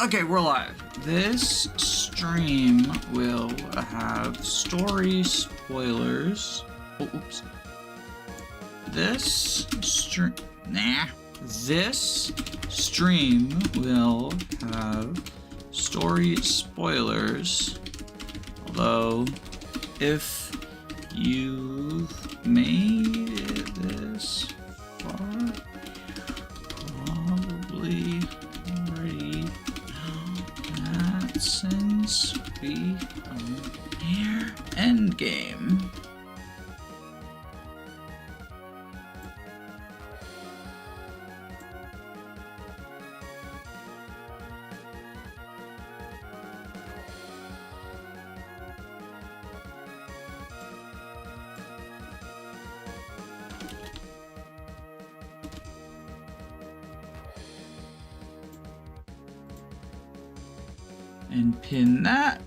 Okay, we're live. This stream will have story spoilers. Oh, oops. This stream will have story spoilers. Although, if you've made it this far, probably already know that since we are near endgame. And pin that.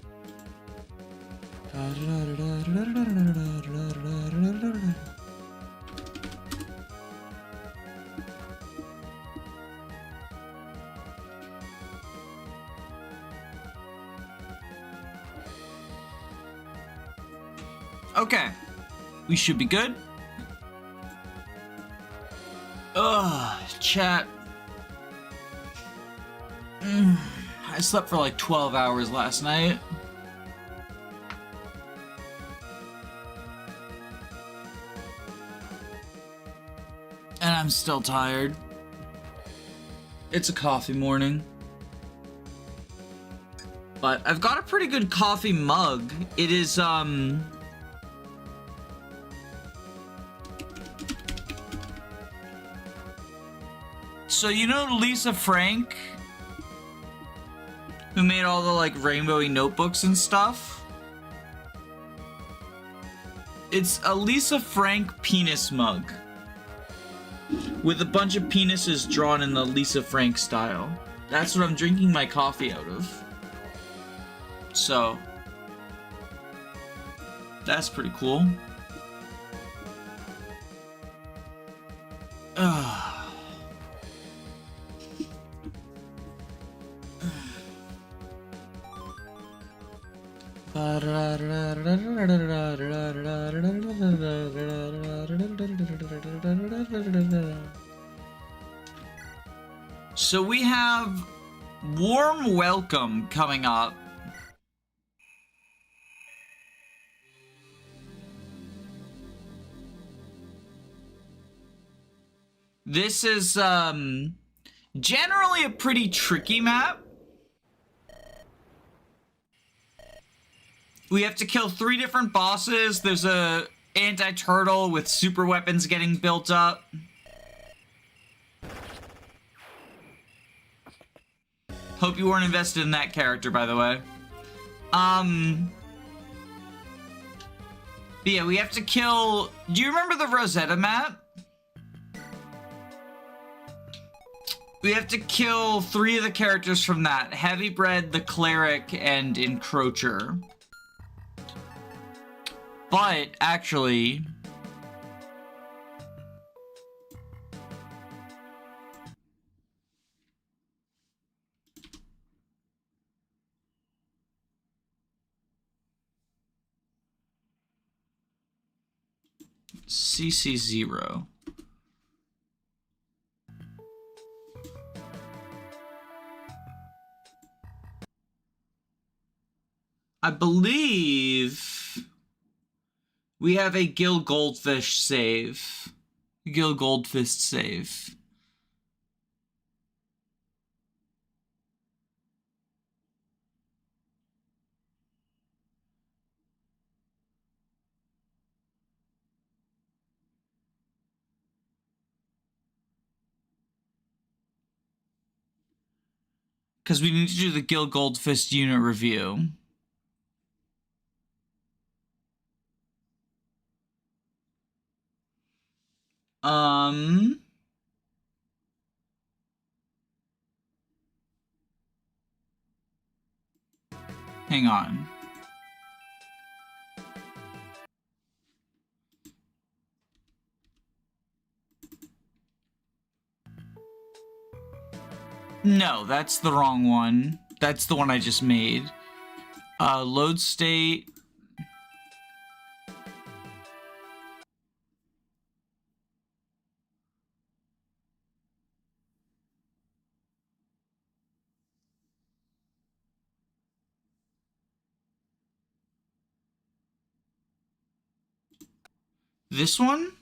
Okay, we should be good. Ugh, chat. I slept for like 12 hours last night. And I'm still tired. It's a coffee morning. But I've got a pretty good coffee mug. It is, so you know Lisa Frank? Who made all the like rainbowy notebooks and stuff? It's a Lisa Frank penis mug with a bunch of penises drawn in the Lisa Frank style. That's what I'm drinking my coffee out of. So that's pretty cool. So we have Warm Welcome coming up. This is generally a pretty tricky map. We have to kill 3 different bosses. There's a anti-turtle with super weapons getting built up. Hope you weren't invested in that character, by the way. But yeah, we have to kill... Do you remember the Rosetta map? We have to kill 3 of the characters from that. Heavy Bread, the Cleric, and Encroacher. But, actually... CC0. I believe... we have a Gil Goldfish save. Gil Goldfish save. Because we need to do the Gil Goldfish unit review. Hang on. No, that's the wrong one. That's the one I just made. Load state. This one?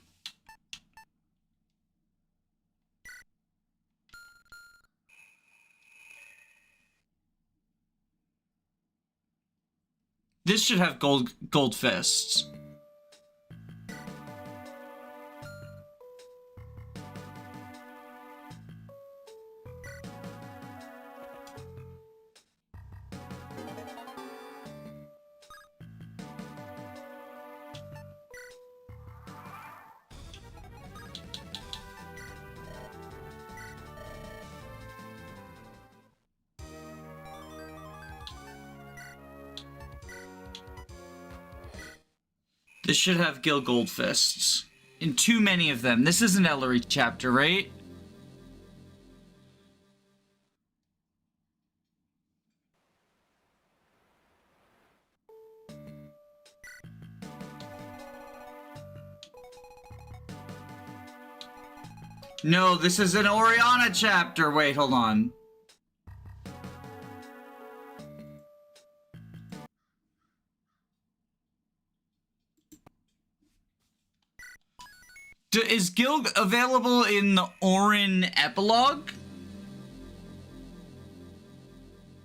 This should have gold fists. This should have Gil Gold Fists. And too many of them. This is an Ellerie chapter, right? No, this is an Oriana chapter. Wait, hold on. Is Gil available in the Orin epilogue?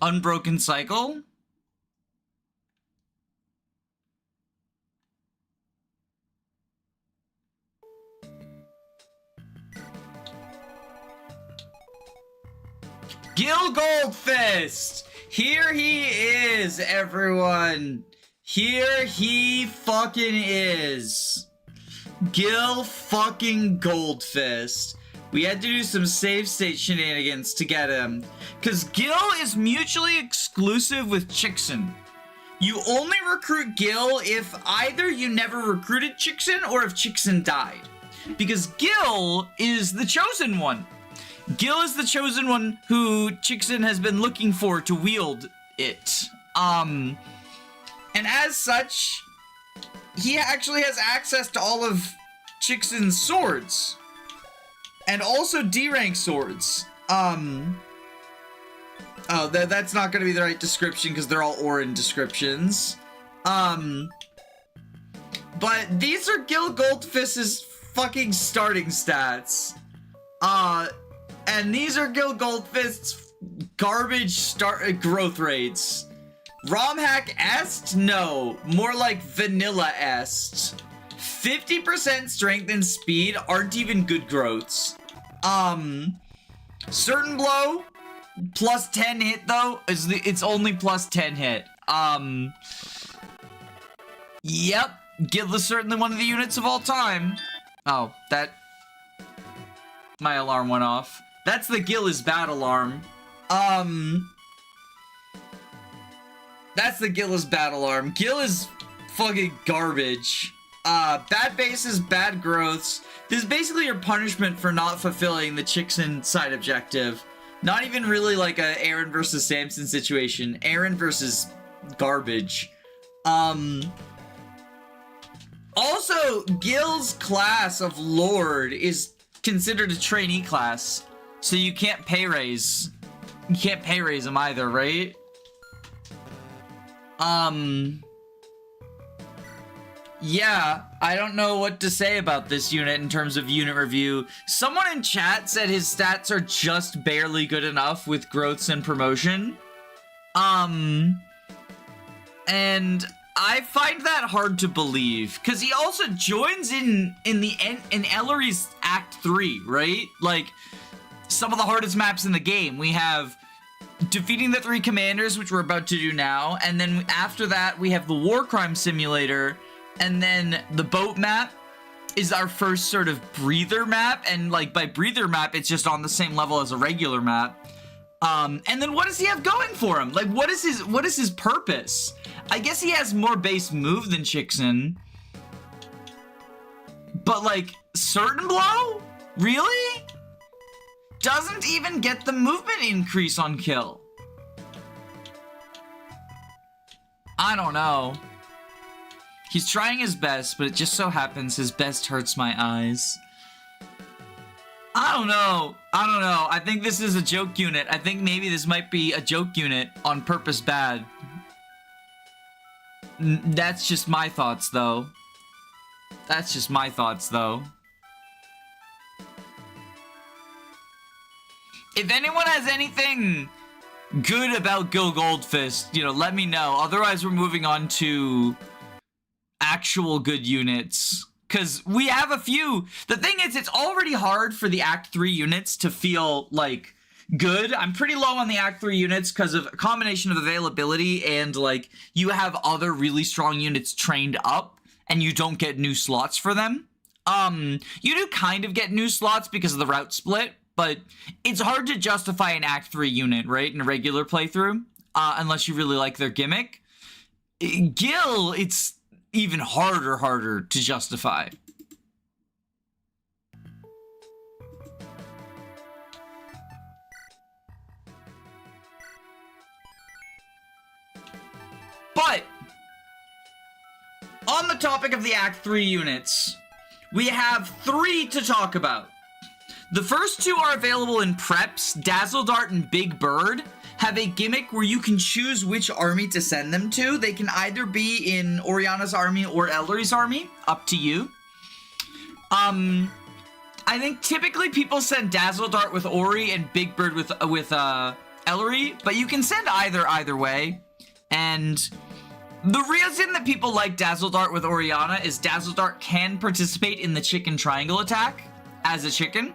Unbroken Cycle? Gil Goldfist! Here he is, everyone! Here he fucking is. Gil fucking Goldfist. We had to do some save state shenanigans to get him. Because Gil is mutually exclusive with Chixin. You only recruit Gil if either you never recruited Chixin or if Chixin died. Because Gil is the chosen one. Gil is the chosen one who Chixin has been looking for to wield it. And as such, he actually has access to all of Chixin's swords. And also D-rank swords. Oh, that's not gonna be the right description because they're all Orin descriptions. But these are Gil Goldfist's fucking starting stats. And these are Gil Goldfist's garbage growth rates. RomHack est? No, more like vanilla est. 50% strength and speed aren't even good growths. Certain blow, plus 10 hit though, it's only plus 10 hit. Yep, Gil is certainly one of the units of all time. Oh, my alarm went off. That's the Gil is bad alarm. That's the Gil is bad alarm. Gil is fucking garbage. Bad bases, bad growths. This is basically your punishment for not fulfilling the Chixin side objective. Not even really like a Aaron versus Samson situation. Aaron versus garbage. Also, Gil's class of Lord is considered a trainee class. So you can't pay raise. You can't pay raise him either, right? Yeah, I don't know what to say about this unit in terms of unit review. Someone in chat said his stats are just barely good enough with growths and promotion. And I find that hard to believe, because he also joins in Ellerie's Act 3, right? Like, some of the hardest maps in the game. We have defeating the 3 commanders, which we're about to do now, and then after that we have the war crime simulator, and then the boat map is our first sort of breather map, and like by breather map it's just on the same level as a regular map. And then what does he have going for him? Like, what is his purpose? I guess he has more base move than Chixin, but like certain blow? Really? doesn't even get the movement increase on kill. I don't know. He's trying his best, but it just so happens his best hurts my eyes. I don't know. I think this is a joke unit. I think maybe this might be a joke unit on purpose bad. That's just my thoughts, though. If anyone has anything good about Gil Goldfist, you know, let me know. Otherwise, we're moving on to actual good units. Because we have a few. The thing is, it's already hard for the Act 3 units to feel, like, good. I'm pretty low on the Act 3 units because of a combination of availability and, like, you have other really strong units trained up and you don't get new slots for them. You do kind of get new slots because of the route split, but it's hard to justify an Act 3 unit, right, in a regular playthrough, unless you really like their gimmick. Gil, it's even harder to justify. But on the topic of the Act 3 units, we have 3 to talk about. The first 2 are available in preps. Dazzle Dart and Big Bird have a gimmick where you can choose which army to send them to. They can either be in Oriana's army or Ellerie's army, up to you. I think typically people send Dazzle Dart with Ori and Big Bird with Ellerie, but you can send either way. And the reason that people like Dazzle Dart with Oriana is Dazzle Dart can participate in the chicken triangle attack as a chicken.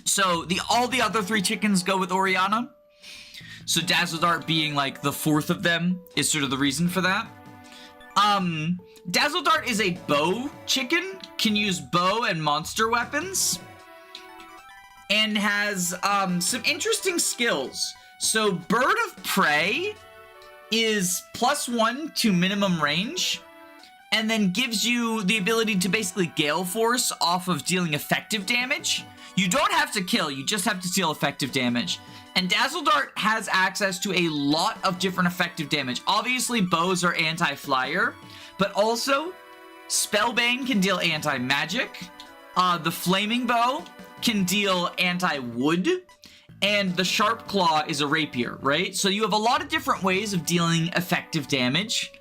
So all the other 3 chickens go with Oriana. So Dazzle Dart being like the 4th of them is sort of the reason for that. Dazzle Dart is a bow chicken, can use bow and monster weapons, and has some interesting skills. So Bird of Prey is +1 to minimum range, and then gives you the ability to basically Gale Force off of dealing effective damage. You don't have to kill, you just have to deal effective damage. And Dazzle Dart has access to a lot of different effective damage. Obviously, bows are anti-flyer, but also Spellbang can deal anti-magic. The Flaming Bow can deal anti-wood. And the Sharp Claw is a rapier, right? So you have a lot of different ways of dealing effective damage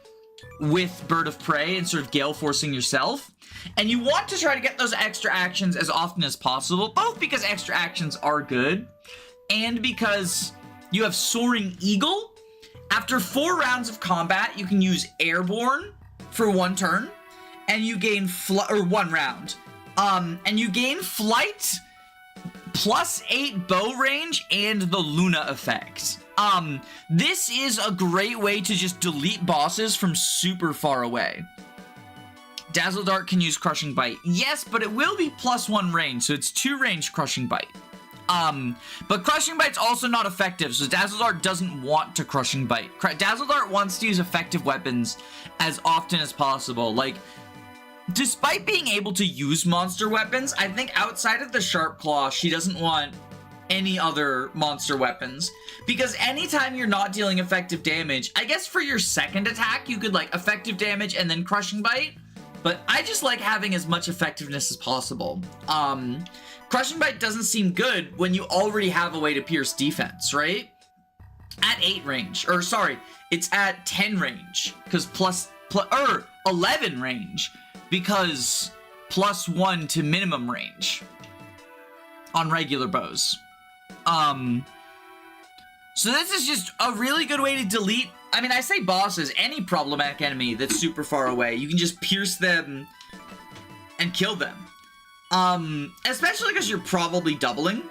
with Bird of Prey and sort of Gale Forcing yourself. And you want to try to get those extra actions as often as possible, both because extra actions are good, and because you have Soaring Eagle. After 4 rounds of combat, you can use Airborne for 1 turn, and you gain 1 round. And you gain Flight, +8 bow range, and the Luna effect. This is a great way to just delete bosses from super far away. Dazzle Dart can use Crushing Bite. Yes, but it will be +1 range, so it's 2 range Crushing Bite. But Crushing Bite's also not effective, so Dazzle Dart doesn't want to Crushing Bite. Dazzle Dart wants to use effective weapons as often as possible. Like, despite being able to use monster weapons, I think outside of the Sharp Claw, she doesn't want any other monster weapons. Because anytime you're not dealing effective damage, I guess for your second attack, you could, like, effective damage and then Crushing Bite. But I just like having as much effectiveness as possible. Crushing Bite doesn't seem good when you already have a way to pierce defense, right? At 8 range, or sorry, it's at 10 range, because 11 range, because +1 to minimum range on regular bows. So this is just a really good way to delete, I mean, I say bosses, any problematic enemy that's super far away, you can just pierce them and kill them. Especially because you're probably doubling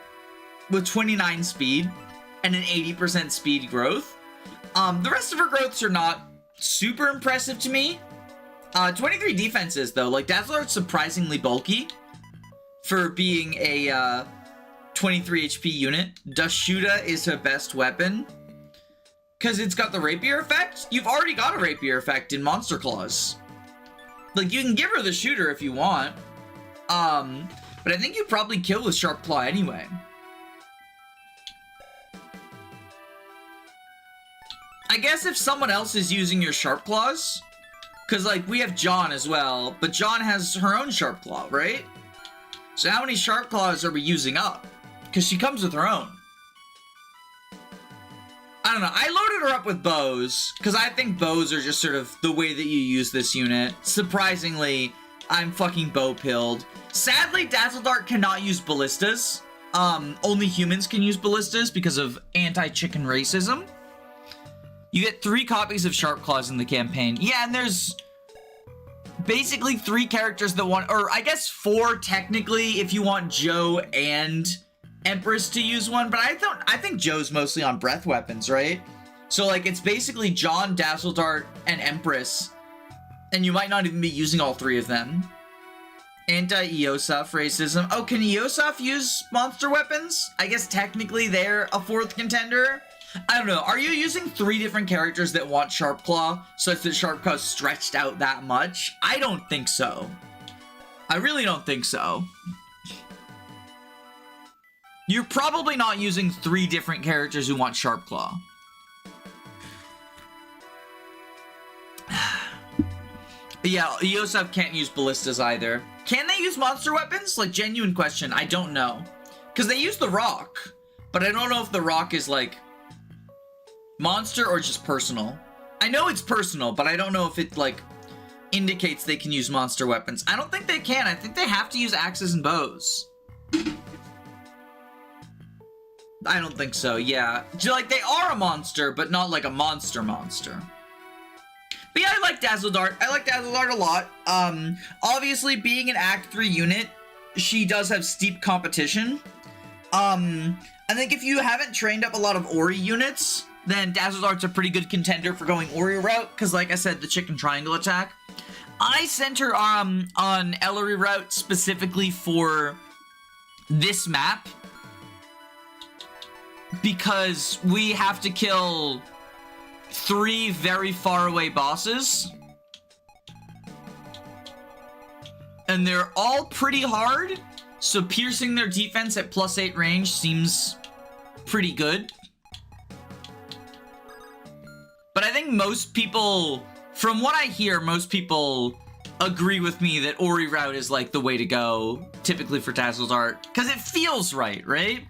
with 29 speed and an 80% speed growth. The rest of her growths are not super impressive to me. 23 defenses though, like Dazzle Dart's surprisingly bulky for being a 23 HP unit. Dashuda is her best weapon because it's got the rapier effect. You've already got a rapier effect in Monster Claws. Like, you can give her the shooter if you want. But I think you probably kill with Sharp Claw anyway. I guess if someone else is using your Sharp Claws, because, like, we have John as well, but John has her own Sharp Claw, right? So how many Sharp Claws are we using up? Because she comes with her own. I don't know. I loaded her up with bows, because I think bows are just sort of the way that you use this unit. Surprisingly, I'm fucking bow-pilled. Sadly, Dazzle Dart cannot use ballistas. Only humans can use ballistas because of anti-chicken racism. You get 3 copies of Sharp Claws in the campaign. Yeah, and there's basically 3 characters that want, or I guess 4 technically if you want Joe and Empress to use one, but I think Joe's mostly on breath weapons, right? So like it's basically John, Dazzle Dart, and Empress, and you might not even be using all 3 of them. Anti-Eosaf racism. Oh, can Eosaf use monster weapons? I guess technically they're a 4th contender. I don't know. Are you using 3 different characters that want Sharp Claw such that Sharp Claw's stretched out that much? I don't think so. I really don't think so. You're probably not using 3 different characters who want Sharp Claw. Yeah, Eosaf can't use ballistas either. Can they use monster weapons? Like, genuine question. I don't know. Because they use the rock. But I don't know if the rock is, like, monster or just personal. I know it's personal, but I don't know if it, like, indicates they can use monster weapons. I don't think they can. I think they have to use axes and bows. I don't think so, yeah. Like, they are a monster, but not like a monster. But yeah, I like Dazzle Dart. I like Dazzle Dart a lot. Obviously, being an Act 3 unit, she does have steep competition. I think if you haven't trained up a lot of Ori units, then Dazzle Dart's a pretty good contender for going Ori route, because like I said, the chicken triangle attack. I sent her on Ellerie route specifically for this map, because we have to kill 3 very far away bosses. And they're all pretty hard, so piercing their defense at +8 range seems pretty good. But I think most people, from what I hear, most people agree with me that Ori route is like the way to go, typically for Dazzle Dart, because it feels right?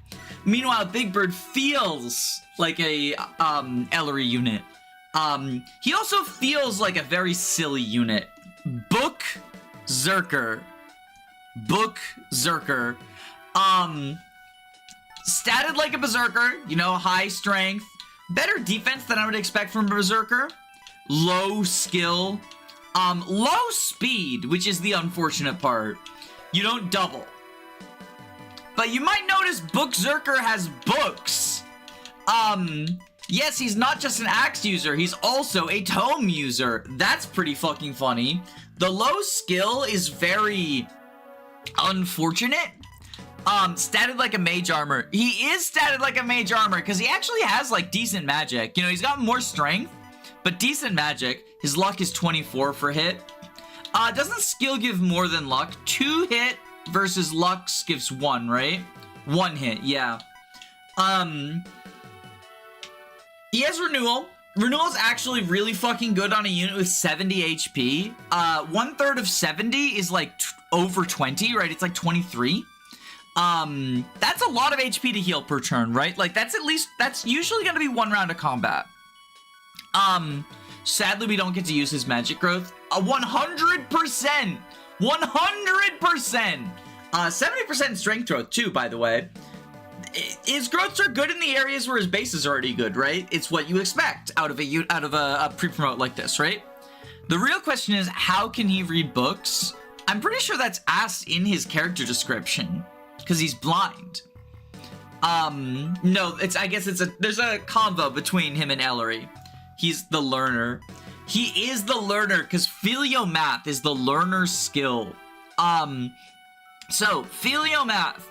Meanwhile, Big Bird feels like a Ellerie unit. He also feels like a very silly unit. Book Zerker. Statted like a Berserker, you know, high strength. Better defense than I would expect from a Berserker. Low skill. Low speed, which is the unfortunate part. You don't double. But you might notice Book Zerker has books. Yes, he's not just an axe user, he's also a tome user. That's pretty fucking funny. The low skill is very unfortunate. Statted like a mage armor. He is statted like a mage armor because he actually has like decent magic. You know, he's got more strength, but decent magic. His luck is 24 for hit. Doesn't skill give more than luck? 2 hit versus luck gives 1, right? 1 hit, yeah. He has renewal. Renewal is actually really fucking good on a unit with 70 HP. 1/3 of 70 is like over 20, right? It's like 23. That's a lot of HP to heal per turn, right? Like that's usually gonna be 1 round of combat. Sadly we don't get to use his magic growth. 100%! 100%! 70% strength growth too, by the way. His growths are good in the areas where his base is already good, right? It's what you expect out of a pre-promote like this, right? The real question is, how can he read books? I'm pretty sure that's asked in his character description, because he's blind. No, there's a combo between him and Ellerie. He's the learner. He is the learner, because Filiomath is the learner's skill. So, Filiomath.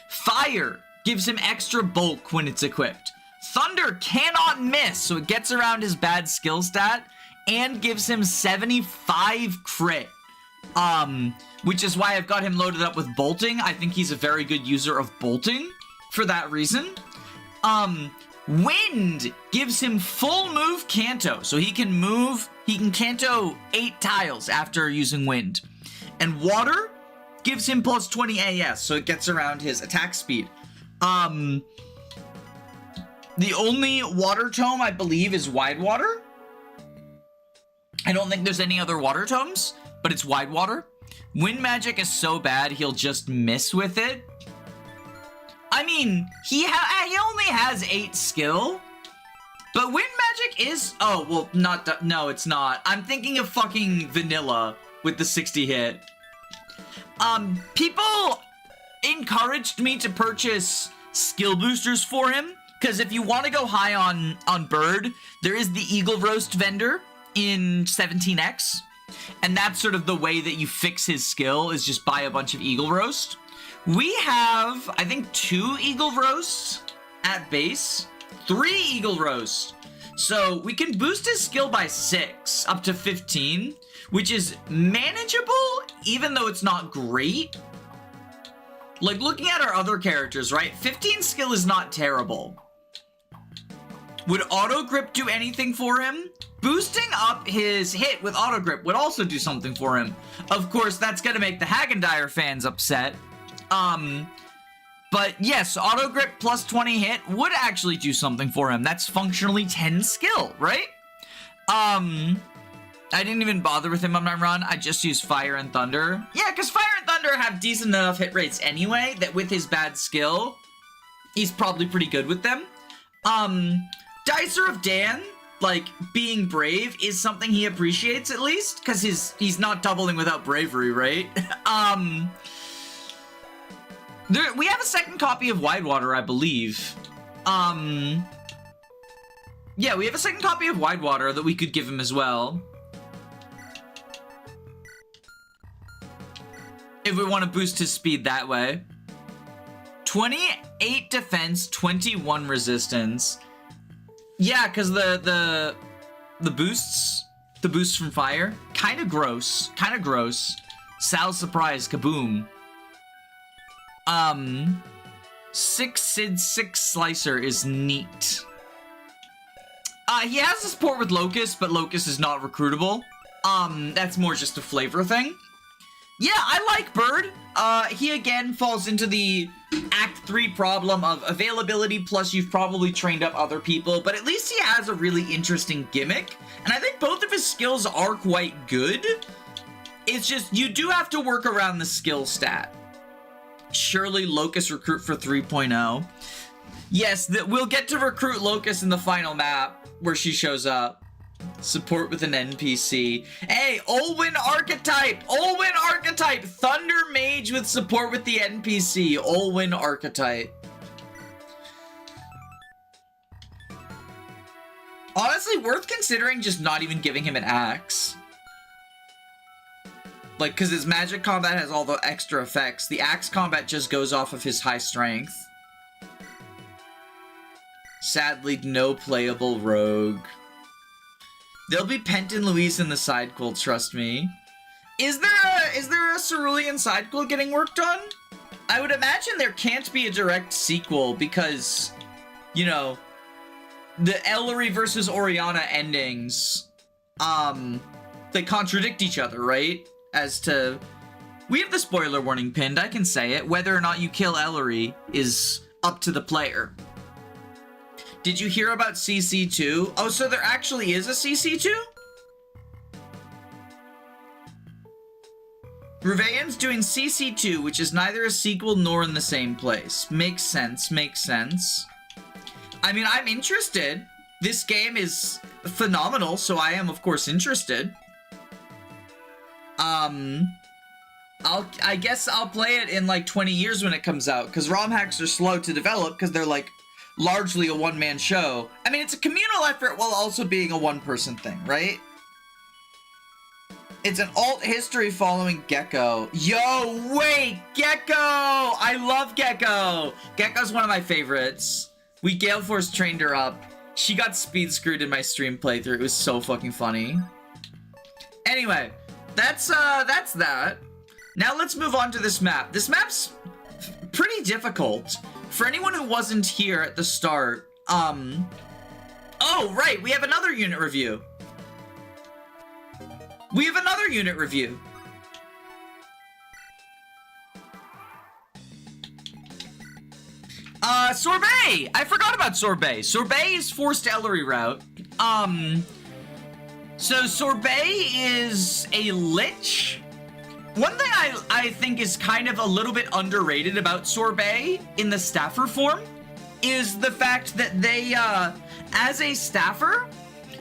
Fire gives him extra bulk when it's equipped. Thunder cannot miss, so it gets around his bad skill stat, and gives him 75 crit. Which is why I've got him loaded up with bolting. I think he's a very good user of bolting for that reason. Wind gives him full move Canto, so he can Canto 8 tiles after using Wind. And Water gives him plus 20 AS, so it gets around his attack speed. The only Water Tome, I believe, is Wide Water. I don't think there's any other Water Tomes, but it's Wide Water. Wind Magic is so bad, he'll just miss with it. I mean, he only has 8 skill, but Wind Magic is... Oh, well, no, it's not. I'm thinking of fucking Vanilla with the 60 hit. People encouraged me to purchase skill boosters for him, because if you want to go high on Bird, there is the Eagle Roast vendor in 17X, and that's sort of the way that you fix his skill, is just buy a bunch of Eagle Roast. We have, I think, 2 Eagle Roasts at base, 3 Eagle Roasts. So we can boost his skill by 6, up to 15, which is manageable, even though it's not great. Like, looking at our other characters, right? 15 skill is not terrible. Would Auto Grip do anything for him? Boosting up his hit with Auto Grip would also do something for him. Of course, that's gonna make the Hagendire fans upset. But yes, Auto Grip plus 20 hit would actually do something for him. That's functionally 10 skill, right? I didn't even bother with him on my run. I just used Fire and Thunder. Yeah, because Fire and Thunder have decent enough hit rates anyway, that with his bad skill, he's probably pretty good with them. Dicer of Dan, like, being brave is something he appreciates at least, because he's not doubling without bravery, right? We have a second copy of Wide Water, I believe. Yeah, we have a second copy of Wide Water that we could give him as well. If we want to boost his speed that way. 28 defense, 21 resistance. Yeah, because the boosts from fire, kind of gross. Sal's surprise, kaboom. 6 Sid 6 Slicer is neat. He has a support with Locust, but Locust is not recruitable. That's more just a flavor thing. Yeah, I like Bird. He again falls into the Act 3 problem of availability, plus you've probably trained up other people, but at least he has a really interesting gimmick, and I think both of his skills are quite good. It's just, you do have to work around the skill stat. Surely Locust recruit for 3.0. Yes, we'll get to recruit Locust in the final map, where she shows up. Support with an NPC. Hey, Olwyn Archetype! Olwyn Archetype! Thunder Mage with support with the NPC. Olwyn Archetype. Honestly, worth considering just not even giving him an axe. Like, because his magic combat has all the extra effects. The axe combat just goes off of his high strength. Sadly, no playable rogue. There'll be Penton Louise in the side quill, trust me. Is there a Cerulean side quill getting worked on? I would imagine there can't be a direct sequel because, you know, the Ellerie versus Oriana endings, they contradict each other, right? As to, we have the spoiler warning pinned, I can say it. Whether or not you kill Ellerie is up to the player. Did you hear about CC2? Oh, so there actually is a CC2? Ruveyan's doing CC2, which is neither a sequel nor in the same place. Makes sense, makes sense. I mean, I'm interested. This game is phenomenal, so I am, of course, interested. I guess I'll play it in, like, 20 years when it comes out, because ROM hacks are slow to develop, because they're, like, largely a one-man show. I mean, it's a communal effort while also being a one-person thing, right? It's an alt history following Gecko. Yo, wait, Gecko! I love Gecko! Gecko's one of my favorites. We Gale Force trained her up. She got speed screwed in my stream playthrough. It was so fucking funny. Anyway, that's that. Now let's move on to this map. This map's pretty difficult. For anyone who wasn't here at the start, Oh, right, we have another unit review. Sorbet! I forgot about Sorbet. Sorbet is forced Ellerie route. So Sorbet is a Lich. One thing I think is kind of a little bit underrated about Sorbet in the Staffer form is the fact that they, as a Staffer,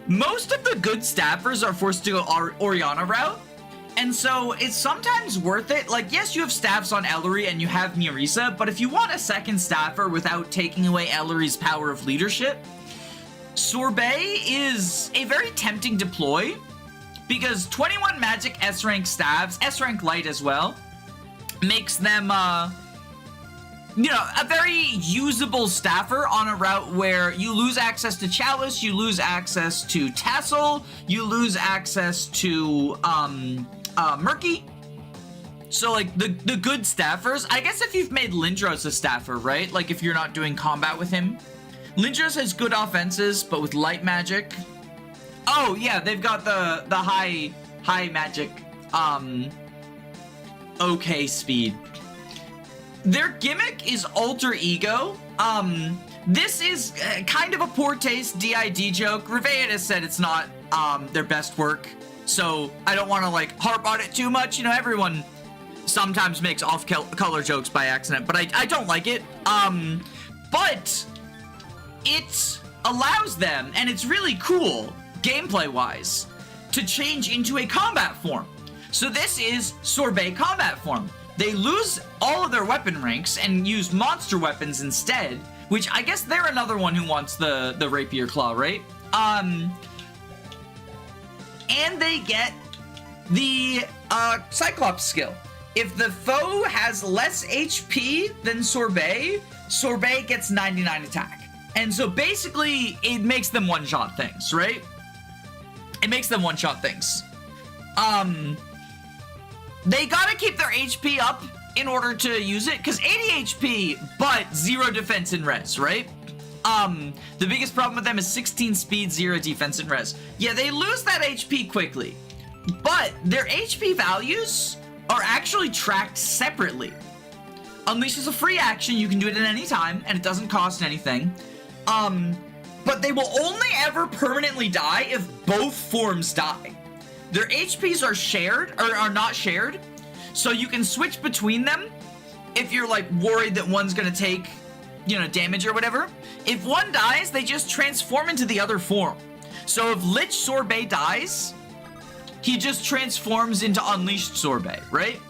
most of the good Staffers are forced to go Oriana route. And so it's sometimes worth it. Like, yes, you have staffs on Ellerie and you have Nerissa, but if you want a second Staffer without taking away Ellerie's power of leadership, Sorbet is a very tempting deploy because 21 magic S-rank staffs, S-rank light as well, makes them, you know, a very usable Staffer on a route where you lose access to Chalice, you lose access to Tassel, you lose access to, Murky. So, like, the good Staffers, I guess if you've made Lindros a Staffer, right? Like, if you're not doing combat with him. Lindros has good offenses, but with light magic. Oh, yeah, they've got the high magic, okay speed. Their gimmick is Alter Ego. This is kind of a poor taste DID joke. Reveilled has said it's not, their best work. So I don't want to like harp on it too much. You know, everyone sometimes makes off-color jokes by accident, but I don't like it. But it allows them, and it's really cool gameplay-wise, to change into a combat form. So this is Sorbet combat form. They lose all of their weapon ranks and use monster weapons instead, which I guess they're another one who wants the rapier claw, right? And they get the Cyclops skill. If the foe has less HP than Sorbet, Sorbet gets 99 attack. And so basically, it makes them one-shot things, right? It makes them one-shot things. They gotta keep their HP up in order to use it, because 80 HP, but 0 defense and res, right? The biggest problem with them is 16 speed, 0 defense and res. Yeah, they lose that HP quickly, but their HP values are actually tracked separately. Unleash is a free action, you can do it at any time, and it doesn't cost anything. But they will only ever permanently die if both forms die. Their HPs are shared, or are not shared, so you can switch between them if you're like worried that one's gonna take, you know, damage or whatever. If one dies, they just transform into the other form. So if Lich Sorbet dies, he just transforms into Unleashed Sorbet, right?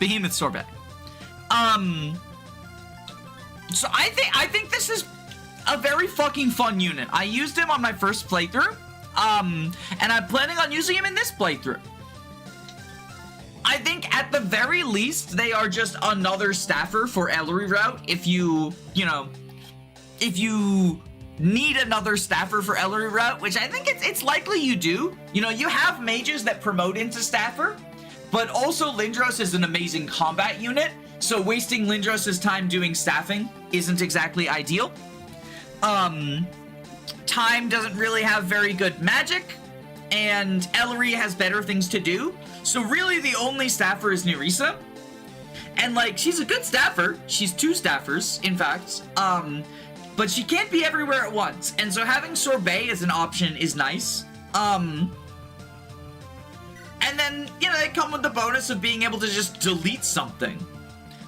Behemoth Sorbet. So I think this is a very fucking fun unit. I used him on my first playthrough, and I'm planning on using him in this playthrough. I think at the very least, they are just another Staffer for Ellerie route. If you know, if you need another Staffer for Ellerie route, which I think it's likely you do. You know, you have mages that promote into Staffer, but also Lindros is an amazing combat unit, so wasting Lindros' time doing staffing isn't exactly ideal. Time doesn't really have very good magic, and Ellerie has better things to do. So really the only Staffer is Nerissa. And like, she's a good Staffer. She's 2 Staffers, in fact. But she can't be everywhere at once. And so having Sorbet as an option is nice. And then, you know, they come with the bonus of being able to just delete something.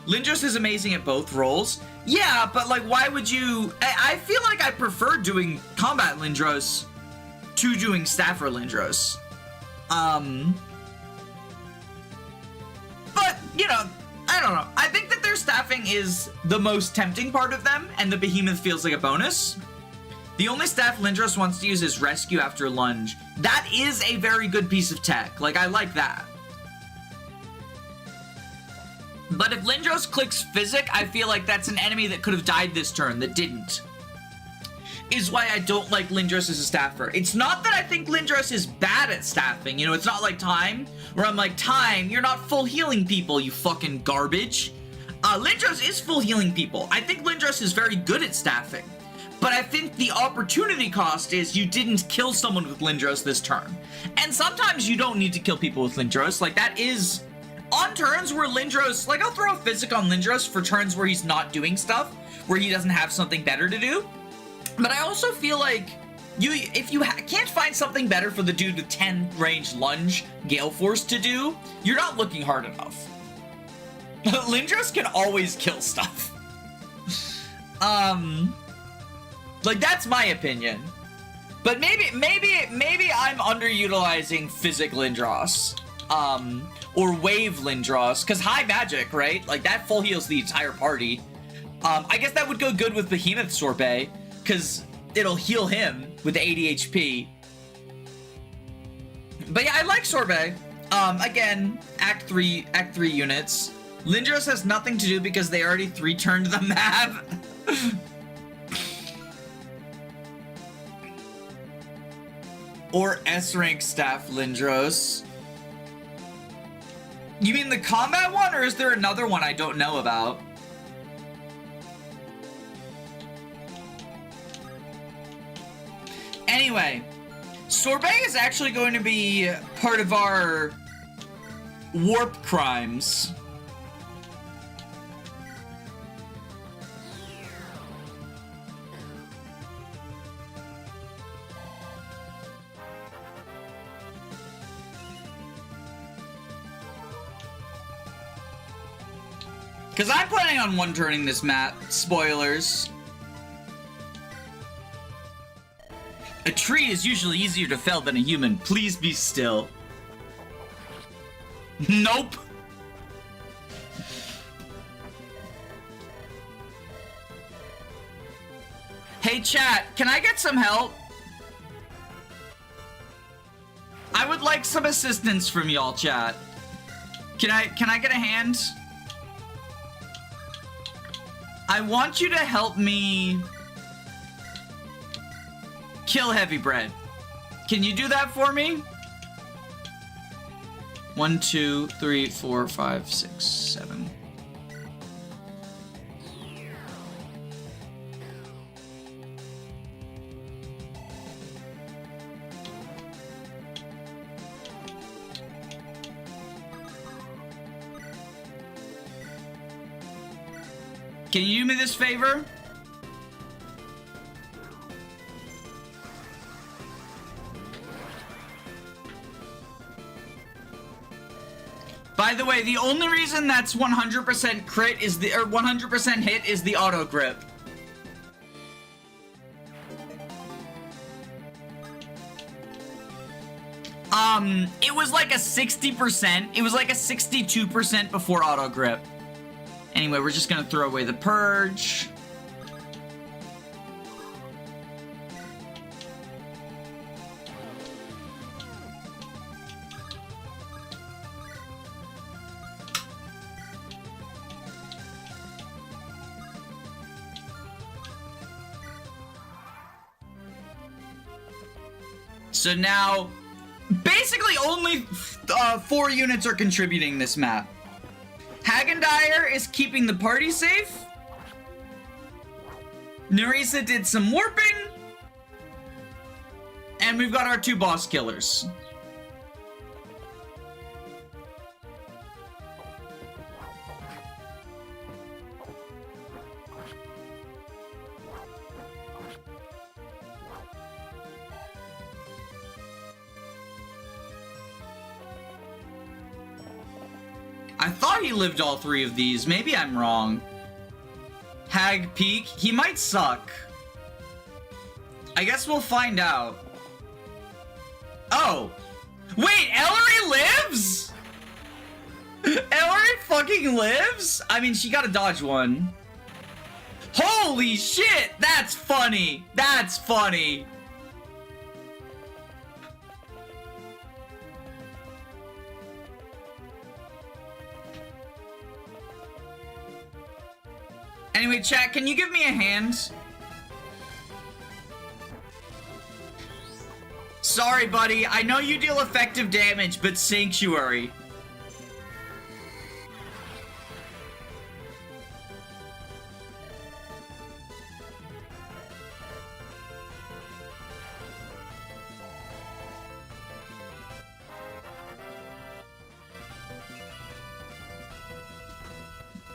Lindros is amazing at both roles. Yeah, but like, why would you... I feel like I prefer doing combat Lindros to doing Staffer Lindros. But, you know, I don't know. I think that their staffing is the most tempting part of them, and the Behemoth feels like a bonus. The only staff Lindros wants to use is Rescue after Lunge. That is a very good piece of tech. Like, I like that. But if Lindros clicks Physic, I feel like that's an enemy that could have died this turn that didn't. Is why I don't like Lindros as a staffer. It's not that I think Lindros is bad at staffing. You know, it's not like Time, where I'm like, Time, you're not full healing people, you fucking garbage. Lindros is full healing people. I think Lindros is very good at staffing. But I think the opportunity cost is you didn't kill someone with Lindros this turn. And sometimes you don't need to kill people with Lindros. Like, that is... On turns where Lindros... Like, I'll throw a Physic on Lindros for turns where he's not doing stuff, where he doesn't have something better to do. But I also feel like... If you can't find something better for the dude with 10 range lunge Gale Force to do, you're not looking hard enough. Lindros can always kill stuff. Like, that's my opinion. But maybe I'm underutilizing Physic Lindros. Or Wave Lindros, because high magic, right? Like, that full heals the entire party. I guess that would go good with Behemoth Sorbet, because it'll heal him with 80 HP. But yeah, I like Sorbet. Again, Act 3 units. Lindros has nothing to do because they already 3-turned the map. Or S-rank staff Lindros. You mean the combat one, or is there another one I don't know about? Anyway, Sorbet is actually going to be part of our warp crimes. Because I'm planning on one-turning this map. Spoilers. A tree is usually easier to fell than a human. Please be still. Nope. Hey chat, can I get some help? I would like some assistance from y'all, chat. Can I get a hand? I want you to help me kill Heavy Bread. Can you do that for me? 1, 2, 3, 4, 5, 6, 7. Can you do me this favor? By the way, the only reason that's 100% crit is or 100% hit is the auto grip. It was like a 60%. It was like a 62% before auto grip. Anyway, we're just gonna throw away the purge. So now, basically only 4 units are contributing this map. Hagendire is keeping the party safe. Nerissa did some warping. And we've got our 2 boss killers. I thought he lived all 3 of these. Maybe I'm wrong. Hag Peak. He might suck. I guess we'll find out. Oh. Wait, Ellerie lives? Ellerie fucking lives? I mean, she gotta dodge one. Holy shit! That's funny. That's funny. Anyway, chat, can you give me a hand? Sorry, buddy. I know you deal effective damage, but Sanctuary.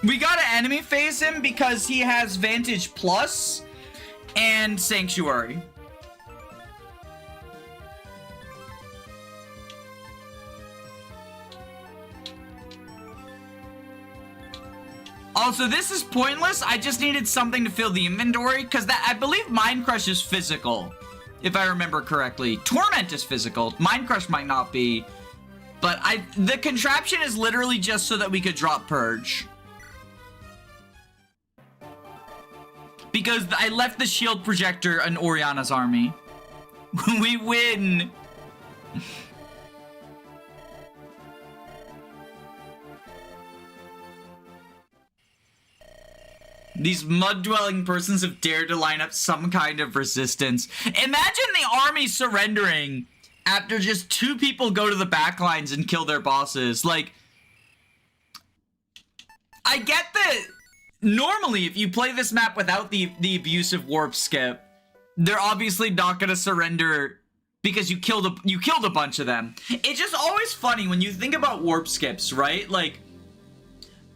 We gotta enemy phase him because he has Vantage Plus and Sanctuary. Also, this is pointless. I just needed something to fill the inventory because I believe Mind Crush is physical, if I remember correctly. Torment is physical. Mind Crush might not be, but the contraption is literally just so that we could drop Purge. Because I left the shield projector in Oriana's army. We win. These mud-dwelling persons have dared to line up some kind of resistance. Imagine the army surrendering after just 2 people go to the back lines and kill their bosses. Like, I get that normally if you play this map without the abusive warp skip, they're obviously not gonna surrender because you killed a bunch of them. It's just always funny when you think about warp skips, right? Like,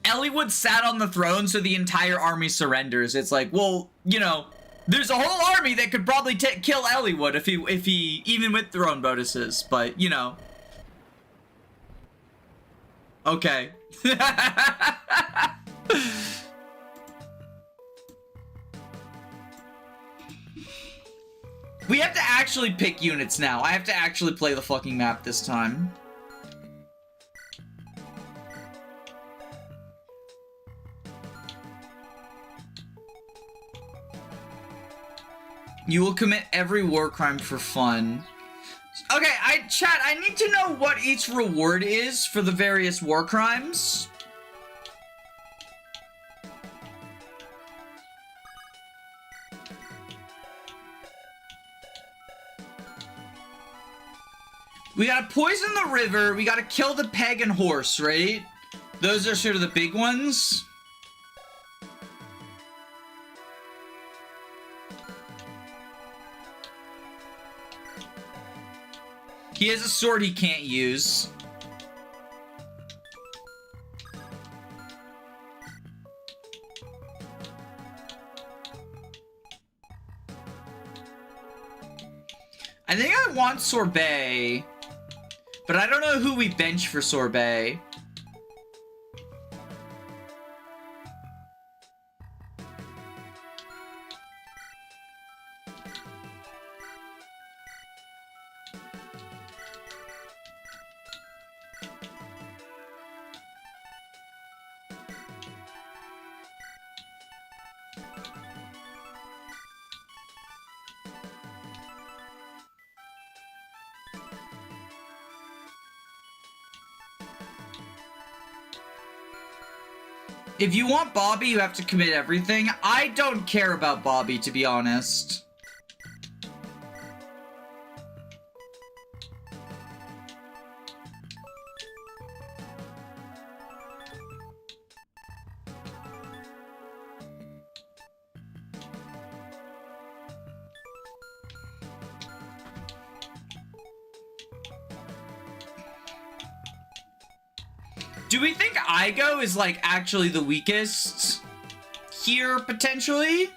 Ellerie sat on the throne, so the entire army surrenders. It's like, well, you know, there's a whole army that could probably kill Ellerie if he even with throne bonuses, but you know. Okay. We have to actually pick units now. I have to actually play the fucking map this time. You will commit every war crime for fun. Okay, chat, I need to know what each reward is for the various war crimes. We gotta poison the river, we gotta kill the pagan horse, right? Those are sort of the big ones. He has a sword he can't use. I think I want Sorbet, but I don't know who we bench for Sorbet. If you want Bobby, you have to commit everything. I don't care about Bobby, to be honest. Do we think Igo is, like, actually the weakest here, potentially?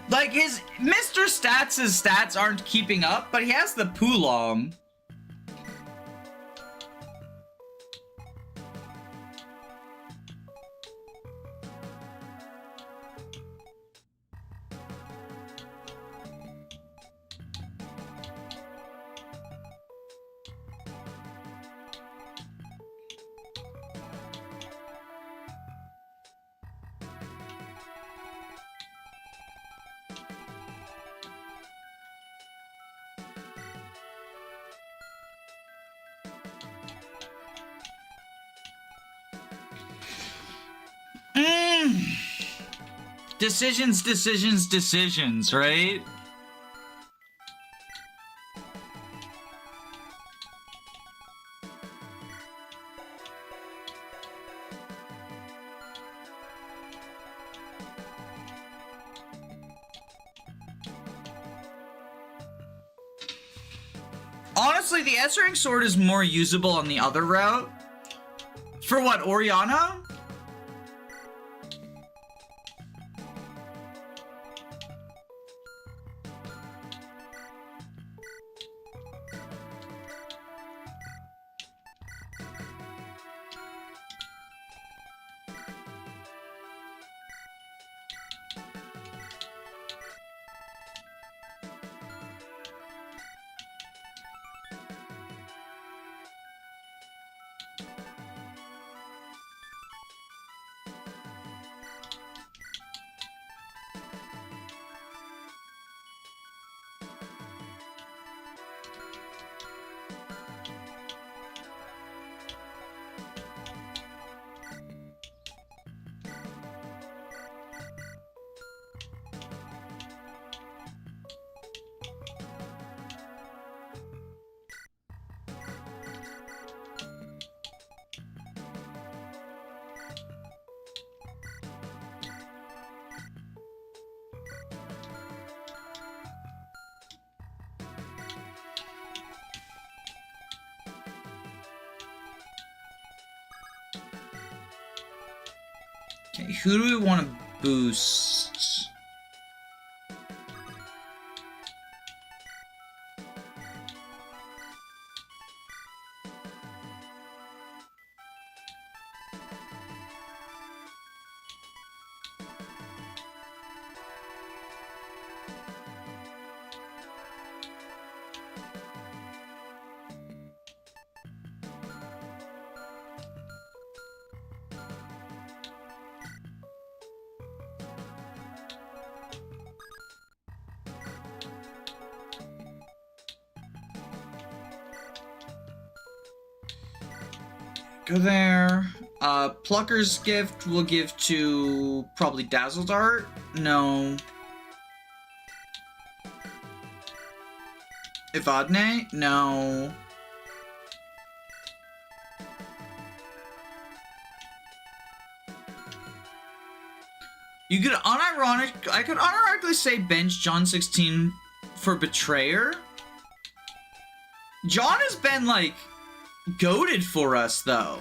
Like, Mr. Stats' stats aren't keeping up, but he has the Poolong. Decisions, decisions, decisions, right? Honestly, the S-Ring sword is more usable on the other route. For what, Oriana? Okay, who do we want to boost? Go there. Plucker's gift we'll give to probably Dazzle Dart. No. Evadne? No. You could I could unironically say bench John 16 for Betrayer. John has been like goated for us though.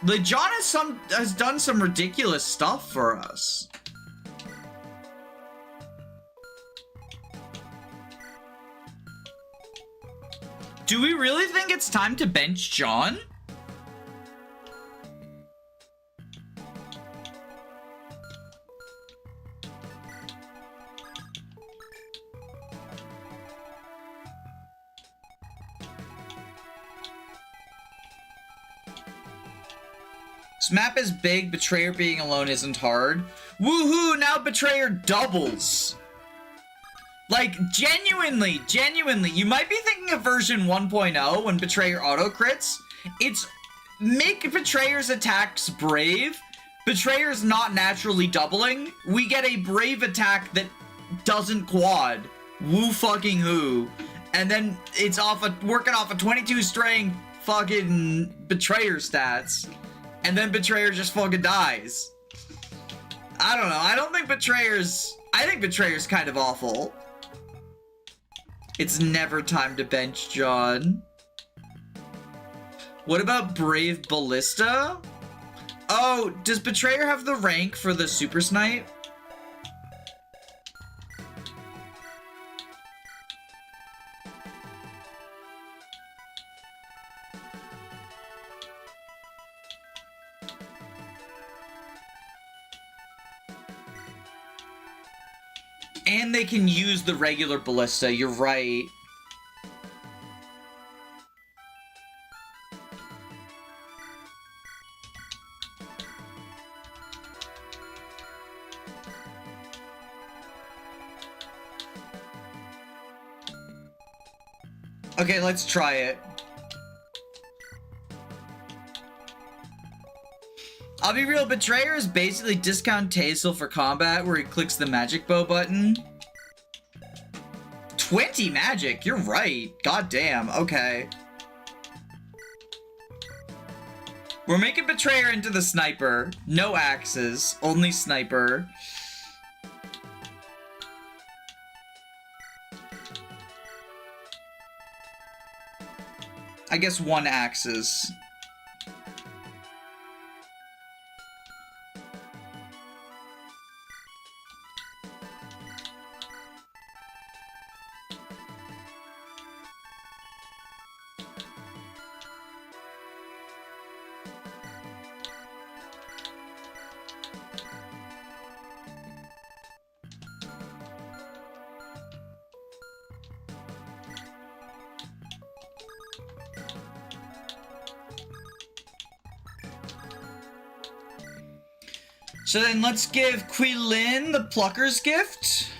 Like John has done some ridiculous stuff for us. Do we really think it's time to bench John? This map is big, Betrayer being alone isn't hard. Woohoo, now Betrayer doubles! Like, genuinely, you might be thinking of version 1.0 when Betrayer auto-crits. It's make Betrayer's attacks brave. Betrayer's not naturally doubling. We get a brave attack that doesn't quad. Woo fucking who. And then it's working off a 22 strength fucking Betrayer stats. And then Betrayer just fucking dies. I don't know. I think Betrayer's kind of awful. It's never time to bench John. What about Brave Ballista? Oh, does Betrayer have the rank for the Super Snipe? And they can use the regular ballista, you're right. Okay, let's try it. I'll be real, Betrayer is basically discount Tassel for combat where he clicks the magic bow button. 20 magic, you're right. God damn, okay. We're making Betrayer into the sniper. No axes, only sniper. I guess 1 axes. So then let's give Quilin the Plucker's Gift.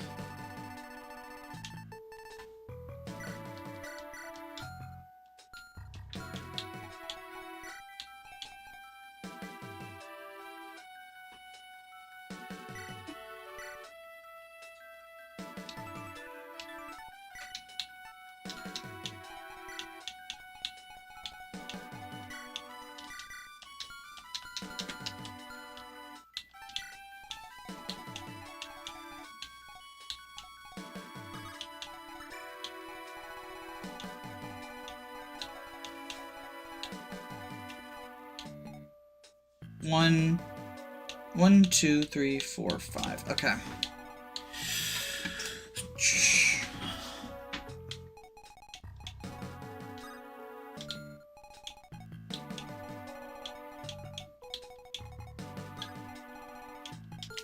One, 2, 3, 4, 5. Okay.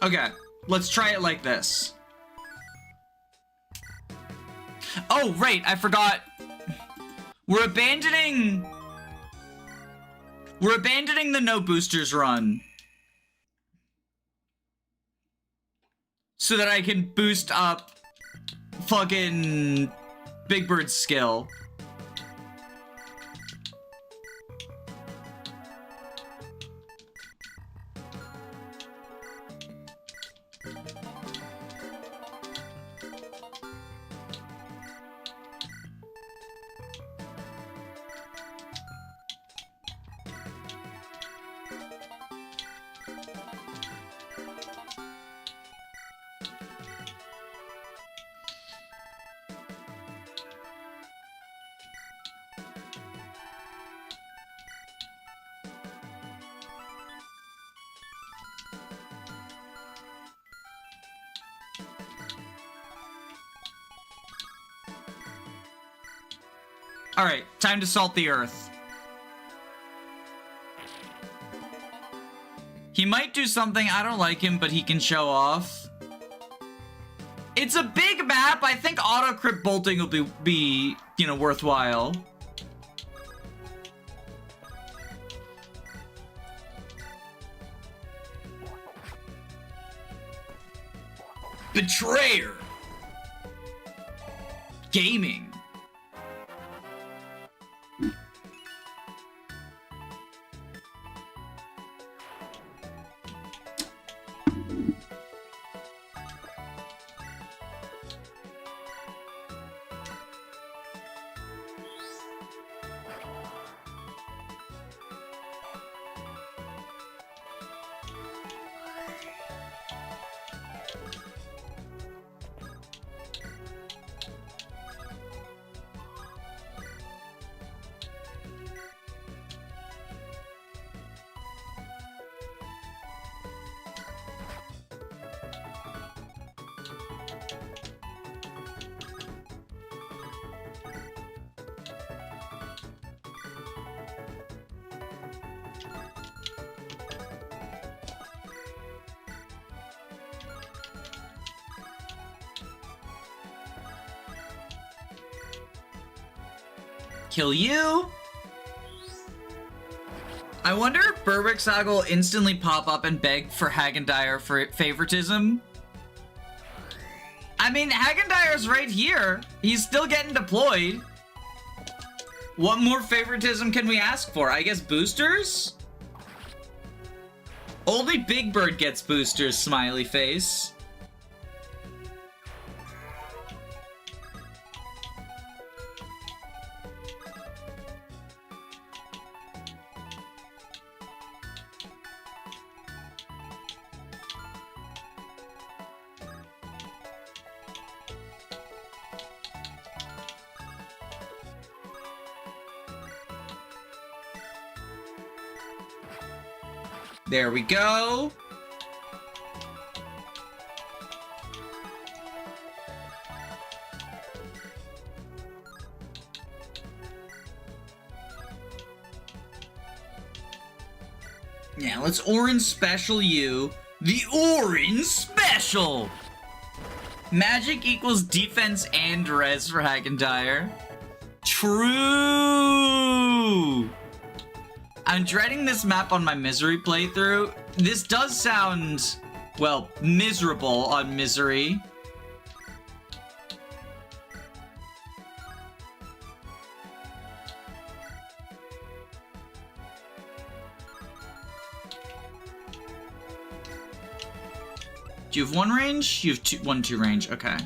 Okay, let's try it like this. Oh, right, I forgot. We're abandoning the no boosters run. So that I can boost up fucking Big Bird's skill. Alright, time to salt the earth. He might do something, I don't like him, but he can show off. It's a big map, I think auto crit bolting will be you know, worthwhile. Betrayer! Gaming. Kill you? I wonder if Berwick's will instantly pop up and beg for Hagendire for favoritism. I mean, Hagendire's right here. He's still getting deployed. What more favoritism can we ask for? I guess boosters? Only Big Bird gets boosters, smiley face. There we go. Yeah, let's orange special you. The orange special! Magic equals defense and res for Hackentire. True! I'm dreading this map on my Misery playthrough. This does sound, well, miserable on Misery. Do you have 1 range? You have 2 range, okay.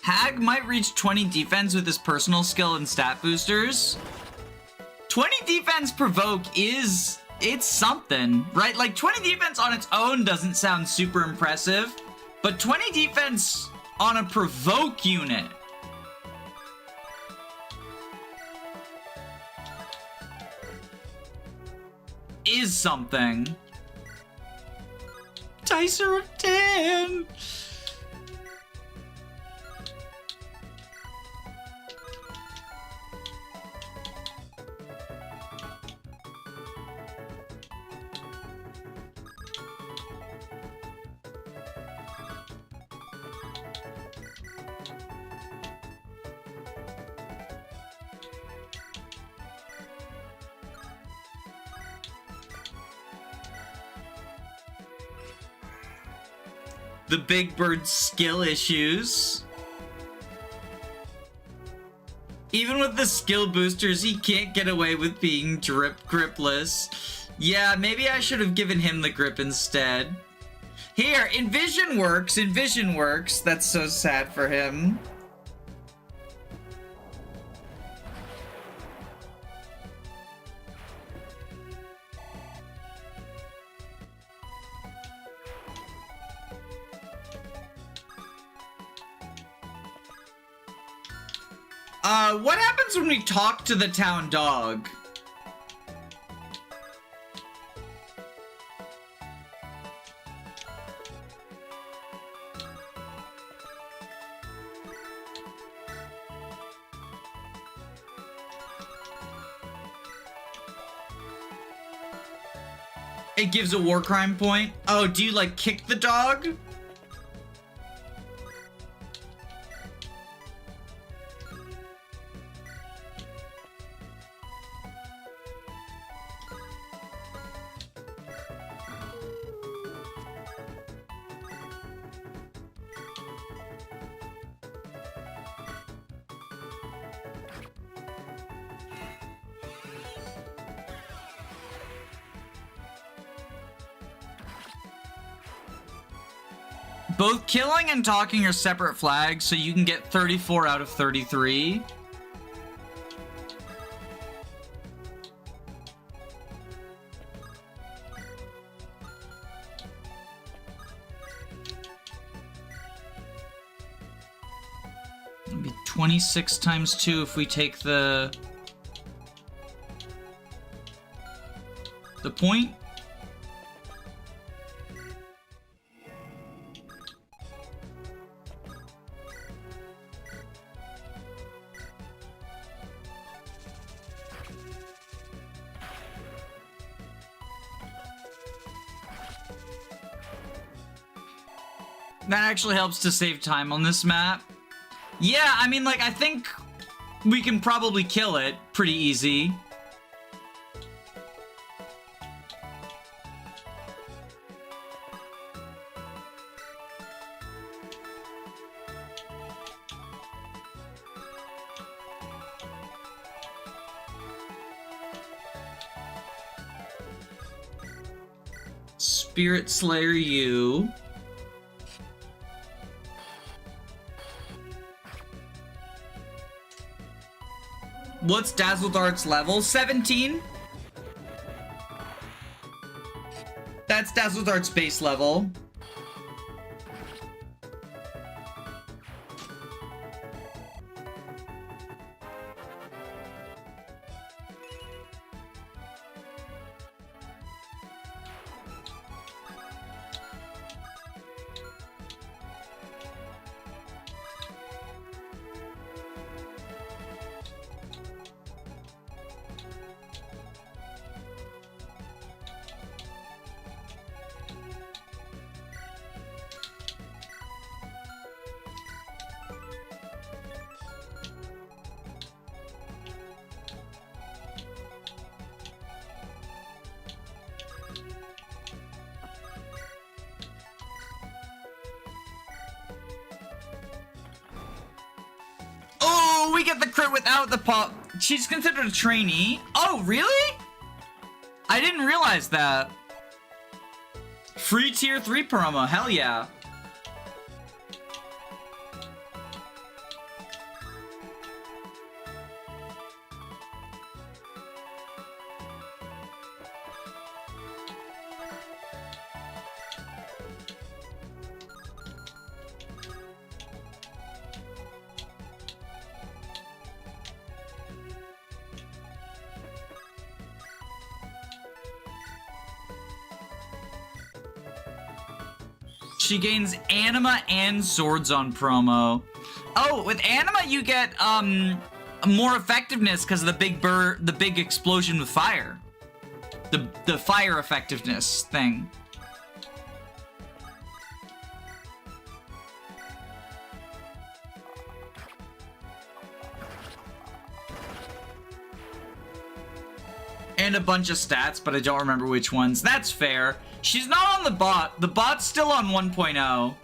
Hag might reach 20 defense with his personal skill and stat boosters. 20 defense provoke it's something, right? Like 20 defense on its own doesn't sound super impressive, but 20 defense on a provoke unit. Is something. Dicer of 10. The Big Bird's skill issues. Even with the skill boosters, he can't get away with being gripless. Yeah, maybe I should have given him the grip instead. Here, Envision works. Envision works. That's so sad for him. What happens when we talk to the town dog? It gives a war crime point. Oh, do you like kick the dog? Both killing and talking are separate flags, so you can get 34 out of 33. It'll be 26 times 2 if we take the point. That actually helps to save time on this map. Yeah, I mean, like, I think we can probably kill it pretty easy. Spirit Slayer you. What's Dazzledart's level? 17? That's Dazzledart's base level. Oh, we get the crit without the pop. She's considered a trainee. Oh, really? I didn't realize that. Free tier 3 promo, hell yeah. She gains Anima and Swords on promo. Oh, with Anima you get more effectiveness because of the big explosion with fire. The fire effectiveness thing. And a bunch of stats, but I don't remember which ones. That's fair. She's not on the bot. The bot's still on 1.0.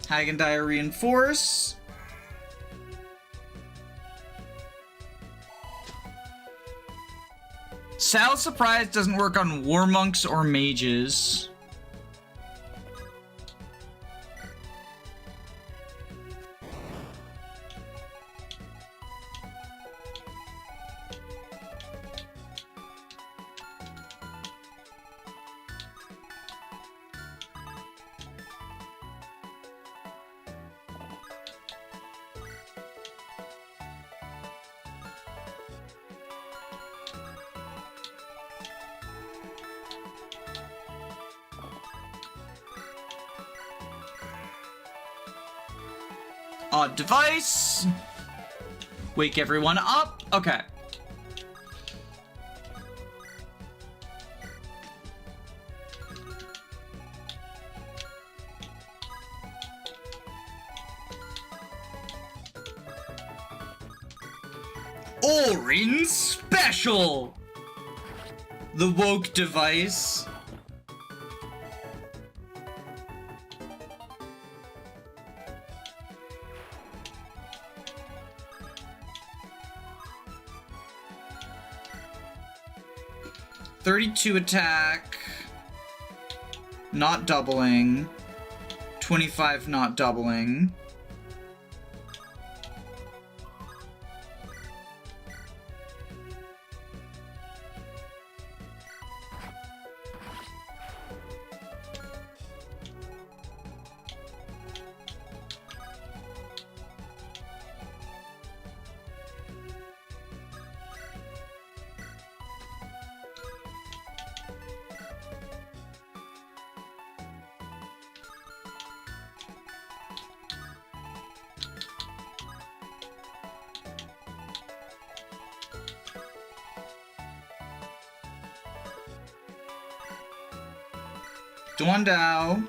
Hagendire Reinforce. Sal's Surprise doesn't work on War Monks or Mages. Odd device. Wake everyone up. Okay. Orange Special. The woke device. 32 attack, not doubling. 25 not doubling. Duandao.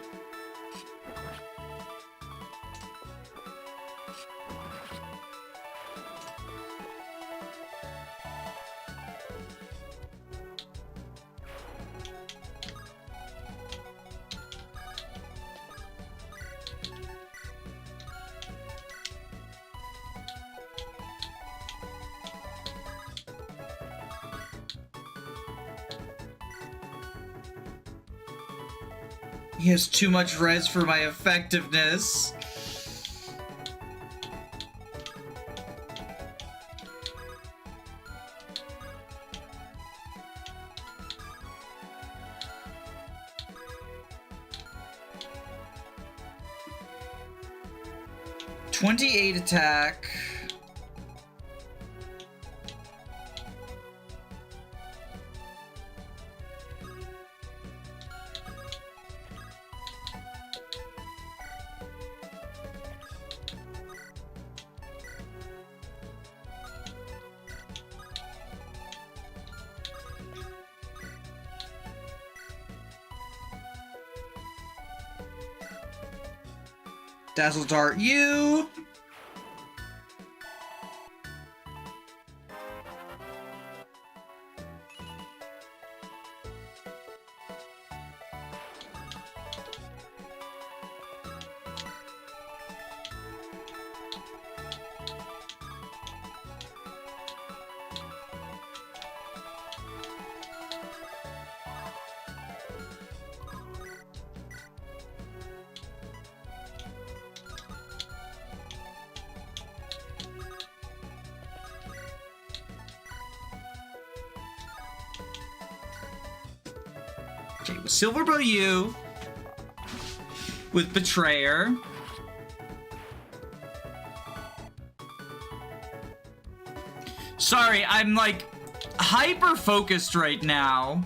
He has too much res for my effectiveness. .28 attack. Dazzle Dart you. Okay, with Silverbow U, with Betrayer, sorry, I'm like hyper focused right now.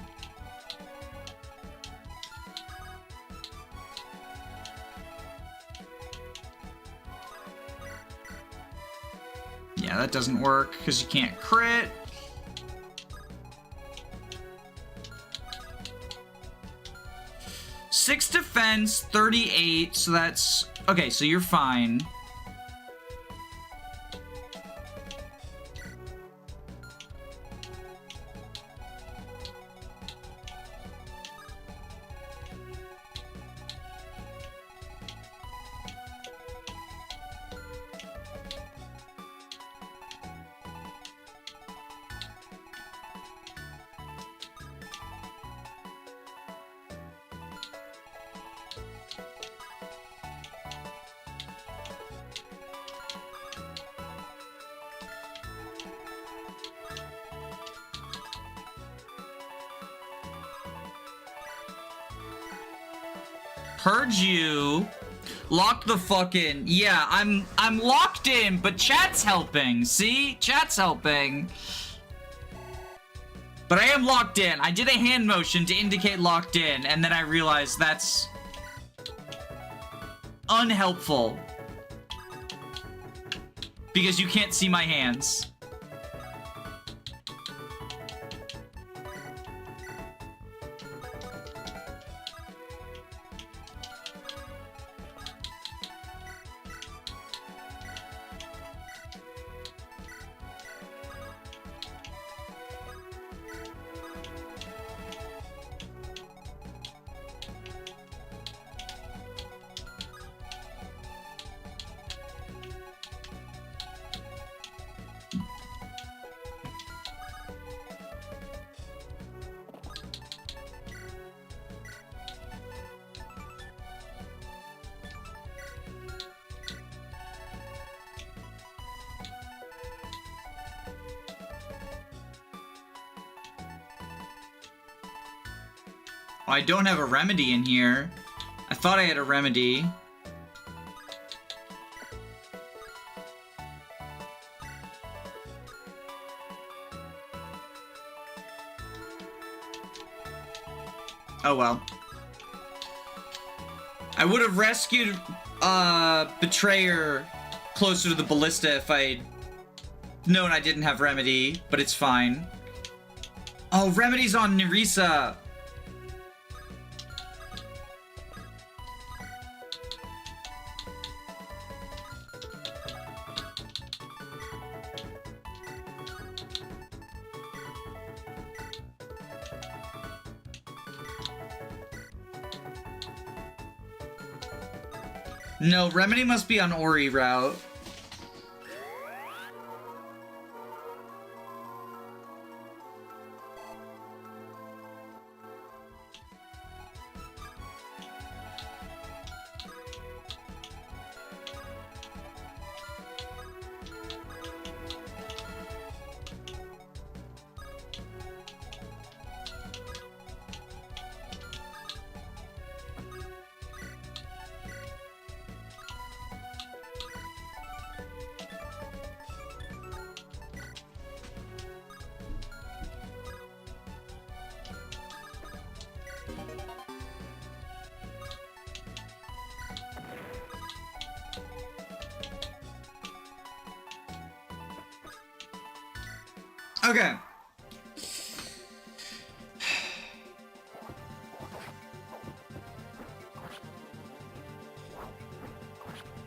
Yeah, that doesn't work because you can't crit. Six defense, 38, so that's... Okay, so you're fine. Purge you. Lock the fuck in. Yeah, I'm locked in, but chat's helping. See? Chat's helping. But I am locked in. I did a hand motion to indicate locked in, and then I realized that's unhelpful. Because you can't see my hands. Oh, I don't have a remedy in here. I thought I had a remedy. Oh well. I would have rescued Betrayer closer to the ballista if I'd known I didn't have remedy, but it's fine. Oh, remedy's on Nerissa. No, remedy must be on Ori route. Okay.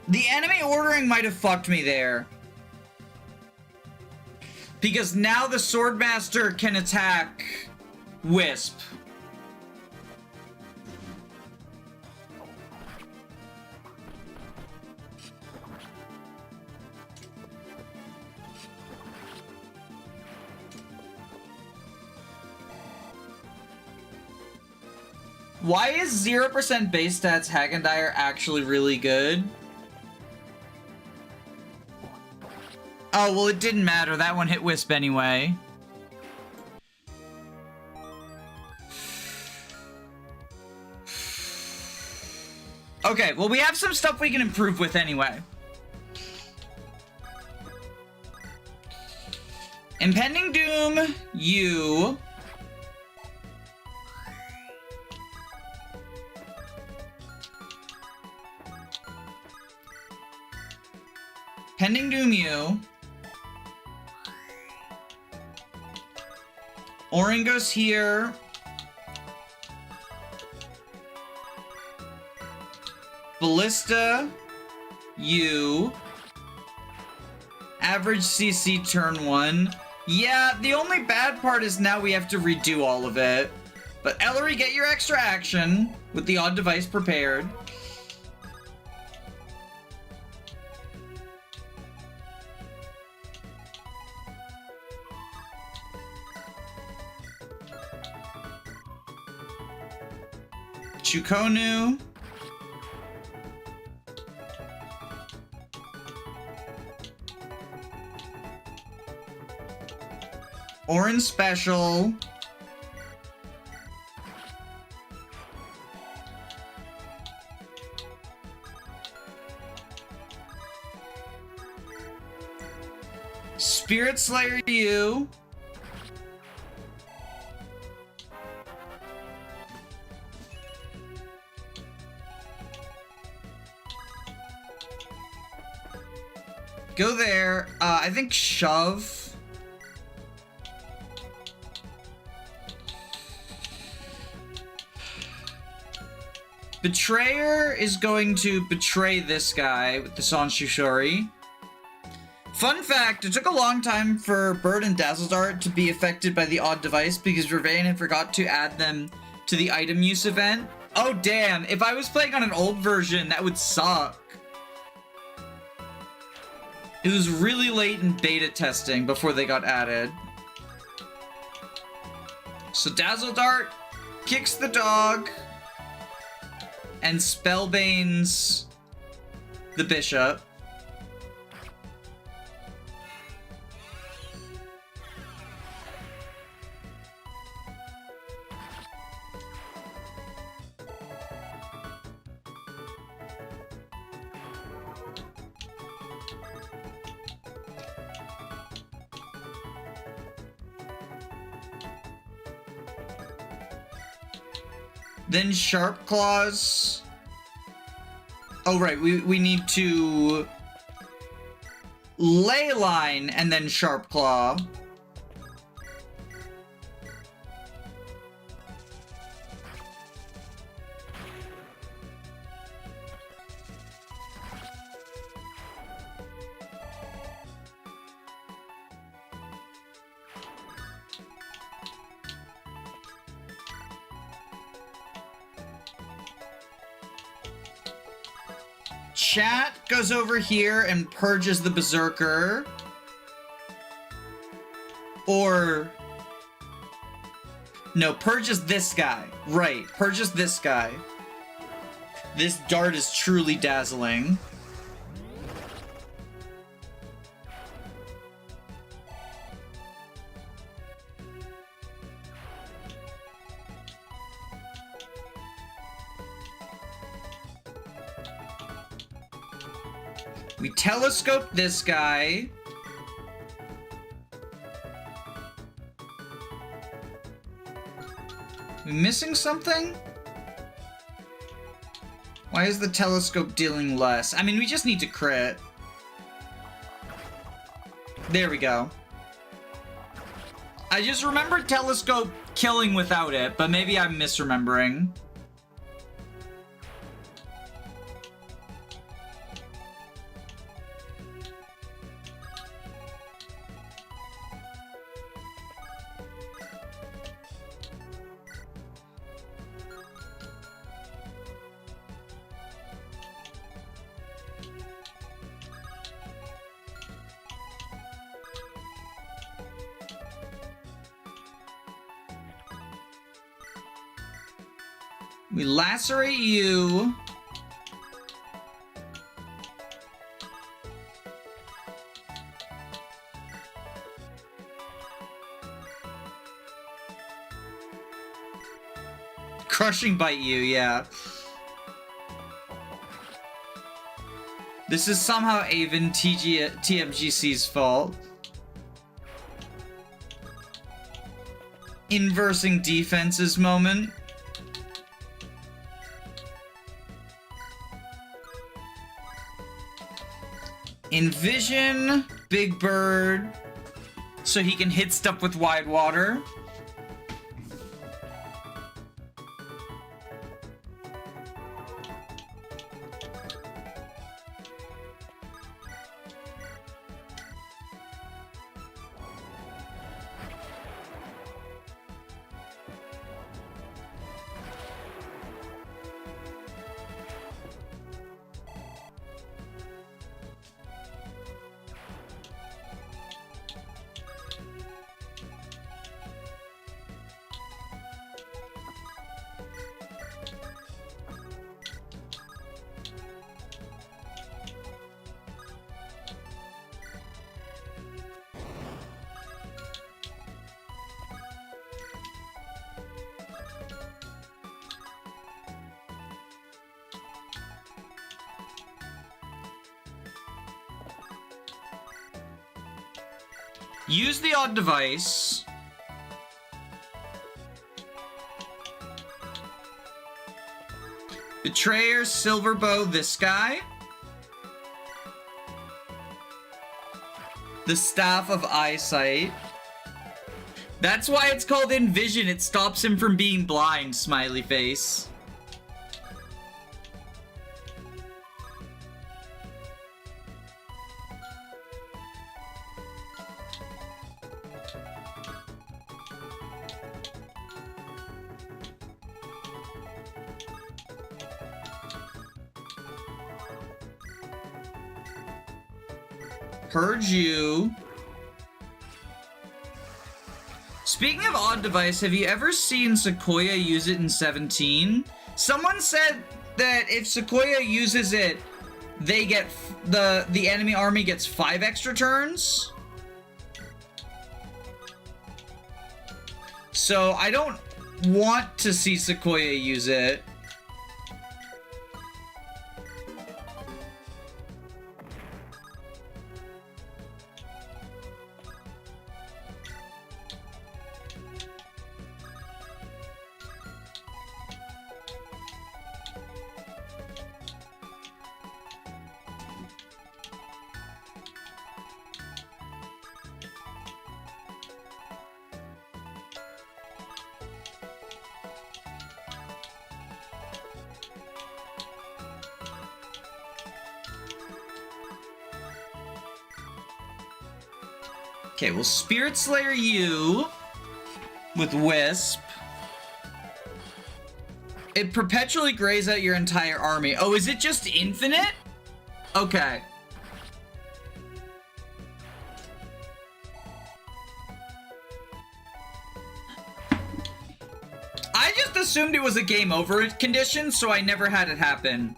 The enemy ordering might have fucked me there. Because now the Swordmaster can attack Wisp. Why is 0% base stats Hagendire actually really good? Oh, well, it didn't matter. That one hit Wisp anyway. Okay, well, we have some stuff we can improve with anyway. Impending Doom, you... Pending Doom you. Orin goes here. Ballista, you. Average CC turn 1. Yeah, the only bad part is now we have to redo all of it. But Ellerie, get your extra action with the odd device prepared. Chukonu. Orange Special. Spirit Slayer you. Go there. I think shove. Betrayer is going to betray this guy with the Sanshushori. Fun fact, it took a long time for Bird and Dazzledart to be affected by the odd device because Vervain had forgot to add them to the item use event. Oh damn, if I was playing on an old version, that would suck. It was really late in beta testing before they got added. So Dazzledart kicks the dog and Spellbane's the bishop. Then Sharp Claws. Oh, right. We need to Ley Line and then Sharp Claw. Chat goes over here and purges the Berserker. Or... no, purges this guy. Right, purges this guy. This dart is truly dazzling. We telescope this guy. We missing something? Why is the telescope dealing less? I mean, we just need to crit. There we go. I just remembered telescope killing without it, but maybe I'm misremembering. We lacerate you. Crushing bite you, yeah. This is somehow Avon TMGC's fault. Inversing defenses moment. Envision Big Bird so he can hit stuff with Wide Water. Use the odd device. Betrayer, Silverbow, this guy. The Staff of Eyesight. That's why it's called Envision. It stops him from being blind, smiley face. Purge you. Speaking of odd device, have you ever seen Sequoia use it in 17? Someone said that if Sequoia uses it, they get the enemy army gets 5 extra turns. So I don't want to see Sequoia use it. Okay, we'll Spirit Slayer you with Wisp. It perpetually grays out your entire army. Oh, is it just infinite? Okay. I just assumed it was a game over condition, so I never had it happen.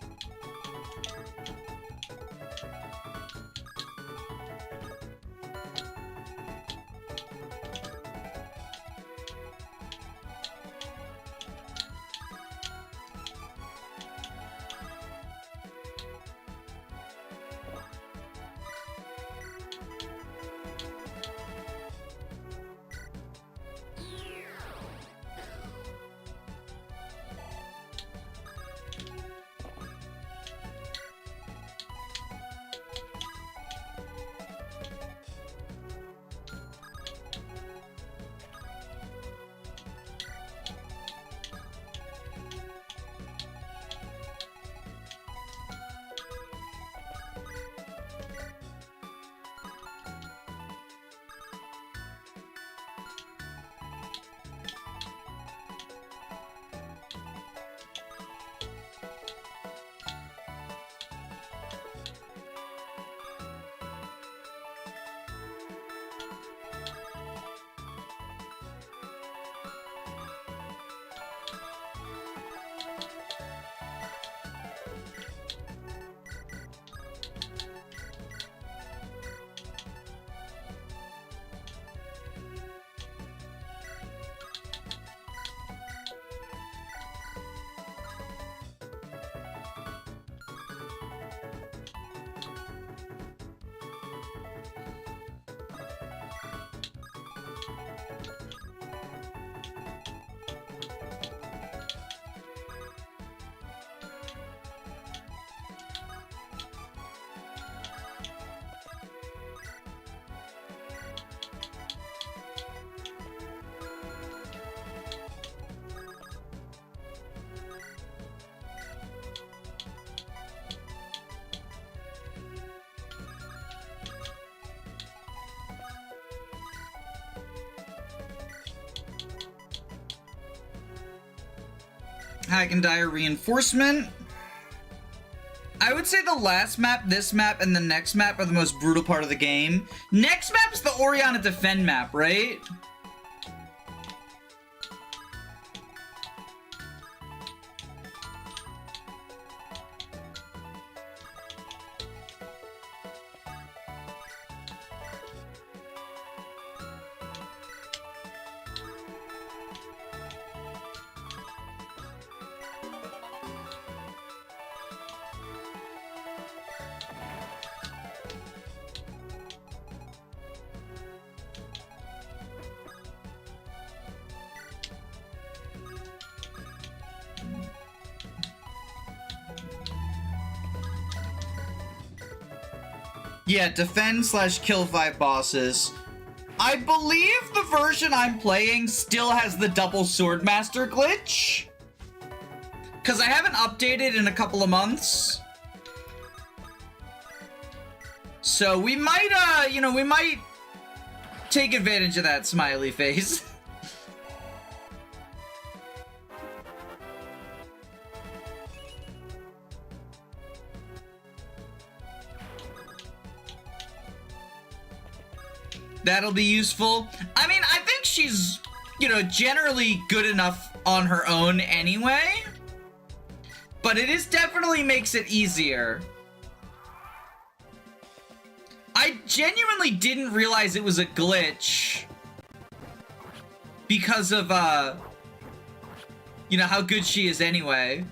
Hagendire Reinforcement. I would say the last map, this map, and the next map are the most brutal part of the game. Next map is the Oriana Defend map, right? Yeah, defend / kill 5 bosses. I believe the version I'm playing still has the double Swordmaster glitch. Because I haven't updated in a couple of months. So we might, we might take advantage of that smiley face. That'll be useful. I mean, I think she's, generally good enough on her own anyway. But it definitely makes it easier. I genuinely didn't realize it was a glitch. Because of, how good she is anyway.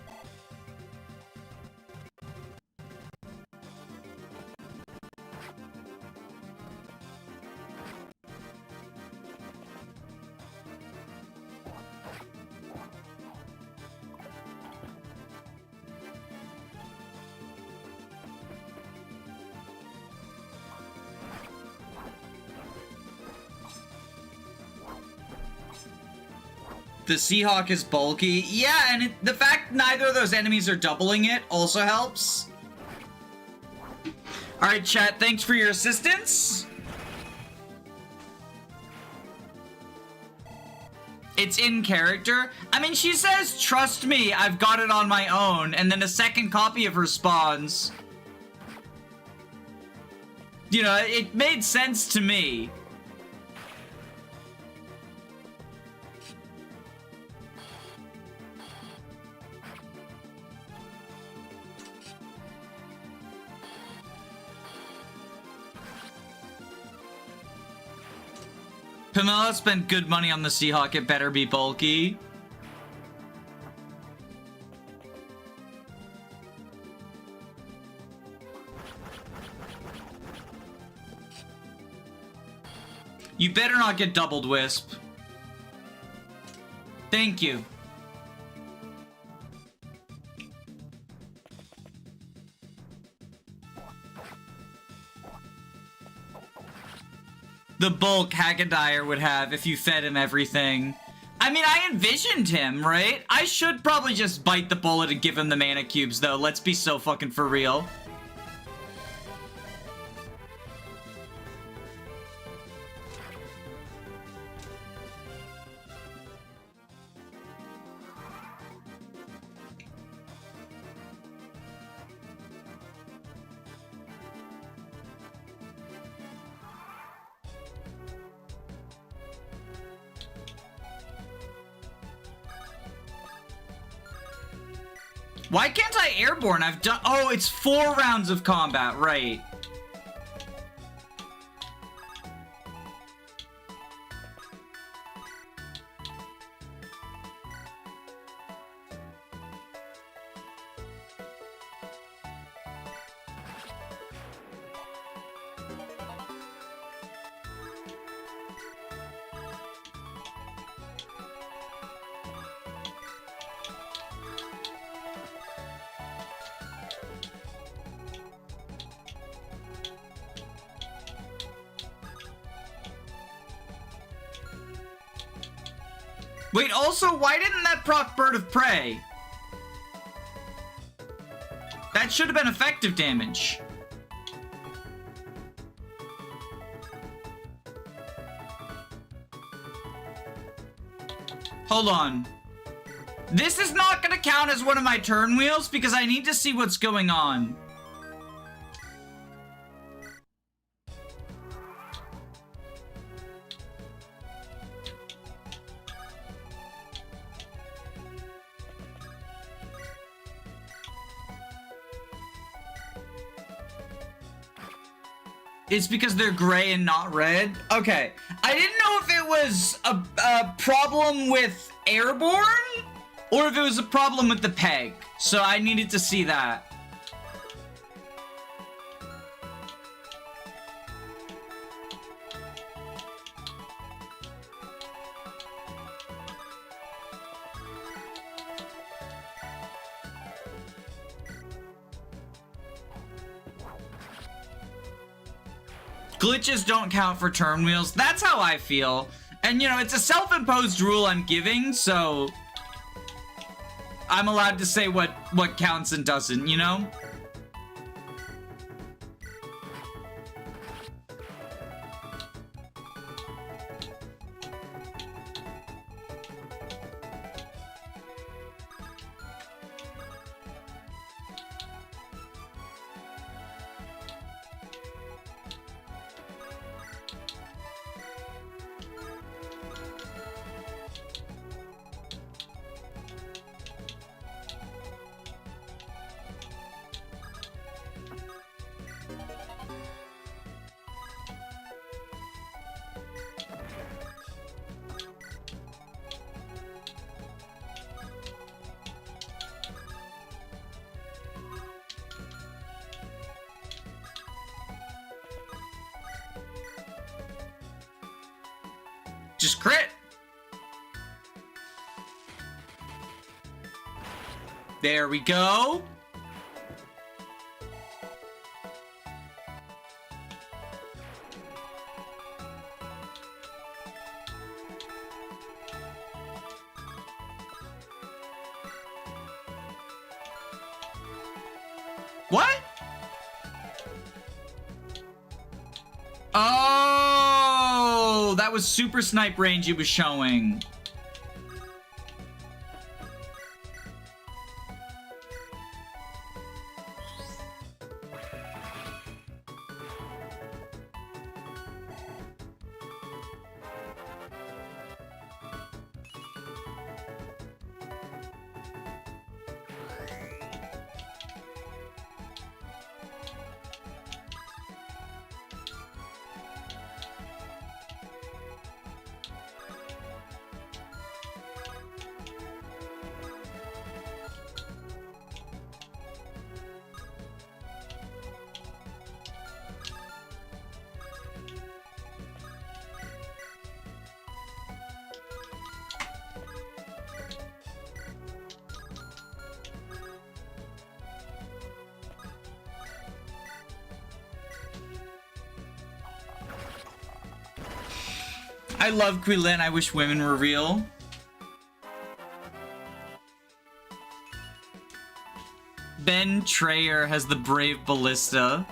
The Seahawk is bulky. Yeah, and the fact neither of those enemies are doubling it also helps. Alright, chat, thanks for your assistance. It's in character. I mean, she says, trust me, I've got it on my own. And then a second copy of her spawns. You know, it made sense to me. Pamela spent good money on the Seahawk. It better be bulky. You better not get doubled, Wisp. Thank you. The bulk Hagediah would have if you fed him everything. I mean, I envisioned him, right? I should probably just bite the bullet and give him the mana cubes, though. Let's be so fucking for real. Why can't I airborne? I've done... Oh, it's 4 rounds of combat, right. Wait, also, why didn't that proc Bird of Prey? That should have been effective damage. Hold on. This is not gonna count as one of my turn wheels because I need to see what's going on. It's because they're gray and not red? Okay. I didn't know if it was a problem with airborne or if it was a problem with the peg. So I needed to see that. Glitches don't count for turn wheels. That's how I feel. And, you know, it's a self-imposed rule I'm giving, so I'm allowed to say what counts and doesn't, you know? Just crit. There we go. What? Oh, that was super snipe range it was showing. I love Quillen. I wish women were real. Ben Trayer has the Brave Ballista.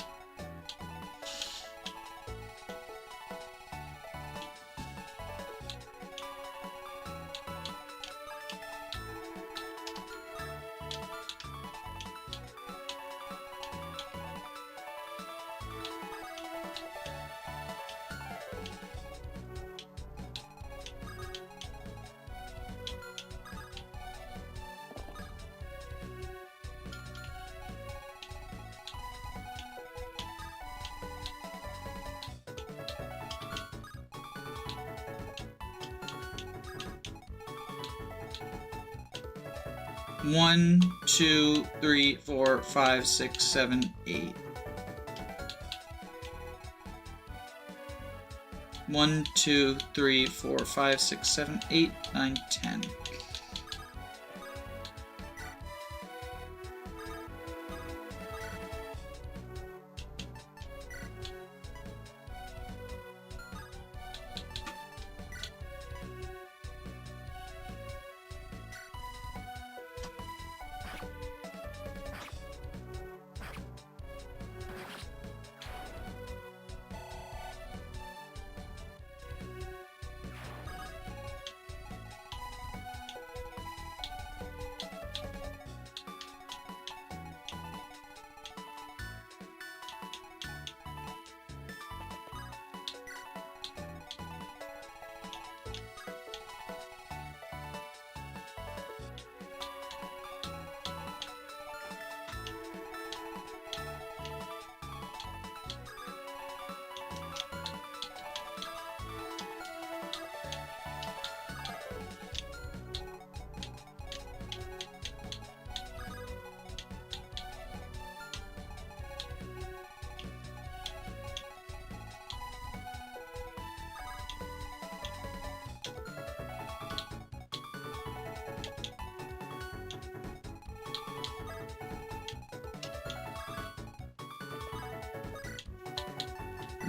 One, two, three, four, five, six, seven, eight. 1, 2, 3, 4, 5, 6, 7, 8, 9, 10.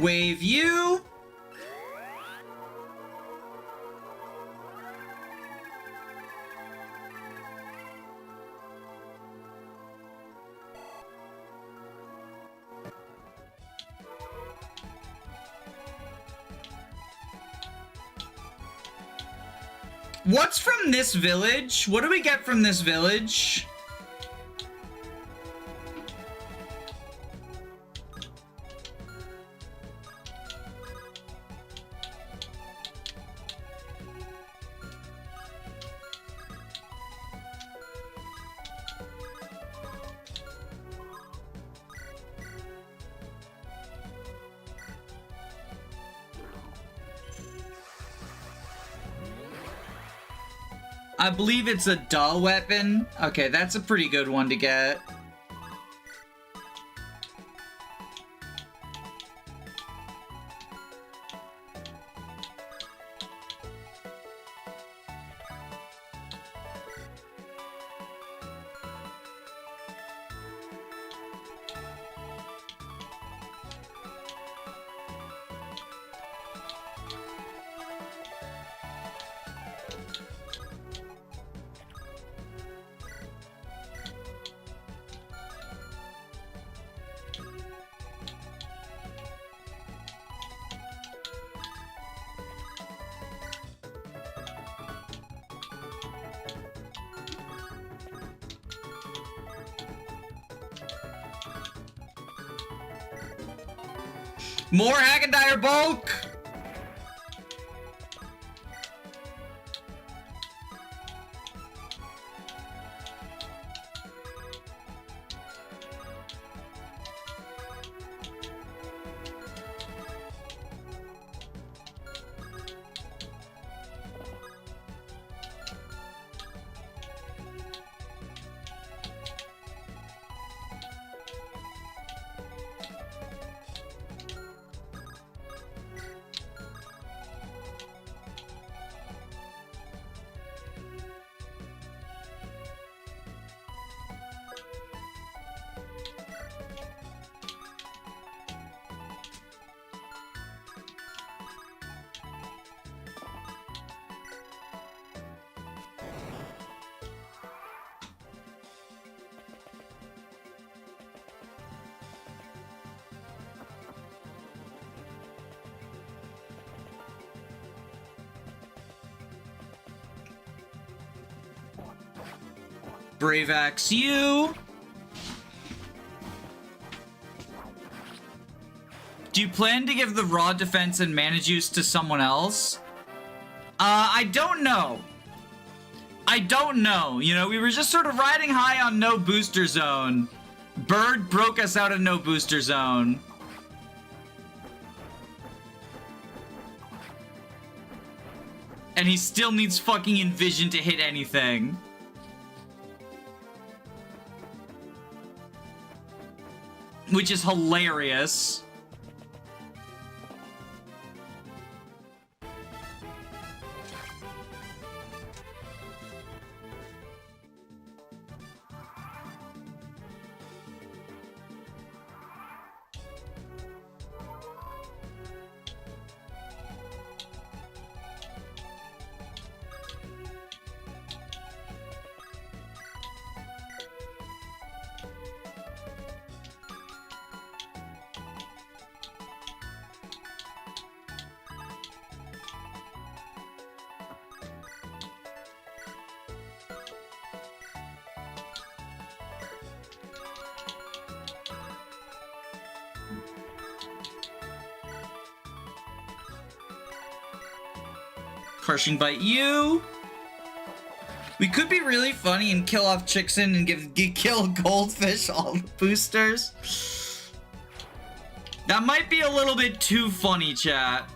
Wave you. What's from this village? What do we get from this village? I believe it's a dull weapon. Okay, that's a pretty good one to get. More Hagadire bulk! Brave Axe you. Do you plan to give the raw defense and mana juice to someone else? I don't know. I don't know. You know, we were just sort of riding high on no booster zone. Bird broke us out of no booster zone. And he still needs fucking Envision to hit anything. Which is hilarious. Crushing Bite you. We could be really funny and kill off Chickson and kill Goldfish all the boosters. That might be a little bit too funny, chat.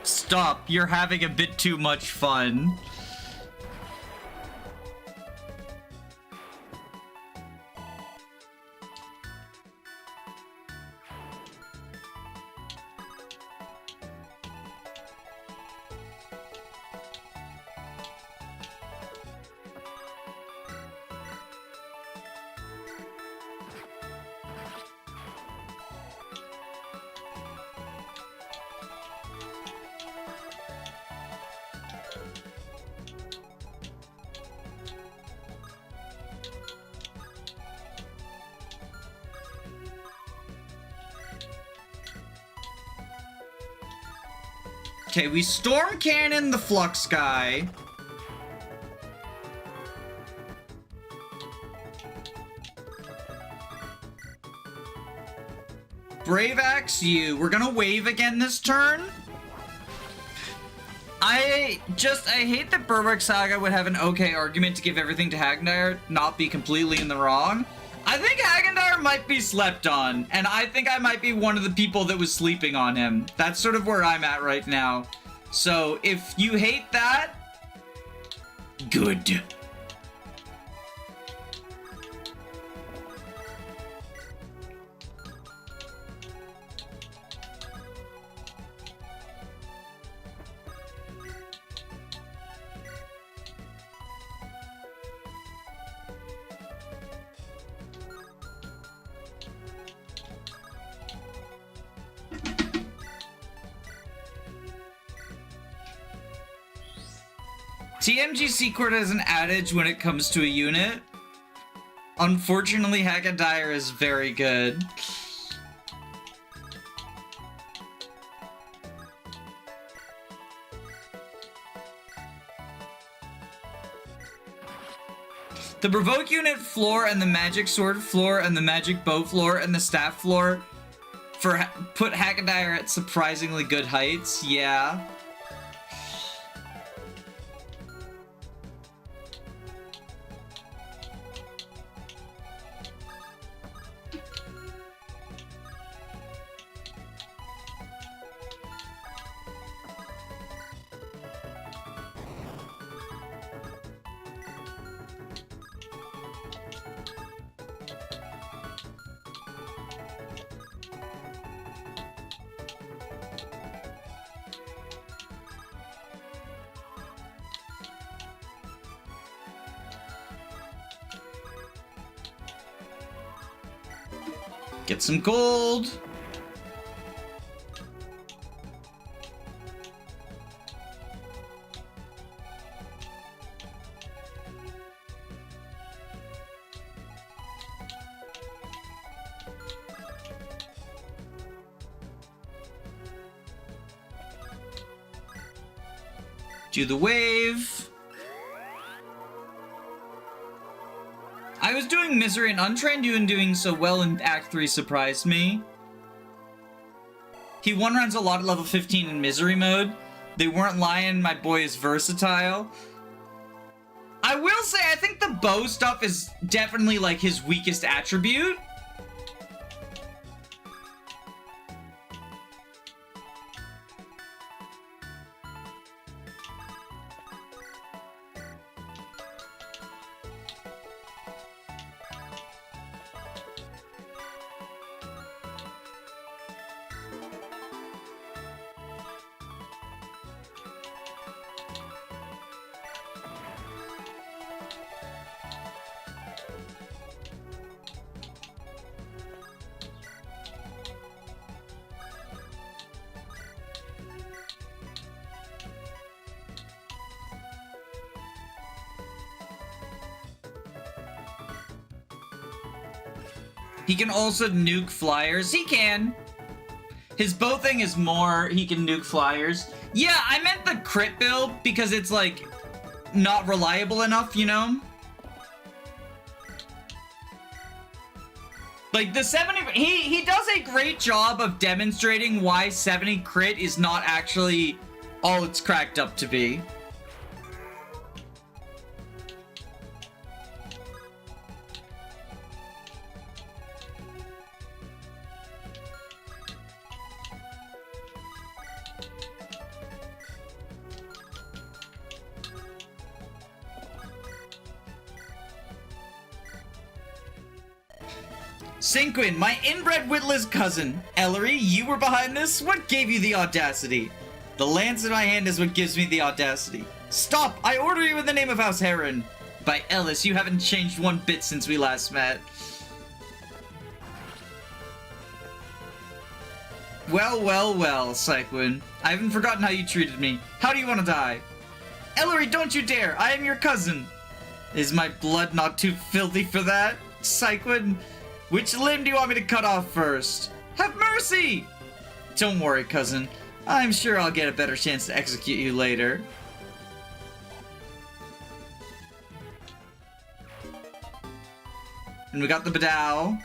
Stop, you're having a bit too much fun. Okay, we Storm Cannon the Flux guy. Brave Axe you. We're gonna wave again this turn. I hate that Berwick Saga would have an okay argument to give everything to Hagendire, not be completely in the wrong. I think Hagendire might be slept on, and I think I might be one of the people that was sleeping on him. That's sort of where I'm at right now. So, if you hate that, good. TMG Secret is an adage when it comes to a unit. Unfortunately, Hagendire is very good. The Provoke unit floor and the Magic Sword floor and the Magic Bow floor and the Staff floor put Hagendire at surprisingly good heights. Yeah. Get some gold. Do the wave. I was doing Misery and Untrained, you and doing so well in Act 3 surprised me. He one-runs a lot at level 15 in Misery mode. They weren't lying, my boy is versatile. I will say, I think the bow stuff is definitely like his weakest attribute. He can also nuke flyers. He can. His bow thing is more, he can nuke flyers. Yeah, I meant the crit build because it's like not reliable enough, you know? Like the 70, he does a great job of demonstrating why 70 crit is not actually all it's cracked up to be. Cinquin, my inbred witless cousin. Ellerie, you were behind this? What gave you the audacity? The lance in my hand is what gives me the audacity. Stop! I order you in the name of House Heron. By Ellis, you haven't changed one bit since we last met. Well, well, well, Cinquin. I haven't forgotten how you treated me. How do you want to die? Ellerie, don't you dare! I am your cousin! Is my blood not too filthy for that? Cinquin, which limb do you want me to cut off first? Have mercy! Don't worry, cousin. I'm sure I'll get a better chance to execute you later. And we got the Badow.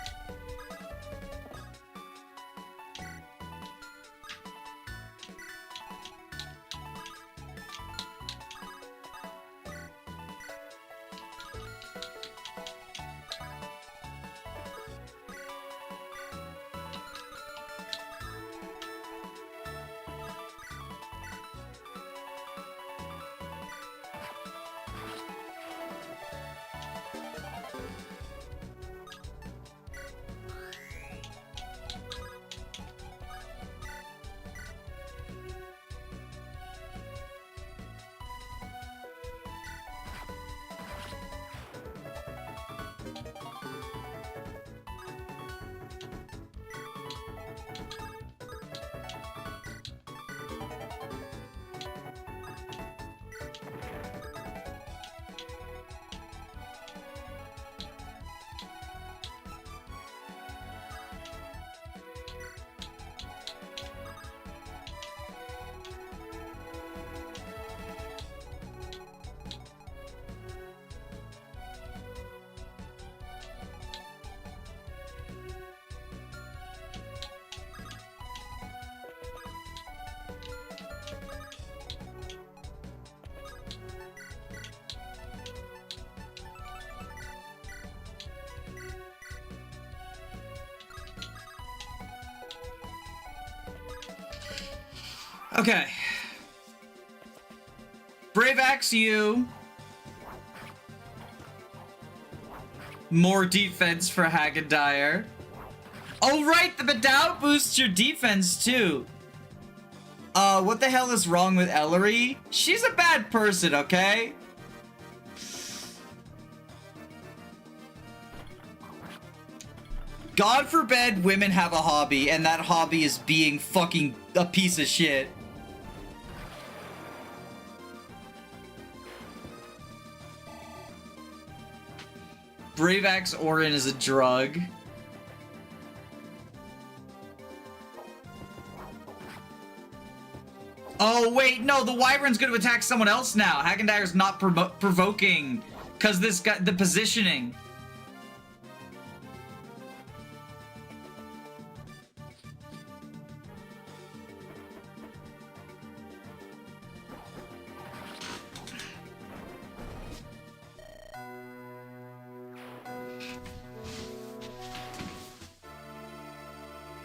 Okay. Brave Axe you. More defense for Hagendire. Oh right, the Badow boosts your defense too. What the hell is wrong with Ellerie? She's a bad person, okay? God forbid women have a hobby, and that hobby is being fucking a piece of shit. Bravax Orin is a drug. Oh, wait, no, the Wyvern's gonna attack someone else now. Hagendire's not provoking, because this guy, the positioning.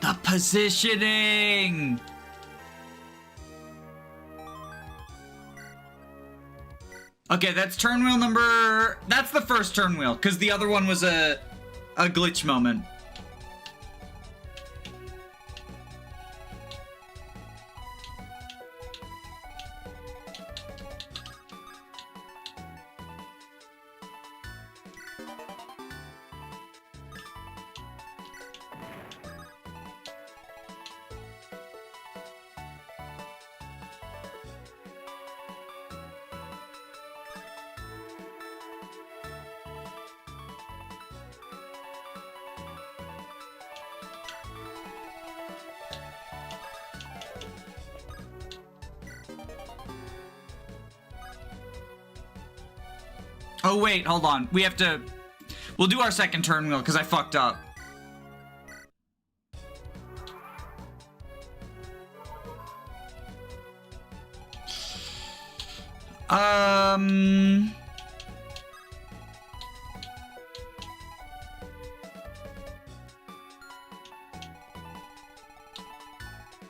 The positioning! Okay, that's turn wheel number... That's the first turn wheel, because the other one was a glitch moment. Oh, wait, hold on. We have to... We'll do our second turn wheel, because I fucked up.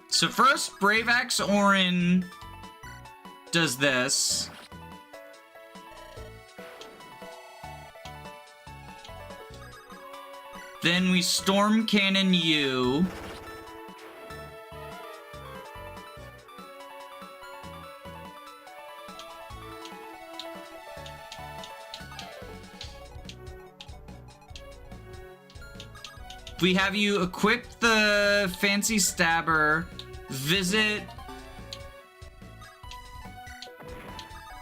So first, Bravax Orin does this. Then we Storm Cannon you. We have you equip the Fancy Stabber, visit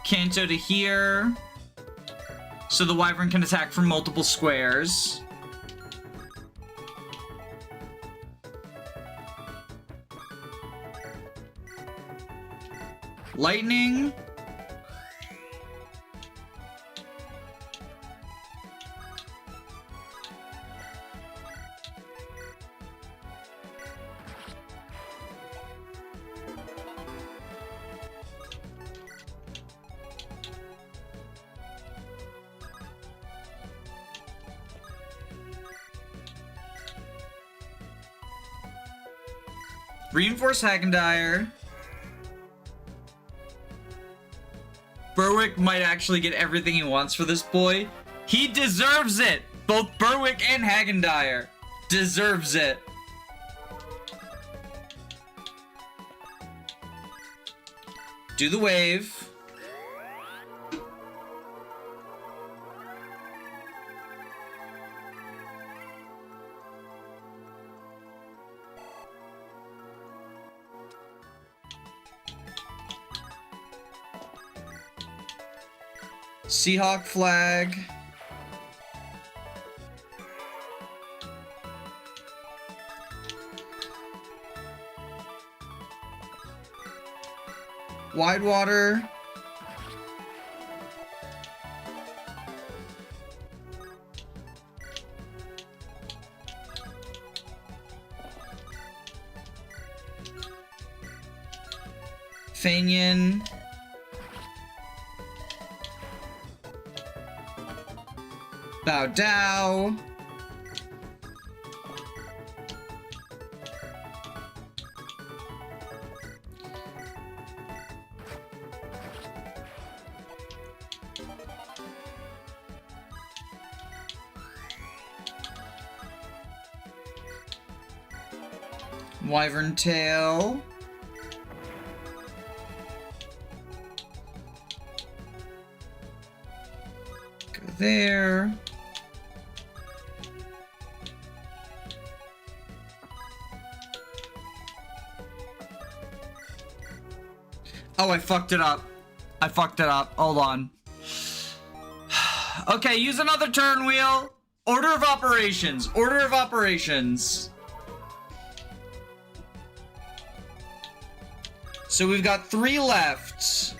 Kanto to here, so the Wyvern can attack from multiple squares. Lightning. Reinforce Hagendire. Berwick might actually get everything he wants for this boy. He deserves it! Both Berwick and Hagendire deserves it. Do the wave. Seahawk flag. Widewater. Fanion. Bow Dow. Wyvern Tail. Go there. Oh, I fucked it up. I fucked it up. Hold on. Okay, use another turn wheel. Order of operations. Order of operations. So we've got 3 left.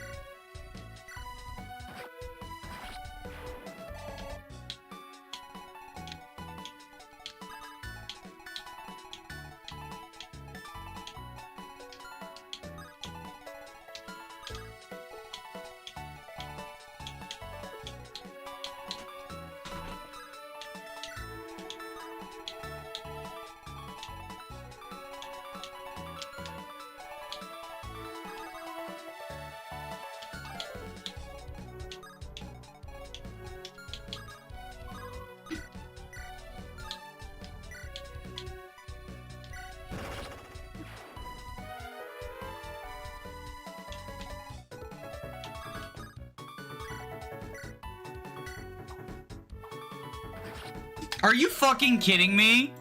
Are you fucking kidding me?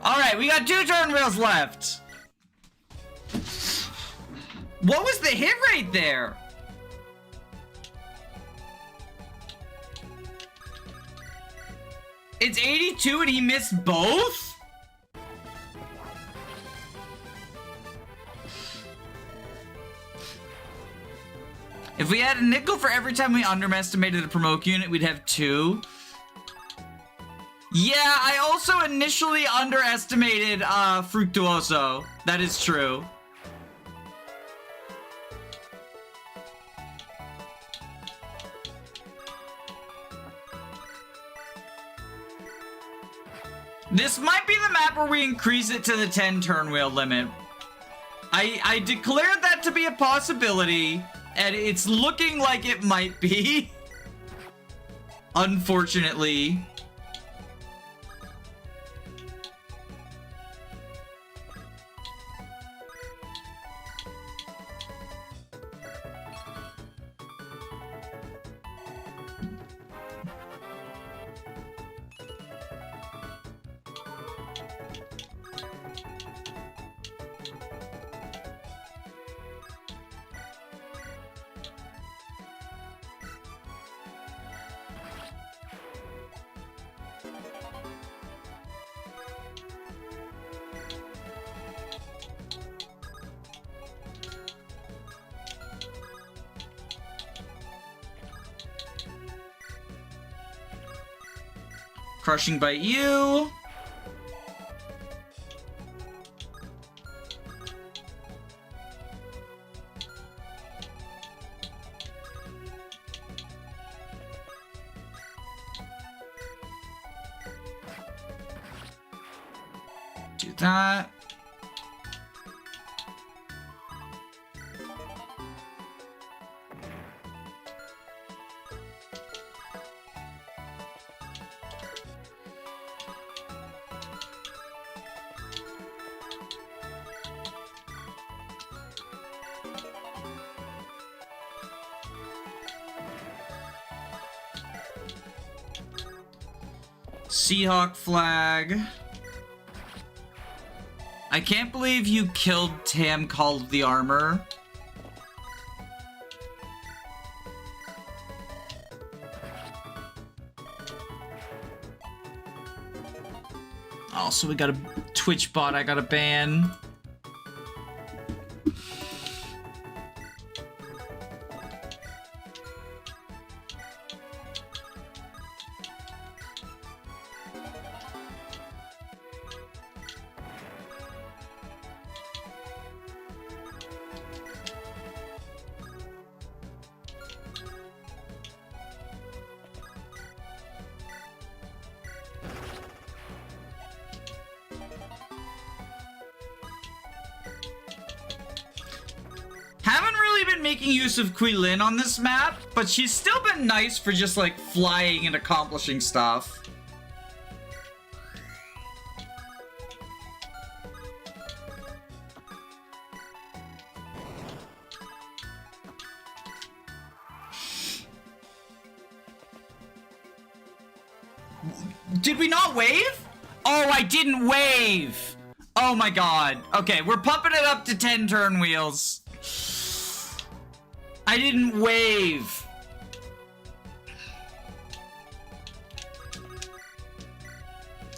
Alright, we got 2 turn wheels left. What was the hit rate there? It's 82 and he missed both? If we had a nickel for every time we underestimated a promote unit, we'd have 2. Yeah, I also initially underestimated Fructuoso. That is true. This might be the map where we increase it to the 10 turn wheel limit. I declared that to be a possibility, and it's looking like it might be. Unfortunately. Crushing Bite you. Do that. Seahawk flag. I can't believe you killed Tam Call of the Armor. Also, we got a Twitch bot I gotta ban. Haven't really been making use of Quilin on this map, but she's still been nice for just like flying and accomplishing stuff. Did we not wave? Oh, I didn't wave. Oh my god. Okay, we're pumping it up to 10 turn wheels. I didn't wave.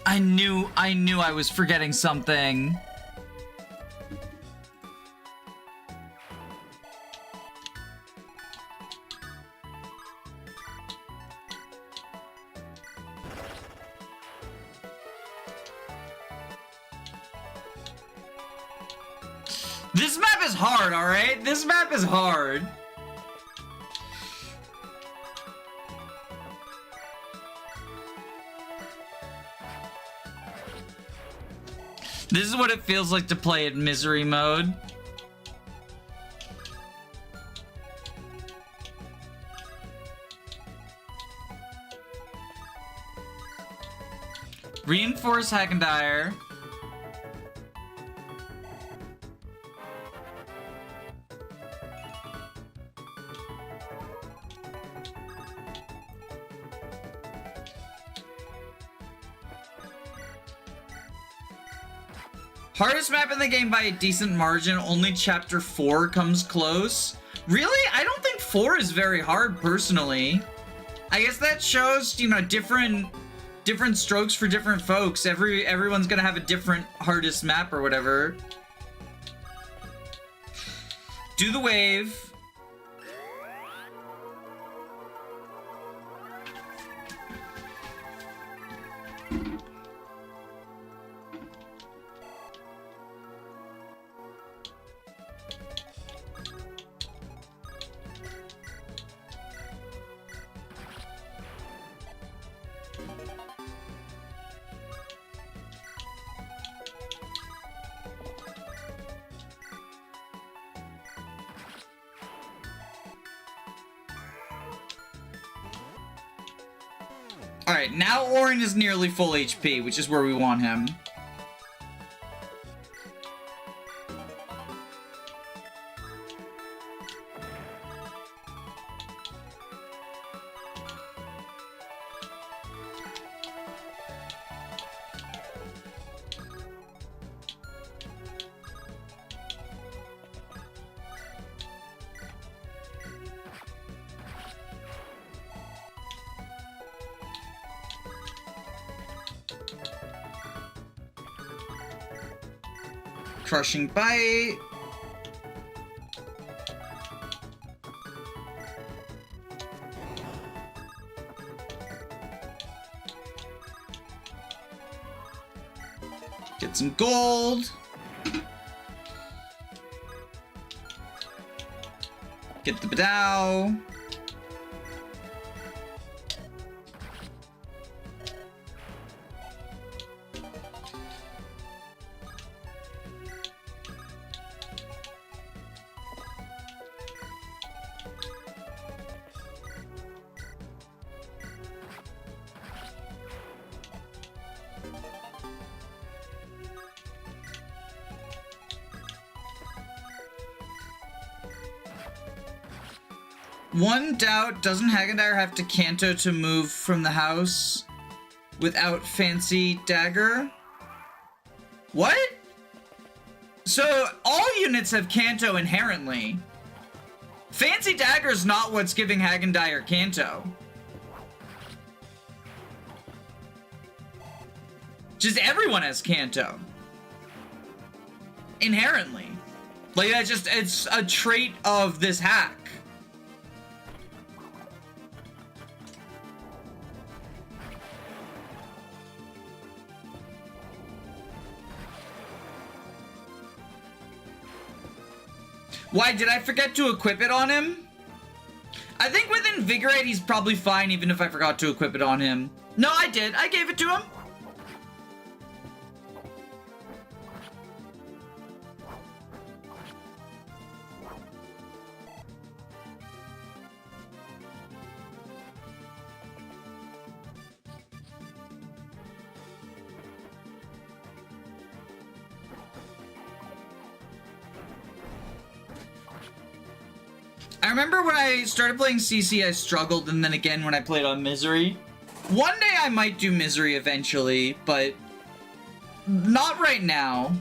I knew I was forgetting something. This map is hard, alright? This map is hard. This is what it feels like to play in misery mode. Reinforce Hackendire. Hardest map in the game by a decent margin, only chapter 4 comes close. Really? I don't think 4 is very hard, personally. I guess that shows, you know, different strokes for different folks. Everyone's gonna have a different hardest map or whatever. Do the wave. Alright, now Orin is nearly full HP, which is where we want him. Crushing Bite. Get some gold. Get the Badow. One doubt, doesn't Hackendire have to Kanto to move from the house without Fancy Dagger? What? So, all units have Kanto inherently. Fancy Dagger's not what's giving Hackendire Kanto. Just everyone has Kanto. Inherently. Like, that's just, it's a trait of this hack. Why, did I forget to equip it on him? I think with Invigorate, he's probably fine even if I forgot to equip it on him. No, I did. I gave it to him. I remember when I started playing CC, I struggled, and then again when I played on Misery. One day I might do Misery eventually, but not right now.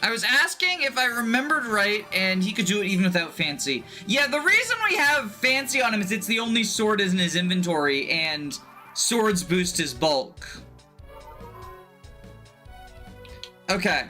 I was asking if I remembered right, and he could do it even without fancy. Yeah, the reason we have fancy on him is it's the only sword in his inventory, and swords boost his bulk. Okay.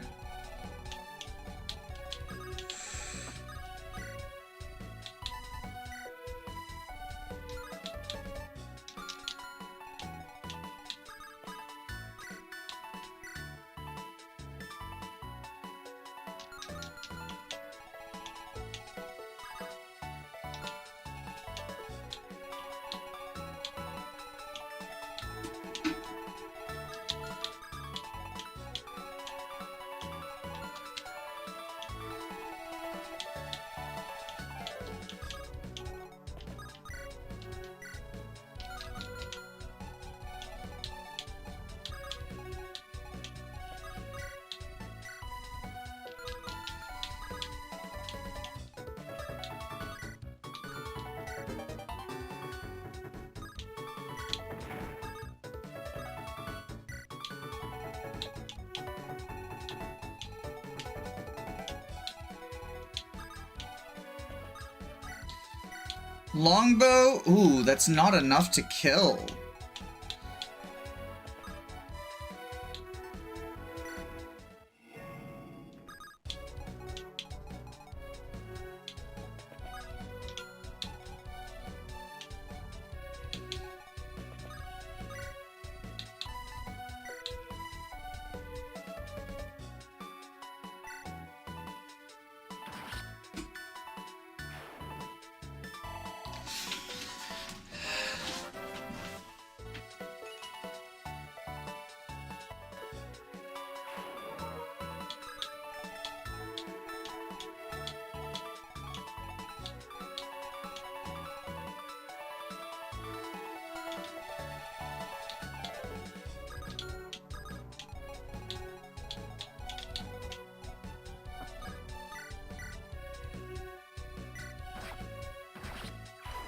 Longbow? Ooh, that's not enough to kill.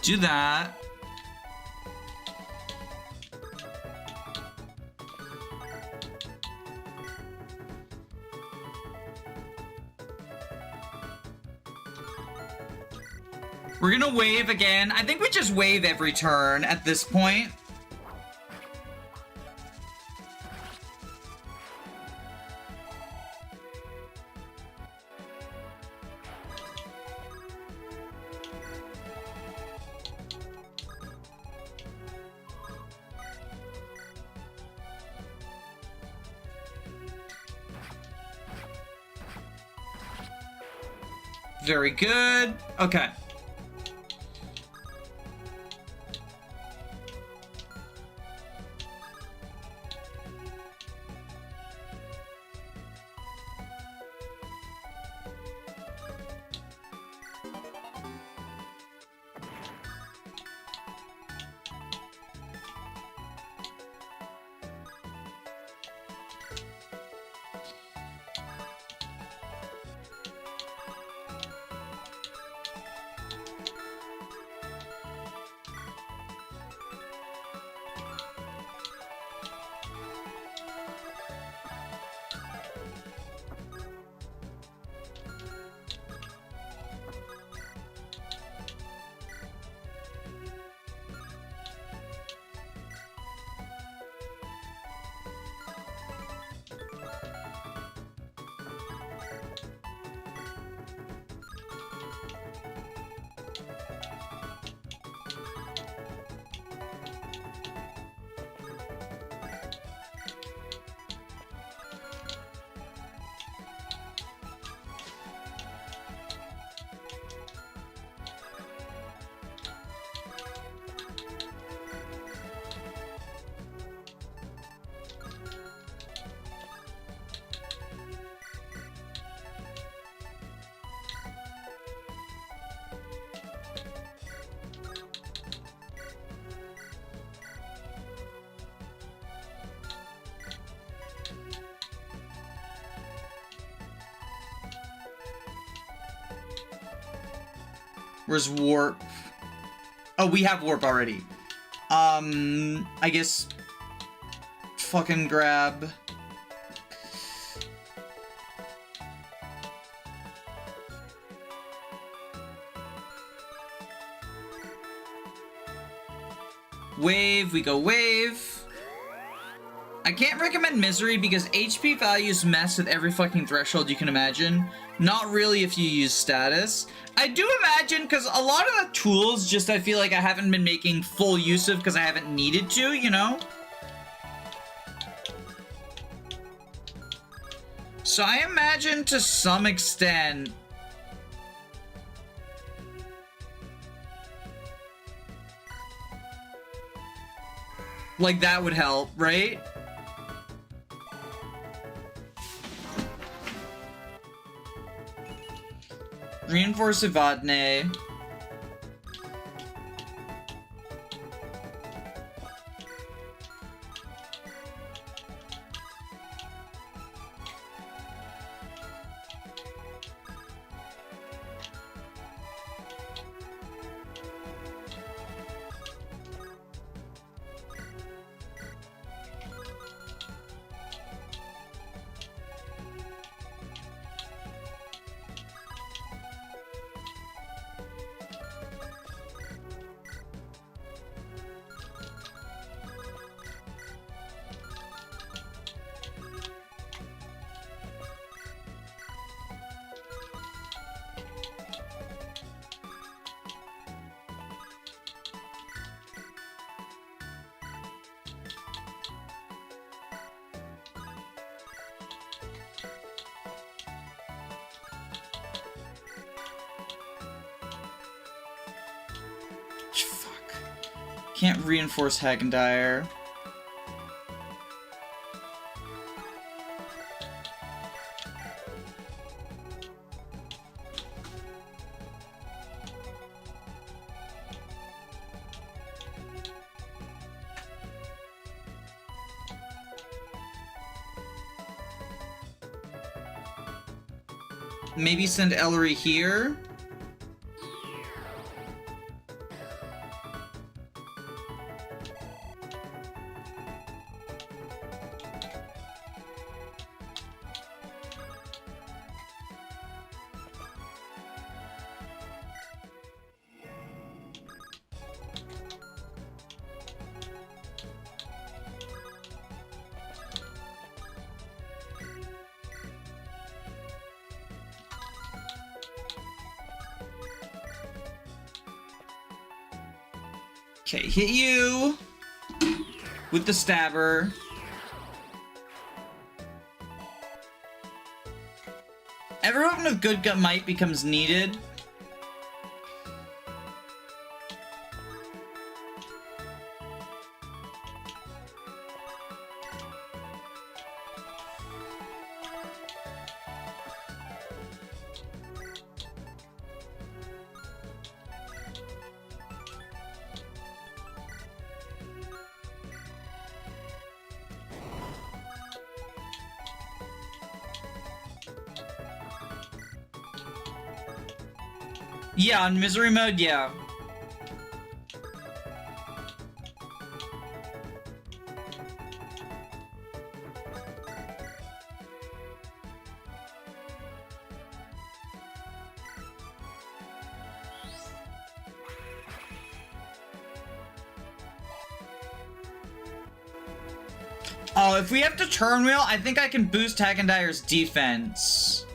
Do that. We're gonna wave again. I think we just wave every turn at this point. Very good. Okay. Where's warp? Oh, we have warp already. I guess fucking grab Wave, we go wave. I can't recommend Misery because HP values mess with every fucking threshold you can imagine. Not really if you use status. I do imagine, because a lot of the tools just I feel like I haven't been making full use of because I haven't needed to, you know? So I imagine to some extent... like that would help, right? Reinforce Evadne. Fuck. Can't reinforce Hagendire. Maybe send Ellerie here? Okay, hit you with the stabber. Every weapon with good gut might becomes needed. Yeah, on misery mode, yeah. Oh, if we have to turn wheel, I think I can boost Hagendire's defense.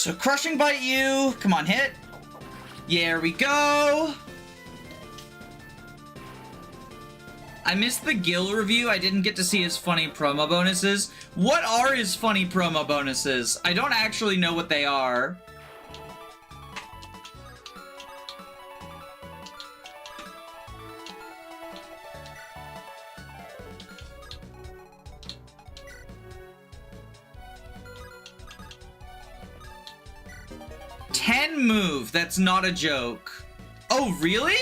So crushing bite you. Come on, hit. There we go. I missed the Gil review. I didn't get to see his funny promo bonuses. What are his funny promo bonuses? I don't actually know what they are. 10 move. That's not a joke. Oh, really?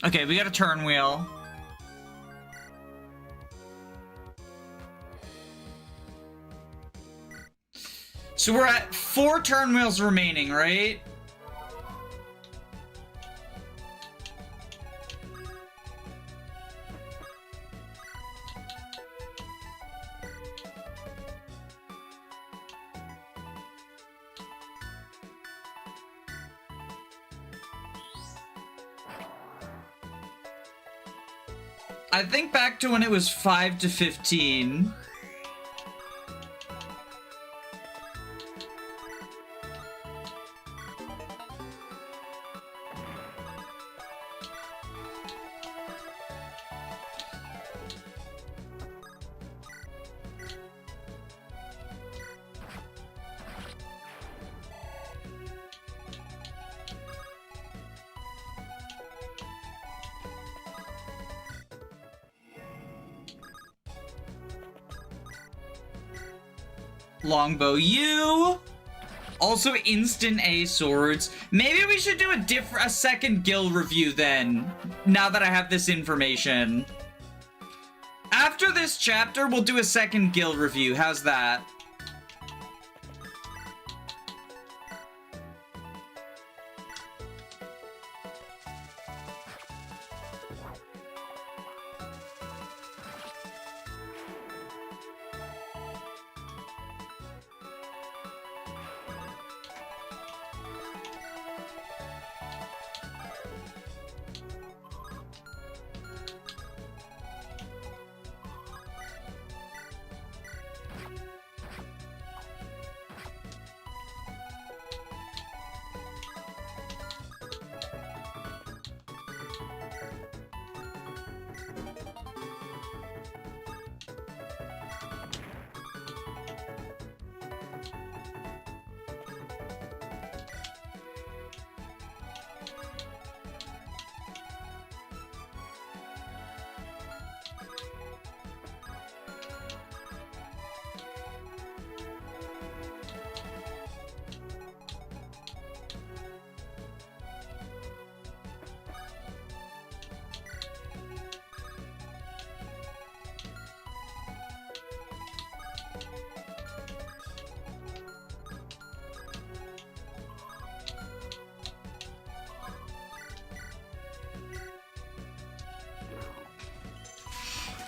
Okay, we got a turn wheel. So we're at 4 turn wheels remaining, right? I think back to when it was 5 to 15. Longbow U. Also instant A swords. Maybe we should do a second guild review then, now that I have this information. After this chapter, we'll do a second guild review. How's that?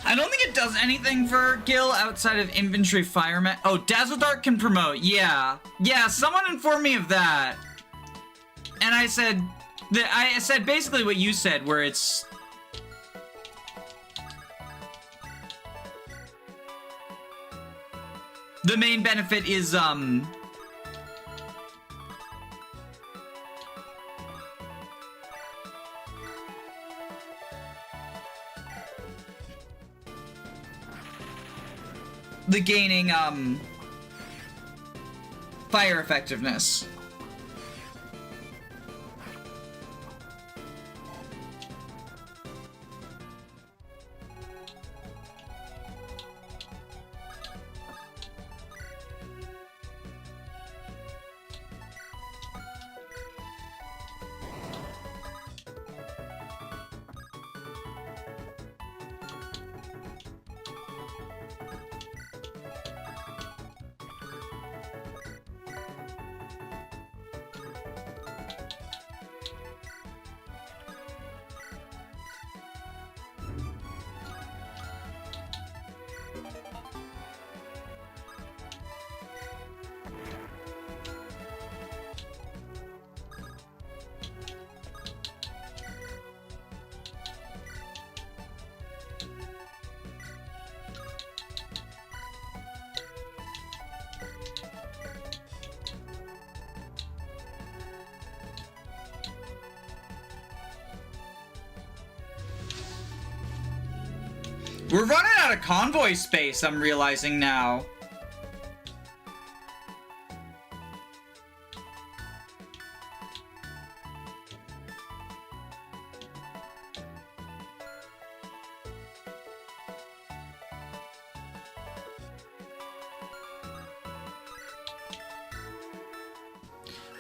I don't think it does anything for Gil outside of inventory fireman. Oh, Dazzle Dart can promote. Yeah. Yeah, someone informed me of that. And I said basically what you said, where it's the main benefit is the gaining fire effectiveness. We're running out of convoy space, I'm realizing now.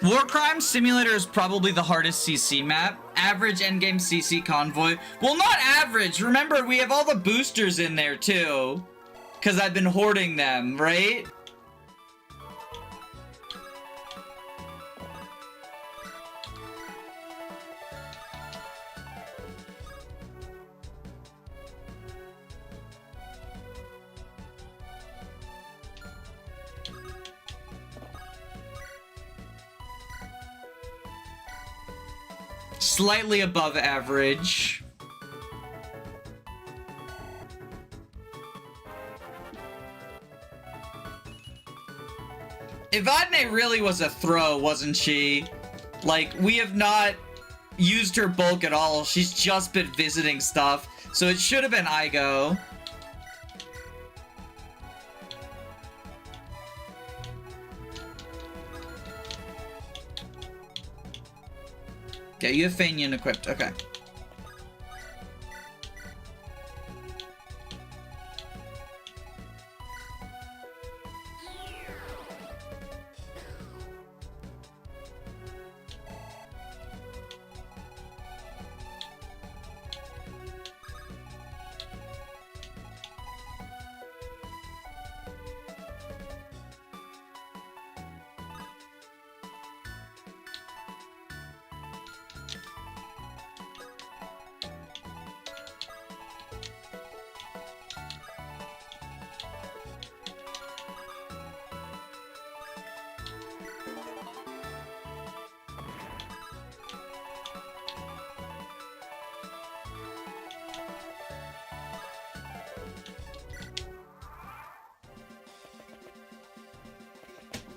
War Crime Simulator is probably the hardest CC map. Average endgame CC convoy. Well, not average. Remember, we have all the boosters in there, too. Because I've been hoarding them, right? Slightly above average. Evadne really was a throw, wasn't she? Like, we have not used her bulk at all. She's just been visiting stuff. So it should have been Igo. Yeah, you have Fanian equipped. Okay.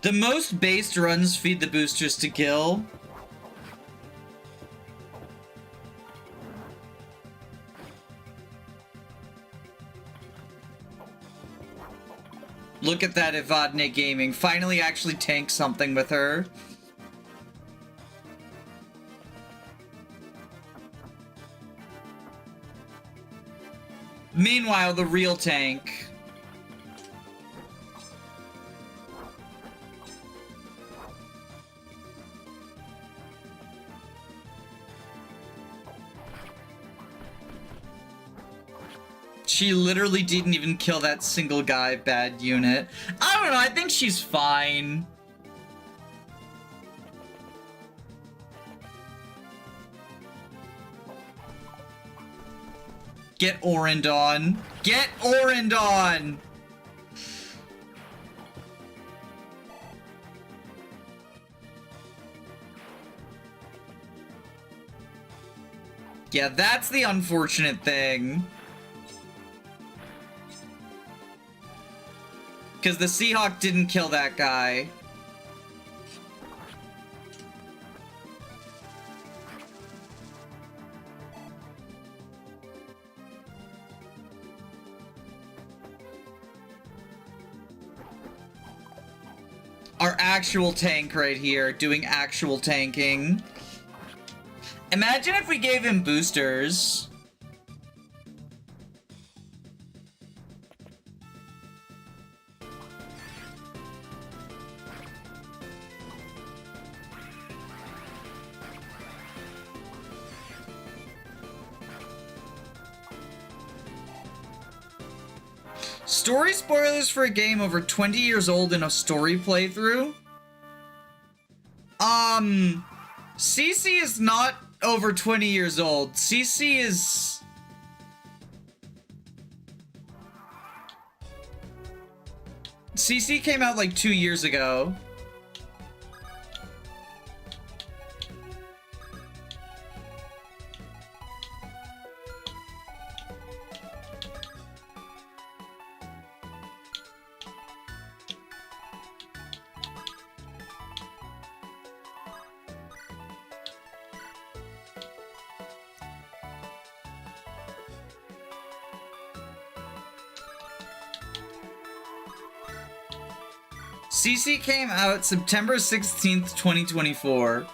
The most based runs feed the boosters to Gil. Look at that Evadne Gaming. Finally actually tank something with her. Meanwhile, the real tank. She literally didn't even kill that single guy, bad unit. I don't know, I think she's fine. Get Orindon. Get Orindon! Yeah, that's the unfortunate thing. Because the Seahawk didn't kill that guy. Our actual tank right here, doing actual tanking. Imagine if we gave him boosters. Story spoilers for a game over 20 years old in a story playthrough? CC is not over 20 years old. CC is... CC came out like 2 years ago. CC came out September 16th, 2024.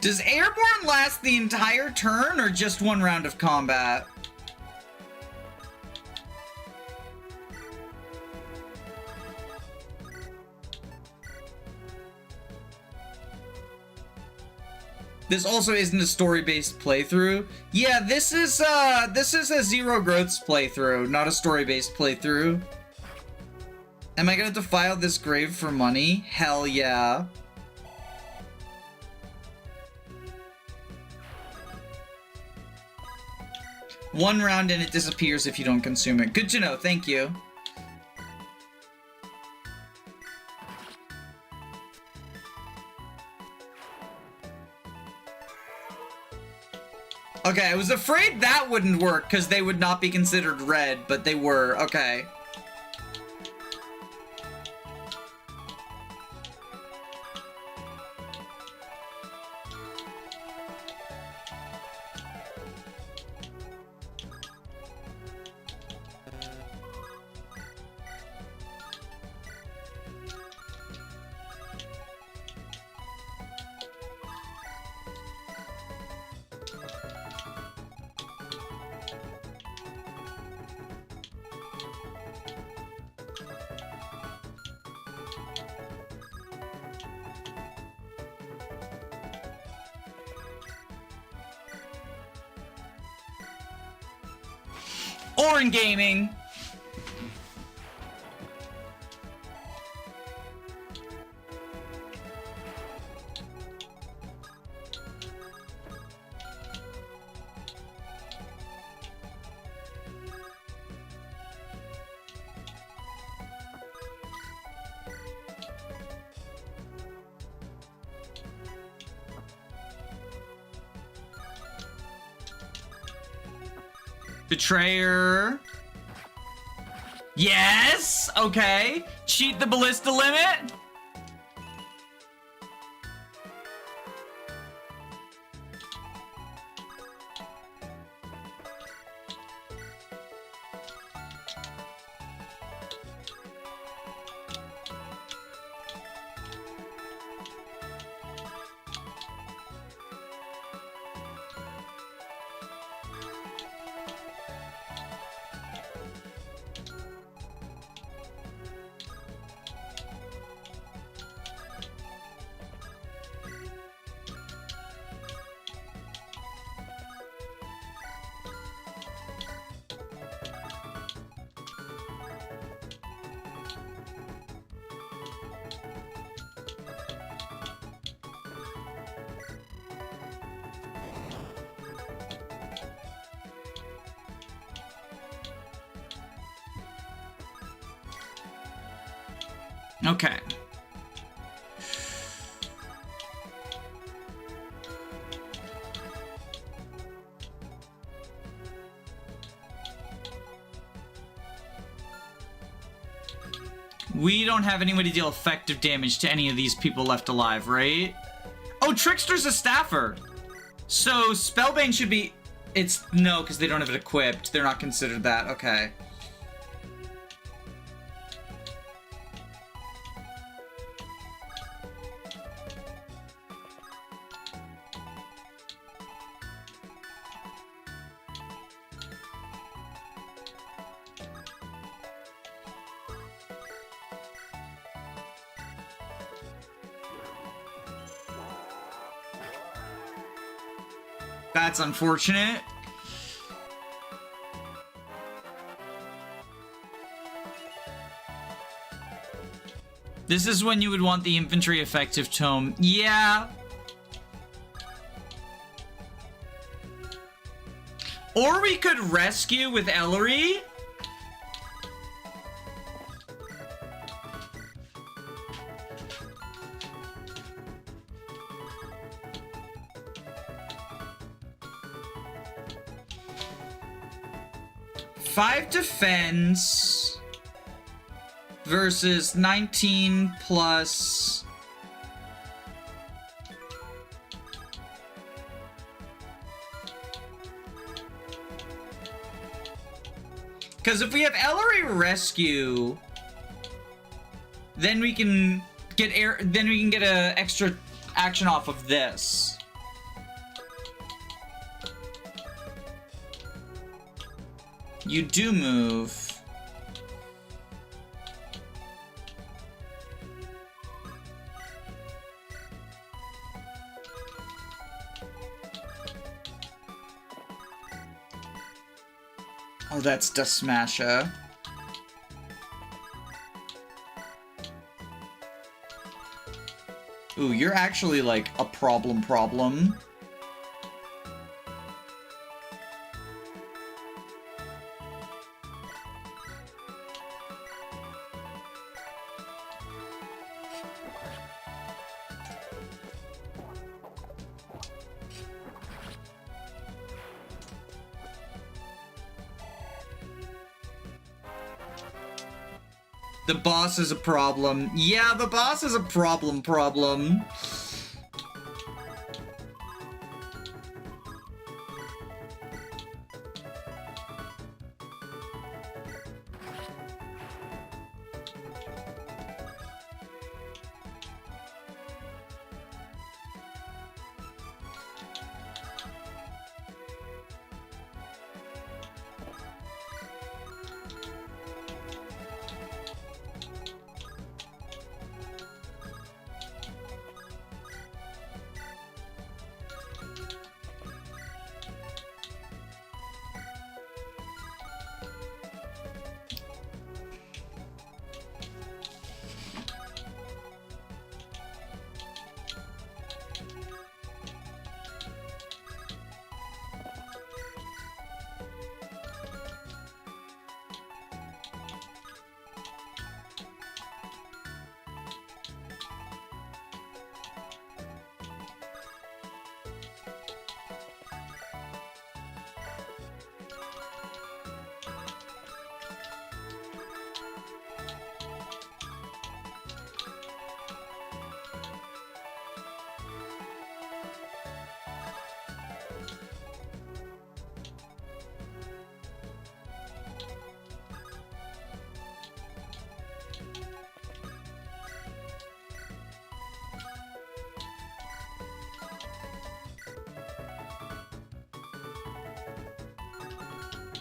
Does Airborne last the entire turn or just one round of combat? This also isn't a story-based playthrough. Yeah, this is a Zero Growths playthrough, not a story-based playthrough. Am I gonna defile this grave for money? Hell yeah. One round and it disappears if you don't consume it. Good to know, thank you. Okay, I was afraid that wouldn't work because they would not be considered red, but they were. Okay. Or in gaming. Betrayer. Yes! Okay. Cheat the ballista limit? Okay. We don't have anybody deal effective damage to any of these people left alive, right? Oh, Trickster's a staffer. So Spellbane should be... It's... No, because they don't have it equipped. They're not considered that. Okay. That's unfortunate. This is when you would want the infantry effective tome. Yeah. Or we could rescue with Ellerie. Five defense versus 19 plus. Because if we have Ellerie rescue, then we can get a extra action off of this. You do move. Oh, that's Dust Smasher. Ooh, you're actually like a problem. The boss is a problem. Yeah, the boss is a problem.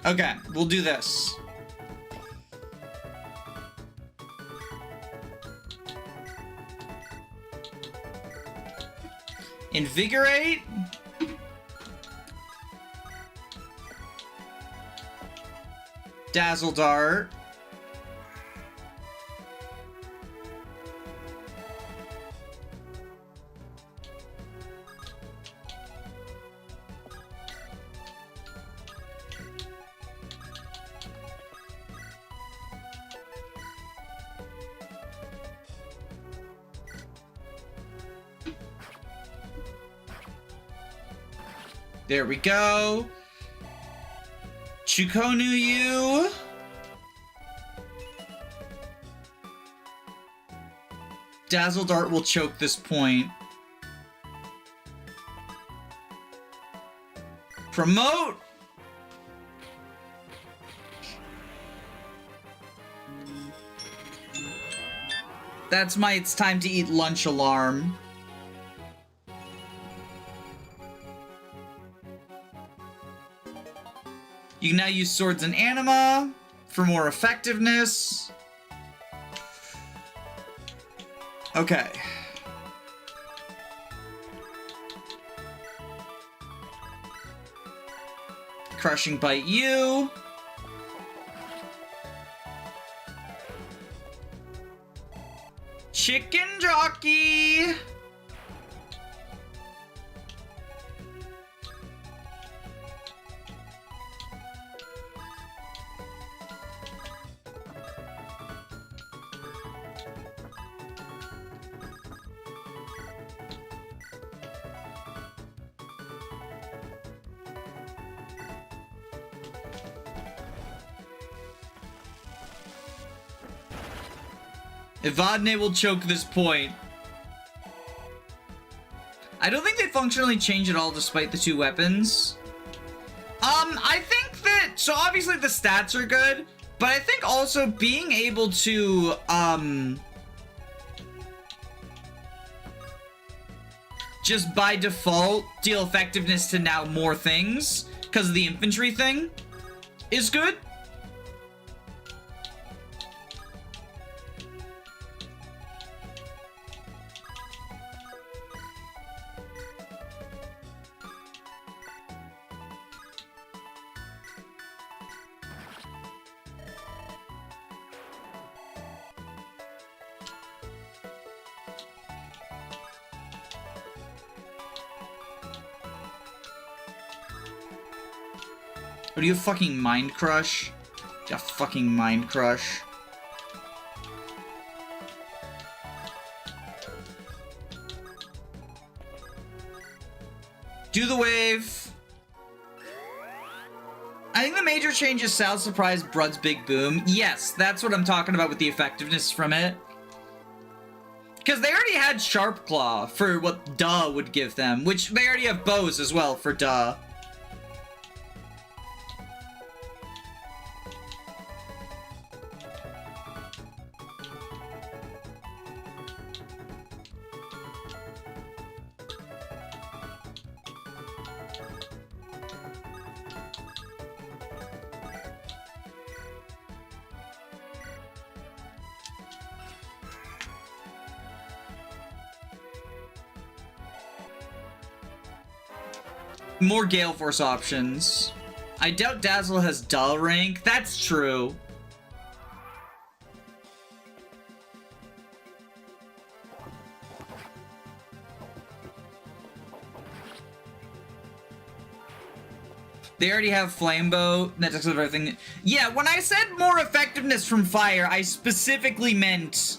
Okay, we'll do this. Invigorate. Dazzle Dart. There we go. Chukonu you. Dazzle Dart will choke this point. Promote. That's my it's time to eat lunch alarm. You can now use Swords and Anima for more effectiveness. Okay. Crushing Bite you. Chicken Jockey. Evadne will choke this point. I don't think they functionally change at all despite the two weapons. I think that, so obviously the stats are good, but I think also being able to, just by default deal effectiveness to now more things, because of the infantry thing, is good. Oh, do you have fucking Mind Crush? You got fucking Mind Crush. Do the wave. I think the major change is Sal's Surprise, Brud's Big Boom. Yes, that's what I'm talking about with the effectiveness from it. Because they already had Sharp Claw for what Duh would give them, which they already have bows as well for Duh. More Gale Force options. I doubt Dazzle has Dull rank. That's true. They already have Flamebow. That does everything. Yeah, when I said more effectiveness from fire, I specifically meant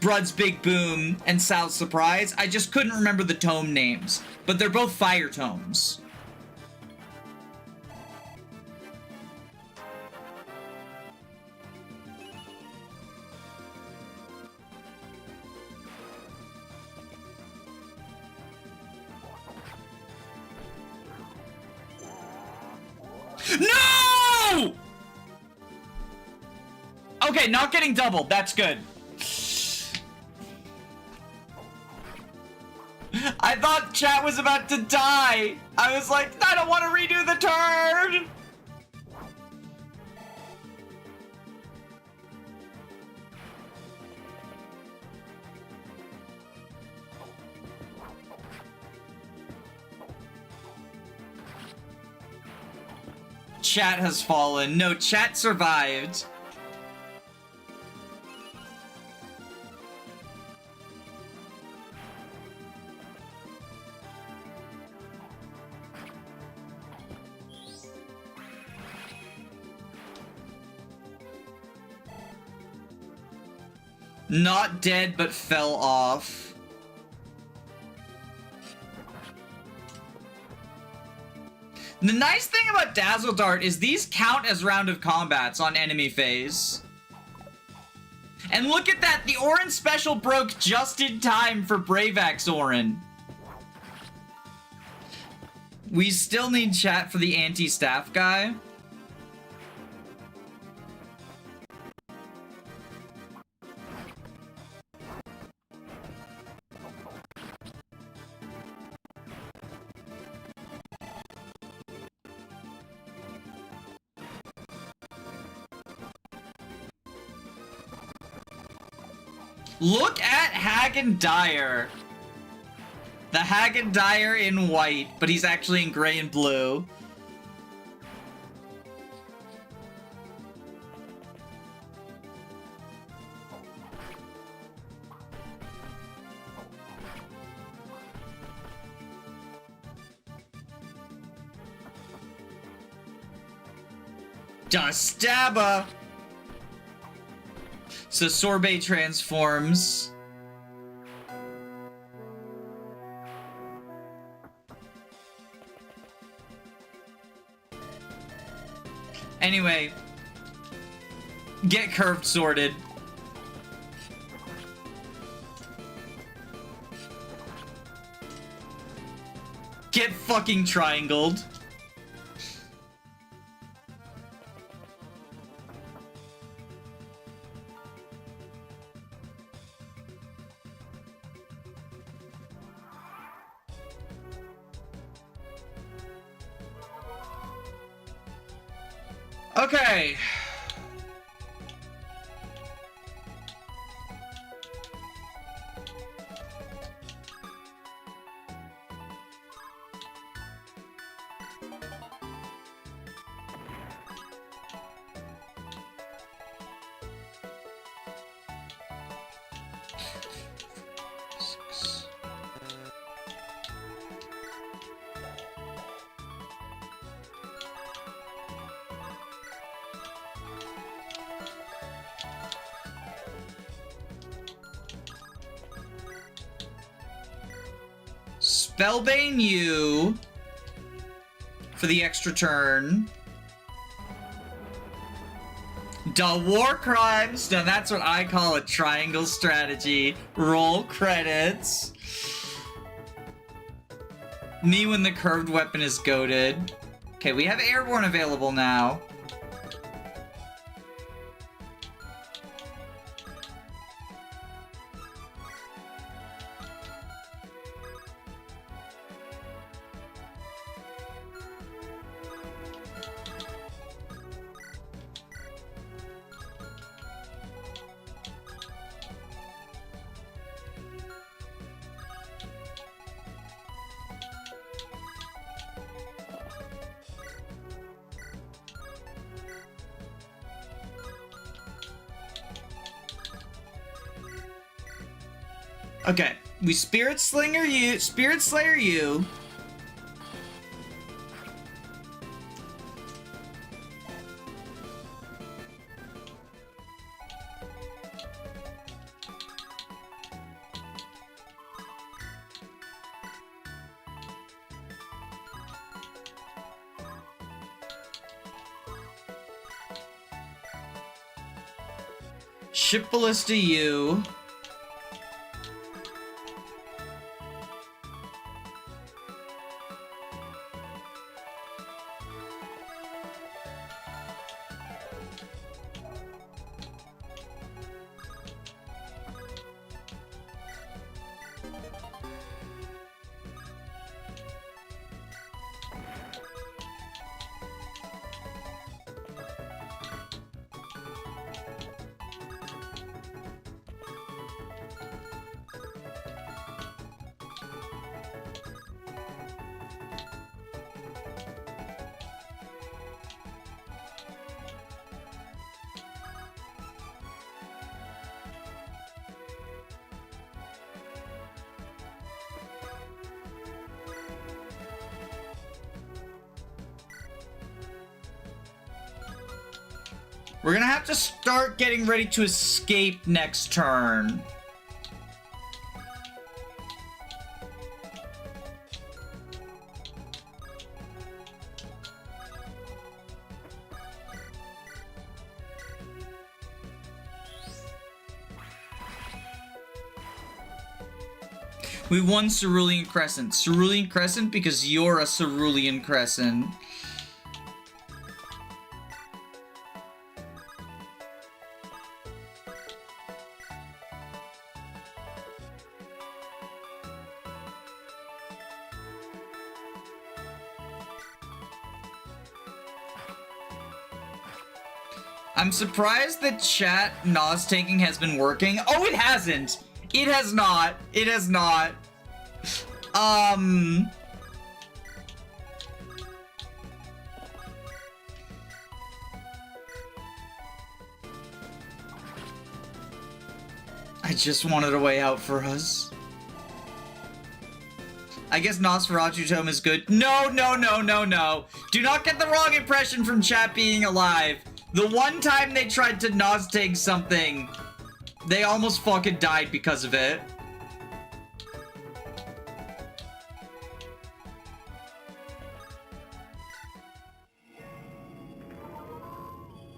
Brud's Big Boom and Sal's Surprise. I just couldn't remember the tome names. But they're both fire tomes. No! Okay, not getting doubled. That's good. I thought chat was about to die. I was like, I don't want to redo the turn. Chat has fallen. No, chat survived. Not dead, but fell off. The nice thing about Dazzle Dart is these count as round of combats on enemy phase. And look at that, the Orin special broke just in time for Bravex Orin. We still need chat for the anti-staff guy. Look at Hagen Dyer. The Hagen Dyer in white, but he's actually in gray and blue. Dustaba. So Sorbet transforms. Anyway, get curved sorted. Get fucking triangled. Okay. Spellbane you for the extra turn. The War Crimes. Now that's what I call a triangle strategy. Roll credits. Me when the curved weapon is goated. Okay, we have Airborne available now. Okay, we Spirit Slayer you. Ship Ballista you. We're gonna have to start getting ready to escape next turn. We won Cerulean Crescent. Cerulean Crescent because you're a Cerulean Crescent. I'm surprised that chat Nos taking has been working. Oh, it hasn't. It has not. It has not. I just wanted a way out for us. I guess Nosferatu Tome is good. No, no, no, no, no. Do not get the wrong impression from chat being alive. The one time they tried to Nos take something, they almost fucking died because of it.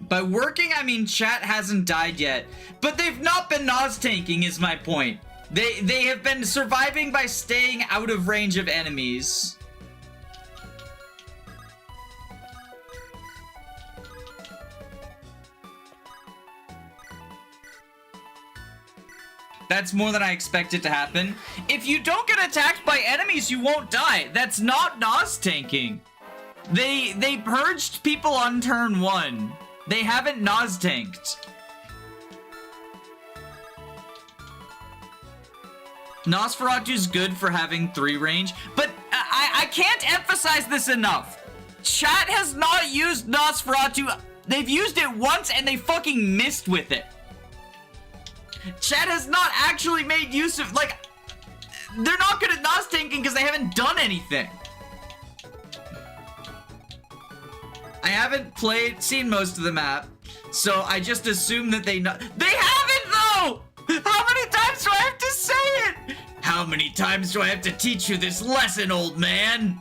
By working, I mean chat hasn't died yet. But they've not been Nos tanking is my point. They have been surviving by staying out of range of enemies. That's more than I expected to happen. If you don't get attacked by enemies, you won't die. That's not Nos tanking. They purged people on turn 1. They haven't Nos tanked. Nosferatu's good for having 3 range, but I can't emphasize this enough. Chat has not used Nosferatu. They've used it once and they fucking missed with it. Chat has not actually made use of, like, they're not good at Nos tanking because they haven't done anything. I haven't seen most of the map, so I just assume that they know. They haven't though! How many times do I have to say it? How How many times do I have to teach you this lesson, old man?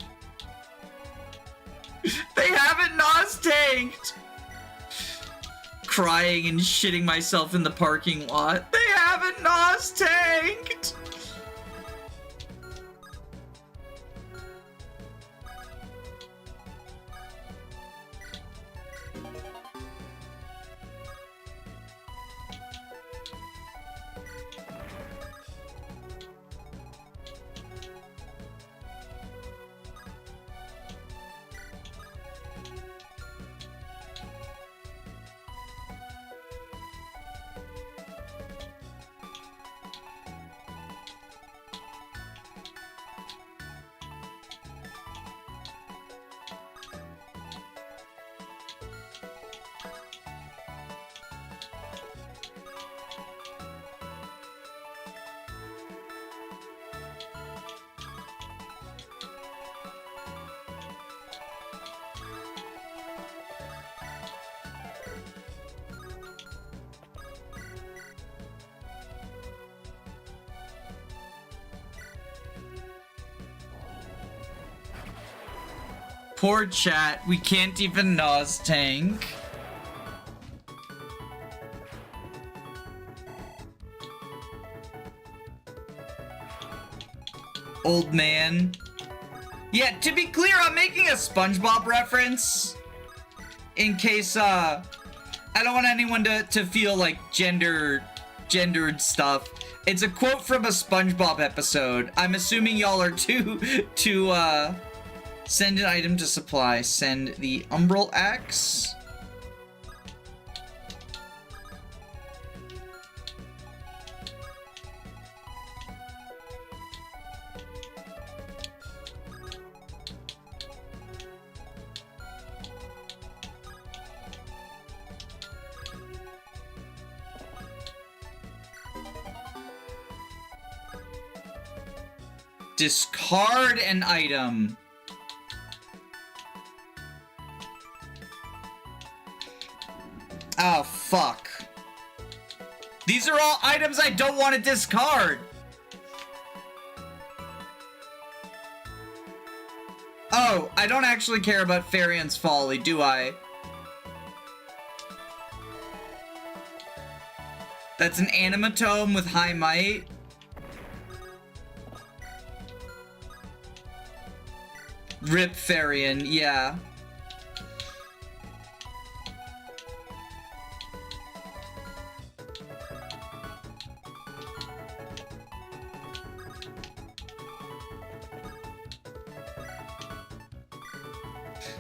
They haven't Nos tanked! Crying and shitting myself in the parking lot. They haven't Nos tanked! Poor chat, we can't even Nos tank. Old man. Yeah, to be clear, I'm making a SpongeBob reference. In case, I don't want anyone to feel like gendered stuff. It's a quote from a SpongeBob episode. I'm assuming y'all are to send an item to supply. Send the Umbral Axe. Discard an item. Oh, fuck. These are all items I don't want to discard. Oh, I don't actually care about Farian's Folly, do I? That's an Animatome with high might. Rip Farian, yeah.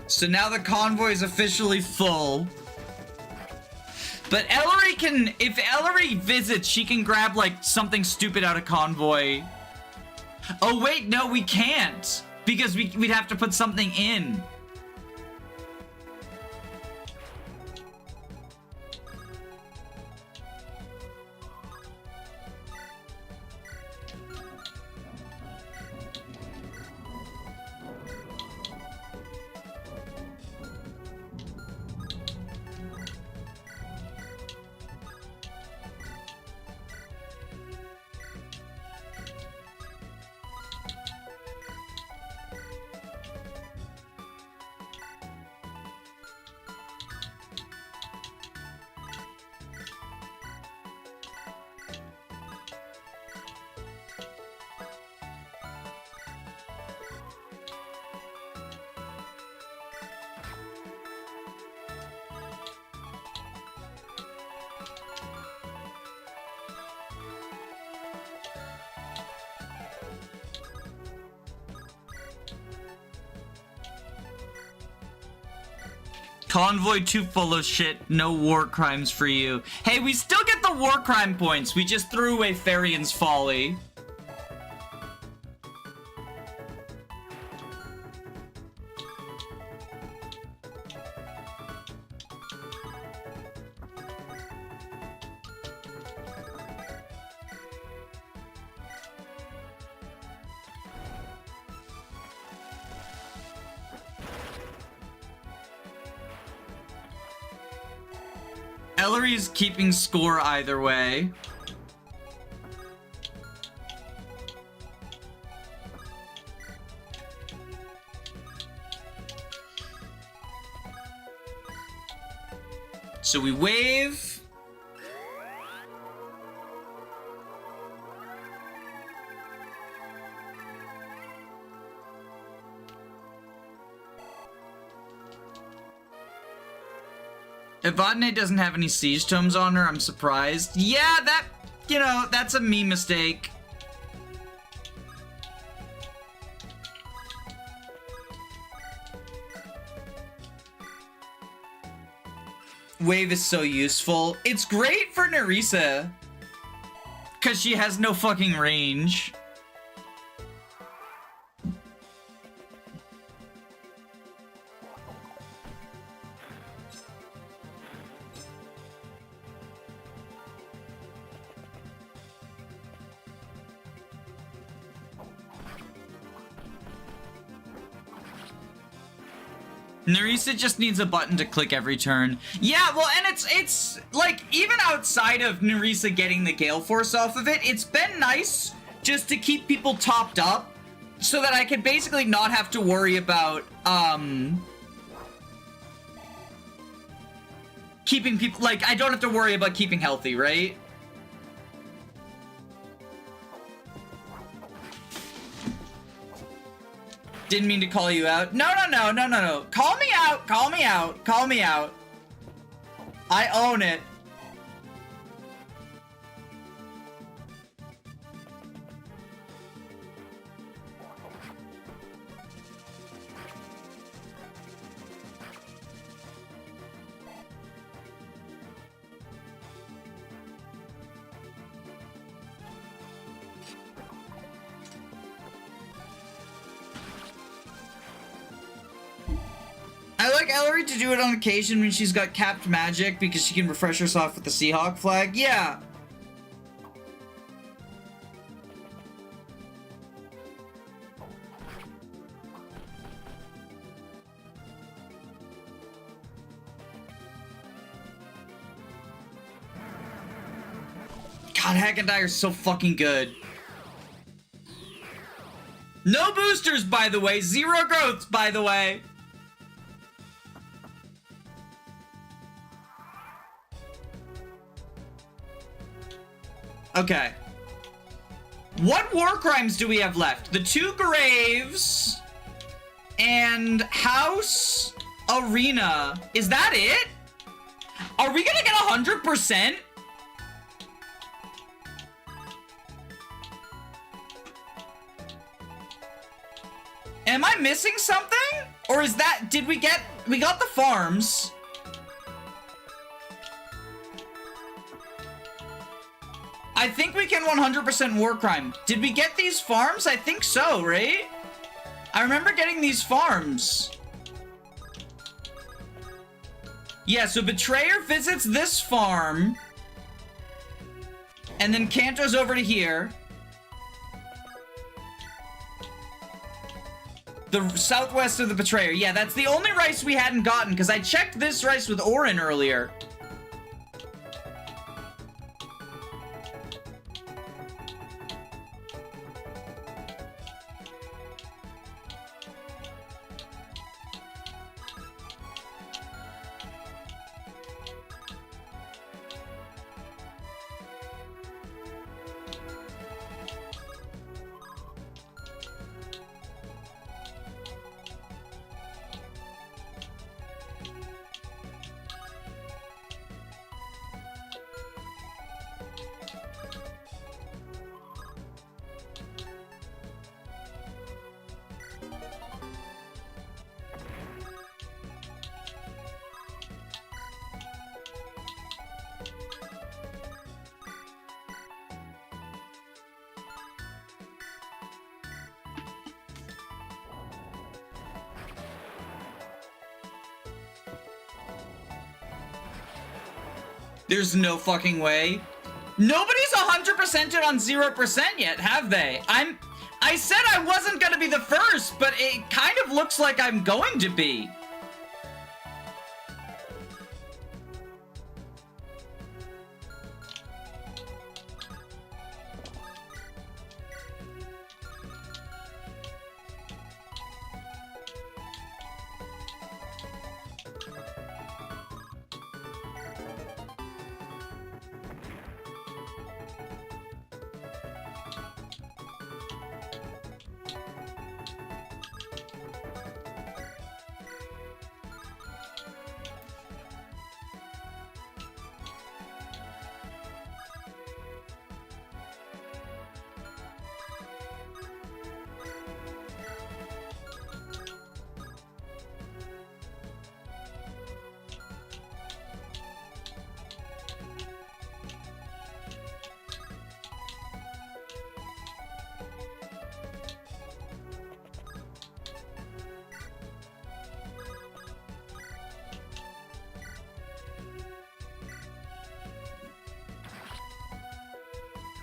So now the convoy is officially full. But Ellerie can, if Ellerie visits, she can grab like something stupid out of convoy. Oh wait, no, we can't. Because we'd have to put something in. Convoy too full of shit. No war crimes for you. Hey, we still get the war crime points. We just threw away Farian's Folly. Ellerie's keeping score either way. So we wave. Evadne doesn't have any siege tomes on her, I'm surprised. Yeah, that, you know, that's a me mistake. Wave is so useful. It's great for Nerissa, because she has no fucking range. Nerissa just needs a button to click every turn. Yeah, well, and it's like, even outside of Nerissa getting the Gale Force off of it, it's been nice just to keep people topped up so that I can basically not have to worry about, keeping people, like, I don't have to worry about keeping healthy, right? Didn't mean to call you out. No. Call me out. Call me out. Call me out. I own it. I like Ellerie to do it on occasion when she's got capped magic because she can refresh herself with the Seahawk flag. Yeah. God, Hagendai are so fucking good. No boosters, by the way. 0 growths, by the way. Okay. What war crimes do we have left? The 2 graves and house arena. Is that it? Are we gonna get 100%? Am I missing something? Or is that, we got the farms. I think we can 100% war crime. Did we get these farms? I think so, right? I remember getting these farms. Yeah, so Betrayer visits this farm. And then Kanto's over to here. The southwest of the Betrayer. Yeah, that's the only rice we hadn't gotten, because I checked this rice with Orin earlier. There's no fucking way. Nobody's 100%ed on 0% yet, have they? I said I wasn't gonna be the first, but it kind of looks like I'm going to be.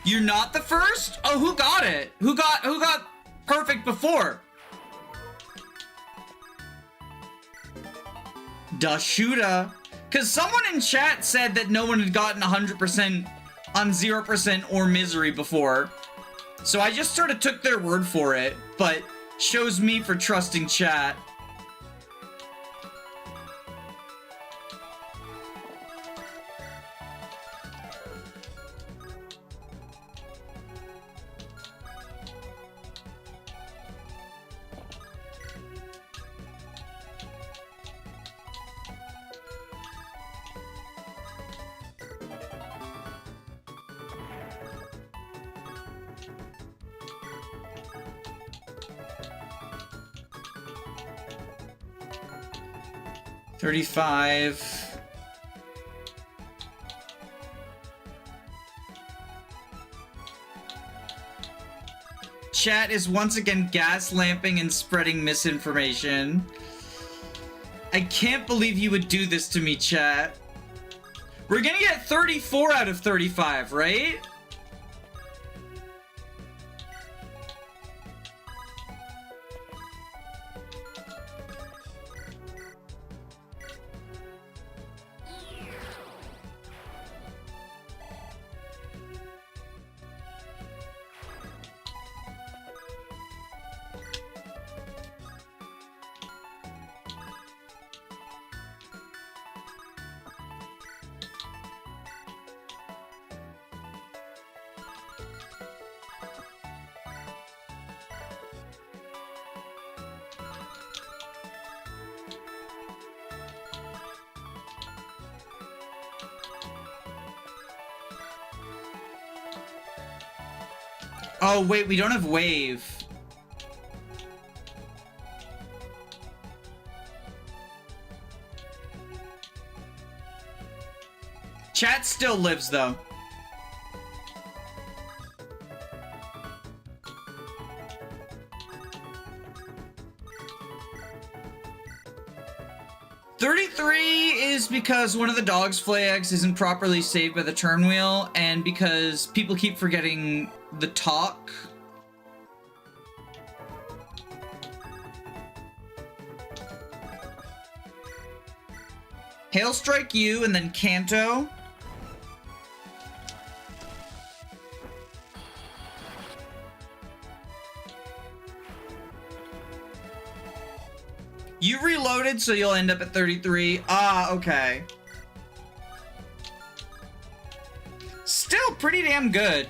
You're not the first? Oh, who got it? Who got perfect before? Dashuda. Because someone in chat said that no one had gotten 100% on 0% or misery before. So I just sort of took their word for it, but shows me for trusting chat. $35. Chat is once again gas-lamping and spreading misinformation. I can't believe you would do this to me, chat. We're gonna get 34 out of 35, right? Oh, wait, we don't have wave. Chat still lives, though. Is because one of the dog's flay eggs isn't properly saved by the turn wheel, and because people keep forgetting the talk. Hail Strike you, and then Kanto. You reloaded, so you'll end up at 33. Ah, okay. Still pretty damn good.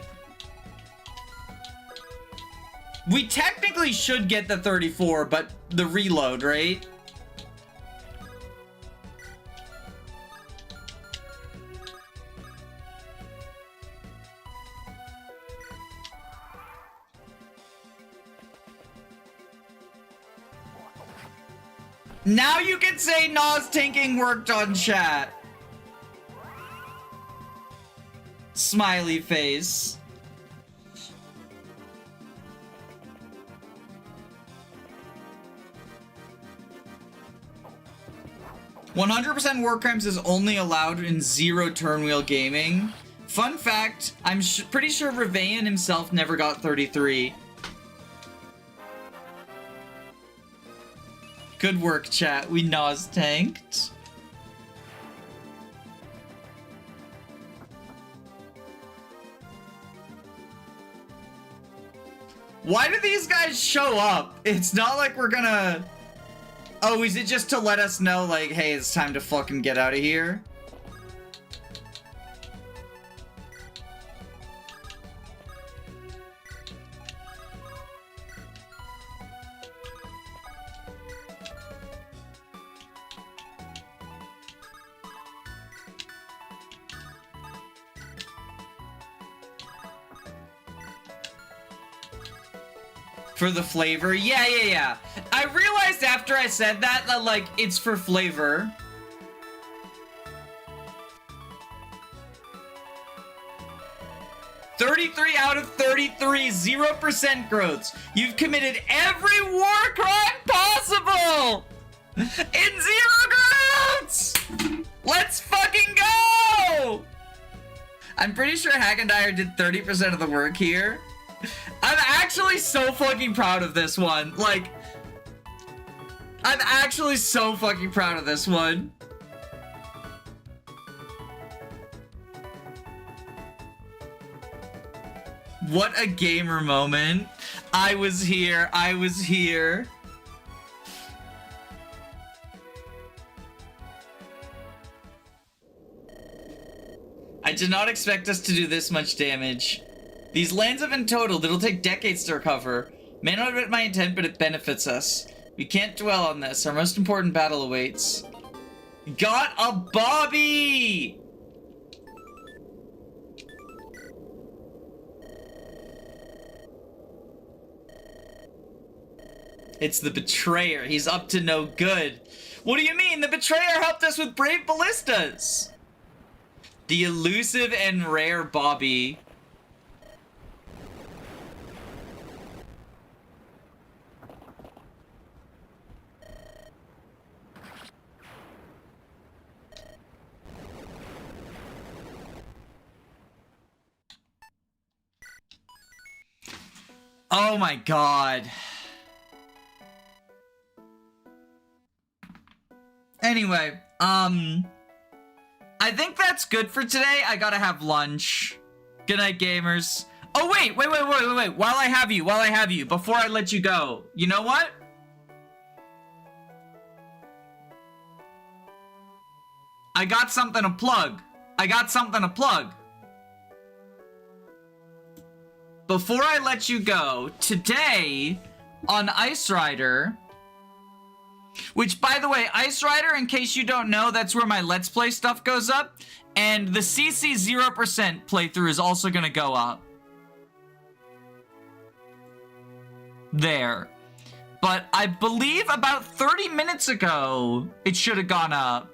We technically should get the 34, but the reload, right? Now you can say Nas tanking worked on chat. Smiley face. "100% war crimes is only allowed in zero turn wheel gaming." Fun fact, I'm pretty sure Revayan himself never got 33. Good work, chat. We Nas tanked. Why do these guys show up? It's not like we're gonna... Oh, is it just to let us know, like, hey, it's time to fucking get out of here? For the flavor? Yeah. I realized after I said that, like, it's for flavor. "33 out of 33, 0% growths. You've committed every war crime possible! In 0 growths! Let's fucking go! I'm pretty sure Hagendire did 30% of the work here. I'm actually so fucking proud of this one. Like, I'm actually so fucking proud of this one. What a gamer moment. I was here. I was here. I did not expect us to do this much damage. These lands have been totaled. It'll take decades to recover. May not have been my intent, but it benefits us. We can't dwell on this. Our most important battle awaits. Got a Bobby! It's the Betrayer. He's up to no good. What do you mean? The Betrayer helped us with Brave Ballistas! The elusive and rare Bobby. Oh my god. Anyway, I think that's good for today. I gotta have lunch. Good night, gamers. Oh, wait. While I have you, before I let you go, you know what? I got something to plug. Before I let you go, today on Ice Rider, which, by the way, Ice Rider, in case you don't know, that's where my Let's Play stuff goes up. And the CC 0% playthrough is also going to go up. There. But I believe about 30 minutes ago, it should have gone up.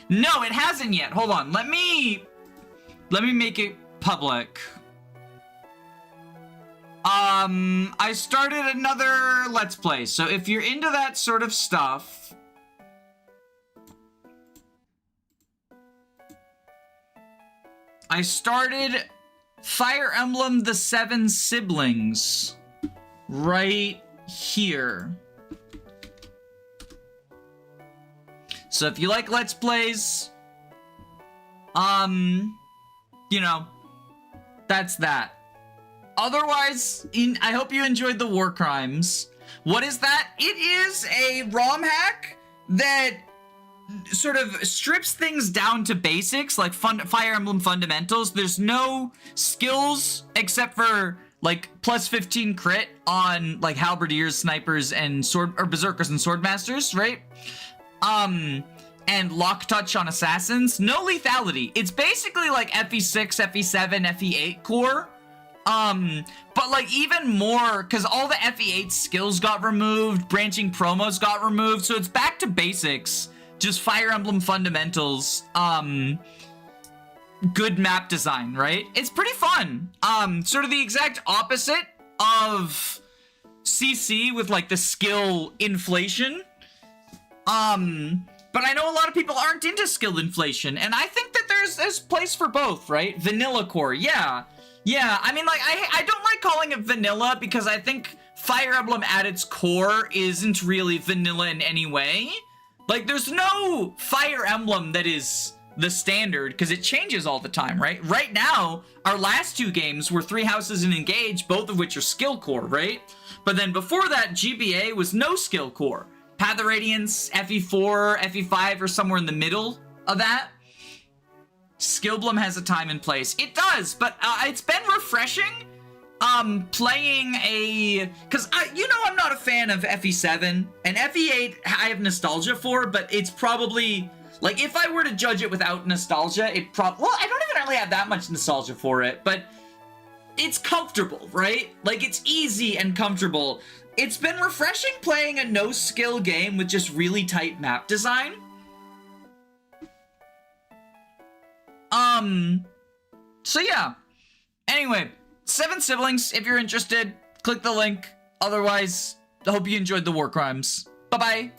No, it hasn't yet. Hold on. Let me make it public. I started another Let's Play, so if you're into that sort of stuff, I started Fire Emblem The Seven Siblings right here. So if you like Let's Plays, you know, that's that. Otherwise, I hope you enjoyed the War Crimes. What is that? It is a ROM hack that sort of strips things down to basics, like Fire Emblem fundamentals. There's no skills except for like plus 15 crit on like halberdiers, snipers, and berserkers and swordmasters, right? And lock touch on assassins. No lethality. It's basically like FE6, FE7, FE8 core. But like even more, because all the FE8 skills got removed, branching promos got removed, so it's back to basics. Just Fire Emblem fundamentals. Good map design, right? It's pretty fun. Sort of the exact opposite of CC with like the skill inflation. But I know a lot of people aren't into skill inflation, and I think that there's place for both, right? Vanilla core, yeah. Yeah, I mean, like, I don't like calling it vanilla because I think Fire Emblem at its core isn't really vanilla in any way. Like, there's no Fire Emblem that is the standard because it changes all the time, right? Right now, our last two games were Three Houses and Engage, both of which are skill core, right? But then before that, GBA was no skill core. Path of Radiance, FE4, FE5 are somewhere in the middle of that. Skillblum has a time and place. It does, but it's been refreshing playing a... Because, you know, I'm not a fan of FE7, and FE8 I have nostalgia for, but it's probably... Like, if I were to judge it without nostalgia, it probably... Well, I don't even really have that much nostalgia for it, but it's comfortable, right? Like, it's easy and comfortable. It's been refreshing playing a no-skill game with just really tight map design. So yeah. Anyway, Seven Siblings, if you're interested, click the link. Otherwise, I hope you enjoyed the War Crimes. Bye-bye.